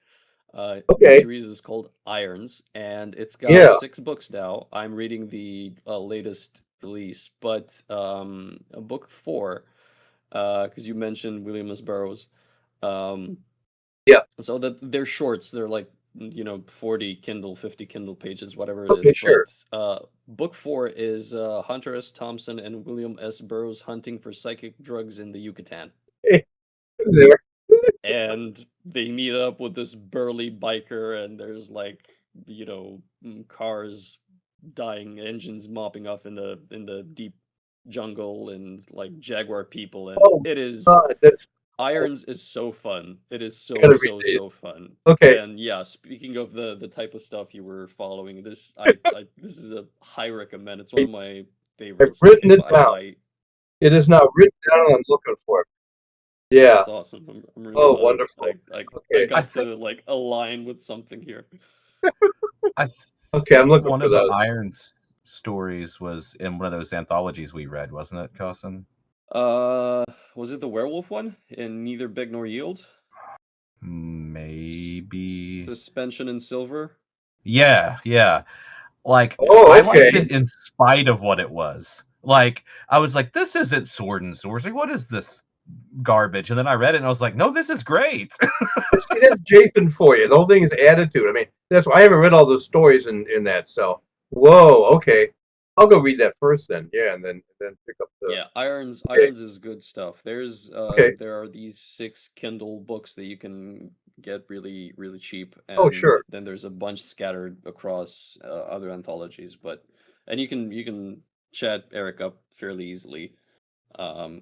The Okay. series is called Irons, and it's got Yeah. 6 books now. I'm reading the latest release, but book 4, because you mentioned William S. Burroughs. Um, Yeah. so they're shorts. They're like 40 Kindle, 50 Kindle pages, whatever it Okay. is. Sure. But book 4 is Hunter S. Thompson and William S. Burroughs hunting for psychic drugs in the Yucatan. Hey, there. And they meet up with this burly biker, and there's like cars dying, engines mopping off in the deep jungle, and like jaguar people, and Oh it is God, that's Irons is so fun. It is so gotta so read it. so fun. Okay. And yeah, speaking of the type of stuff you were following, this this is a high recommend. It's one of my I've favorites. written it I down. buy. It is now written down, and I'm looking for it. Yeah. That's awesome. I'm really Oh, glad wonderful. I Okay. got to like align with something here. I Okay, I'm think looking one for of the those. Irons stories was in one of those anthologies we read, wasn't it, Carson? Was it the werewolf one in Neither Beg Nor Yield? Maybe. Suspension in Silver? Yeah. Like, Oh, I liked okay. it in spite of what it was. Like, I was like, this isn't sword and sorcery. What is this garbage? And then I read it and I was like, no, this is great. See, that's Jason for you. The whole thing is attitude. I mean, that's why I haven't read all those stories in that. So, whoa, okay. I'll go read that first then. Yeah, and then pick up the. Yeah, Irons Okay. Irons is good stuff. Okay. There are these 6 Kindle books that you can get really really cheap, Oh, and sure. then there's a bunch scattered across other anthologies. But and you can chat Eric up fairly easily.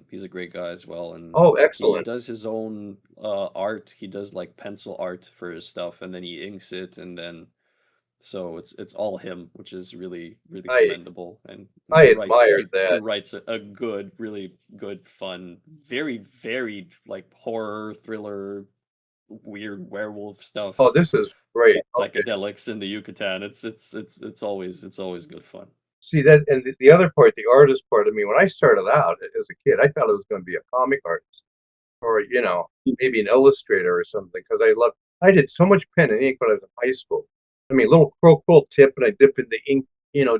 He's a great guy as well, and Oh, he excellent. does his own art. He does like pencil art for his stuff, and then he inks it, and then so it's all him, which is really really I commendable. And I admire he that. writes a good, really good, fun, very varied like horror, thriller, weird werewolf Oh, stuff, this is great. Okay. psychedelics in the Yucatan. It's always good fun. See that, and the other part, the artist part of me, when I started out as a kid, I thought I was going to be a comic artist or maybe an illustrator or something because I did so much pen and ink when I was in high school. I mean, little quill tip and I dip in the ink,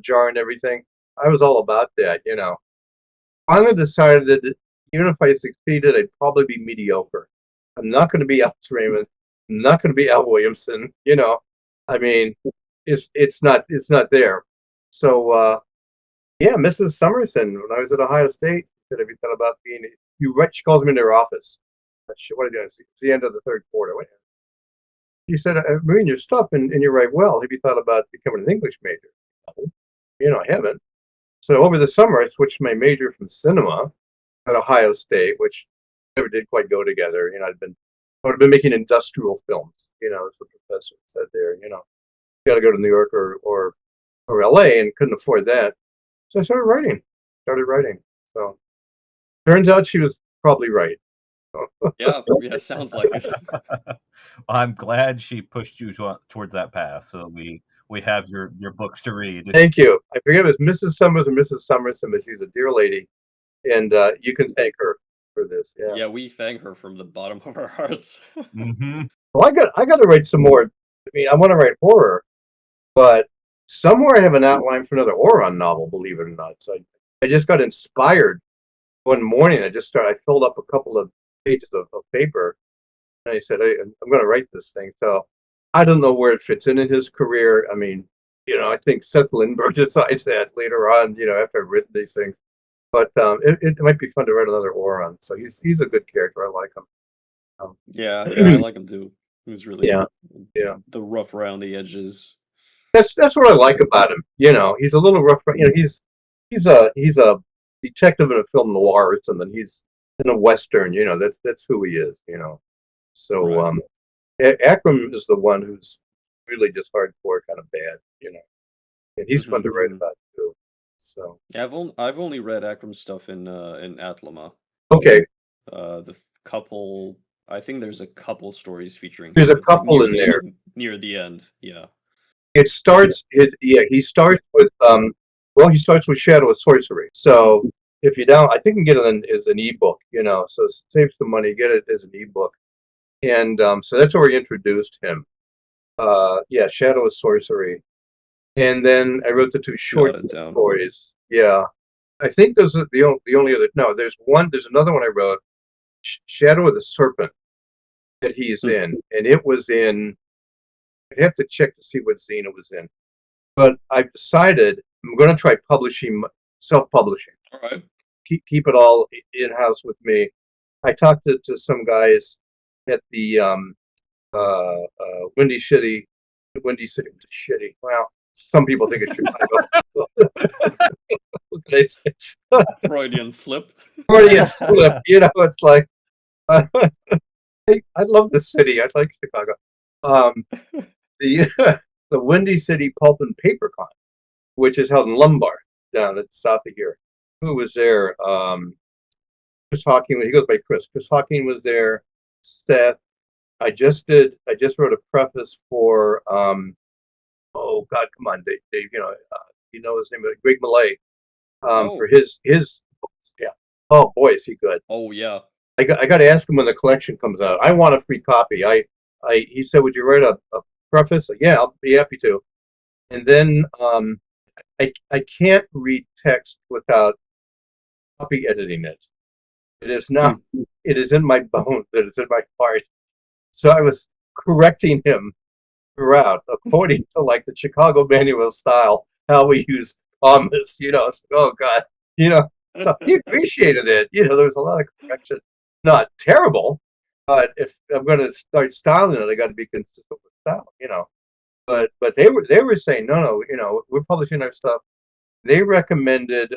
jar and everything. I was all about that. Finally decided that even if I succeeded, I'd probably be mediocre. I'm not going to be Alex Raymond. I'm not going to be Al Williamson. I mean, it's not there. So yeah, Mrs. Summerson, when I was at Ohio State, said, "Have you thought about being?" She calls me in her office. What are you doing? It's the end of the third quarter. She said, "I'm reading your stuff, and you write well. Have you thought about becoming an English major?" No, I haven't. So over the summer, I switched my major from cinema at Ohio State, which never did quite go together. I would have been making industrial films, as the professor said there. You got to go to New York or LA, and couldn't afford that. So I started writing. So turns out she was probably right. Yeah, yeah, sounds like it. I'm glad she pushed you towards that path, so we have your books to read. Thank you. I forget if it was Mrs. Summers or Mrs. Summerson, but she's a dear lady, and you can thank her for this. Yeah. Yeah, we thank her from the bottom of our hearts. Hmm. Well, I got to write some more. I mean, I want to write horror, but somewhere I have an outline for another Oron novel. Believe it or not. So I just got inspired one morning. I filled up a couple of pages of paper, and I said, I'm going to write this thing. So I don't know where it fits in his career. I mean, I think Seth Lindbergh decides that later on, after I've written these things. But it might be fun to write another Oron. So he's a good character. I like Yeah, yeah, I him. like him too. He's really Yeah, yeah. the rough around the edges. That's what I like about him. He's a little rough. He's a detective in a film noir or something. He's in a western. That's who he is. So Right. Akram is the one who's really just hardcore, kind of bad. And he's fun to write Hmm. about too. So Yeah, I've only read Akram's stuff in Atlama. okay, The couple, I think there's a couple stories featuring there's him a couple in there. near the end. Yeah. It starts. Yeah, he starts with Well, he starts with Shadow of Sorcery. So if you don't, I think you can get it as an ebook. So save some money, get it as an ebook. And so that's where we introduced him. Yeah, Shadow of Sorcery. And then I wrote the two short Jot it down. stories. Yeah, I think those are the only other. No, there's another one I wrote, Shadow of the Serpent, that he's Hmm. in, and it was in. I'd have to check to see what zine it was in, but I've decided I'm going to try self-publishing. All right. Keep it all in house with me. I talked to some guys at the Windy City. Windy City was shitty. Well, some people think it's Chicago. What can I say? Freudian slip. Freudian slip. It's like I love the city. I like Chicago. Um, the the Windy City Pulp and Paper Con, which is held in Lombard, down at south of here. Who was there? Chris Hawking. He goes by Chris. Chris Hawking was there. Seth. I just wrote a preface for. Oh God, come on, Dave. You know his name, Greg Millay. For Oh. his books. Yeah. Oh boy, is he good. Oh yeah. I got to ask him when the collection comes out. I want a free copy. He said, "Would you write a preface?" Yeah, I'll be happy to. And then I can't read text without copy editing it. It is Hmm. not. It is in my bones. It is in my heart. So I was correcting him throughout, according to like the Chicago Manual style, how we use commas, it's like, oh God, so he appreciated it. There was a lot of correction. Not terrible, but if I'm going to start styling it, I got to be consistent with style. But they were saying no, we're publishing our stuff. They recommended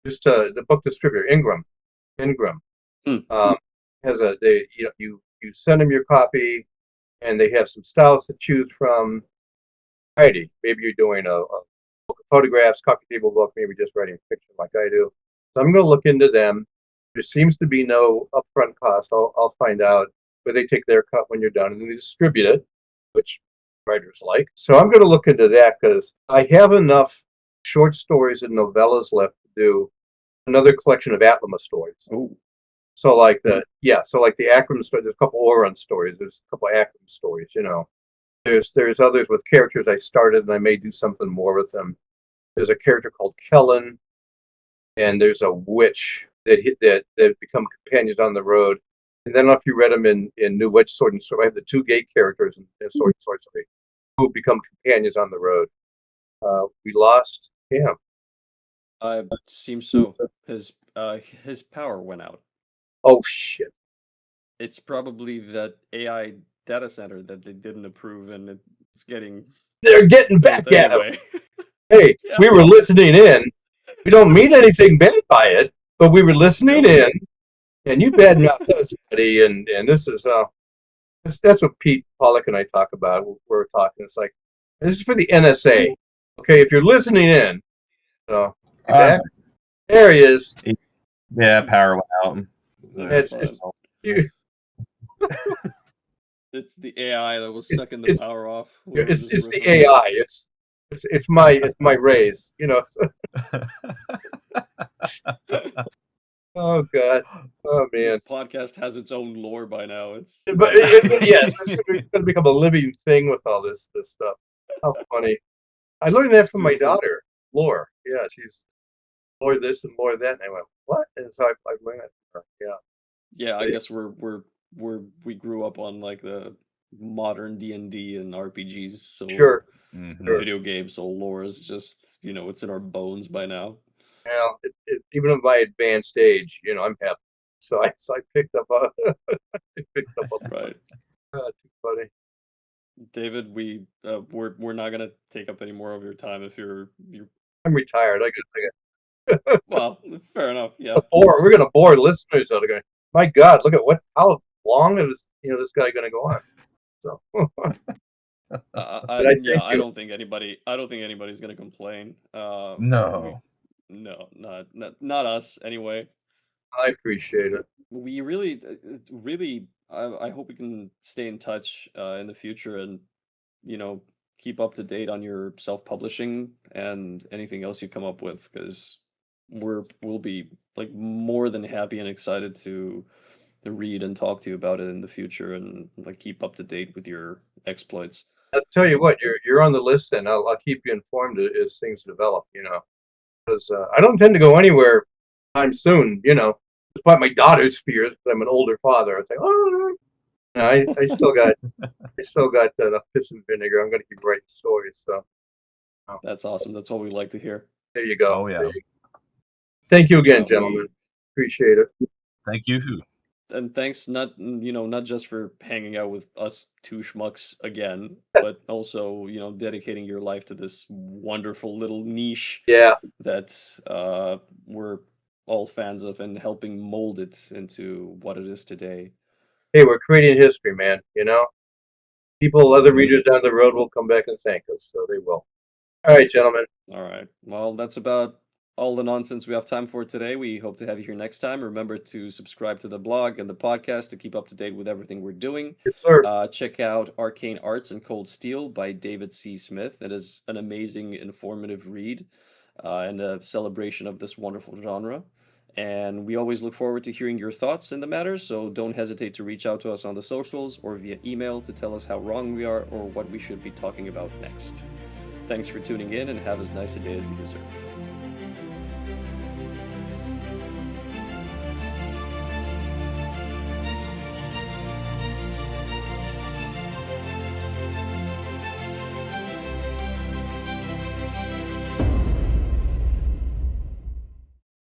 just the book distributor Ingram Hmm. has you send them your copy, and they have some styles to choose from. Maybe you're doing a book of photographs, coffee table book, maybe just writing fiction like I do. So I'm going to look into them. There seems to be no upfront cost. I'll find out, but they take their cut when you're done, and they distribute it, which writers like. So I'm going to look into that because I have enough short stories and novellas left to do another collection of Atlama stories. Oh, So like the Akram story, there's a couple Oron stories, there's a couple Akram stories, There's others with characters I started, and I may do something more with them. There's a character called Kellen, and there's a witch that become companions on the road. And then, if you read them in New Witch, Sword and Sorcery, I have the two gay characters in Sword and Sorcery who become companions on the road. We lost Cam. I seems so. His power went out. Oh shit! It's probably that AI data center that they didn't approve, and it's getting They're getting built back at him. anyway. Hey, Yeah. we were listening in. We don't mean anything bad by it, but we were listening in, and you badmouth somebody, and this is that's what Pete Pollock and I talk about. We're talking. It's like this is for the NSA. Okay, if you're listening in, so back, there he is. Yeah, power went out. It's the AI that was sucking the power off. It's the AI. It's my rays. Oh God. Oh man. This podcast has its own lore by now. It's going to become a living thing with all this stuff. How funny! I learned that from my daughter, Lore. Yeah, she's more this and more that, and I went, what? And so I learned it from her. Yeah. Yeah, I guess we grew up on like the modern D&D and RPGs, so Sure. Video games, so lore is just it's in our bones by now. Well, even at my advanced age, I'm happy. So I picked up on right. Too funny. David, we're not gonna take up any more of your time if you're. I'm retired. I get. Well, fair enough. Yeah. We're gonna bore listeners out of my God, look at how long is this guy gonna go on? So. I don't think anybody's gonna complain. No. No, not us anyway. I appreciate it. We really, I hope we can stay in touch in the future and keep up to date on your self-publishing and anything else you come up with, because we'll be like more than happy and excited to read and talk to you about it in the future and like keep up to date with your exploits. I'll tell you what, you're on the list, and I'll keep you informed as things develop. Because I don't intend to go anywhere time soon. Despite my daughter's fears, because I'm an older father. I think, I still got enough piss and vinegar. I'm going to keep writing stories. So that's awesome. That's what we like to hear. There you go. Oh yeah. Thank you again, gentlemen. Appreciate it. Thank you. And thanks not just for hanging out with us two schmucks again, but also dedicating your life to this wonderful little niche that we're all fans of and helping mold it into what it is today. Hey, we're creating history, man. Other readers down the road will come back and thank us, so they will. All right, gentlemen. All right. Well, that's about all the nonsense we have time for today. We hope to have you here next time. Remember to subscribe to the blog and the podcast to keep up to date with everything we're doing. Yes, sir. Check out Arcane Arts and Cold Steel by David C. Smith. It is an amazing, informative read and a celebration of this wonderful genre. And we always look forward to hearing your thoughts in the matter, so don't hesitate to reach out to us on the socials or via email to tell us how wrong we are or what we should be talking about next. Thanks for tuning in, and have as nice a day as you deserve.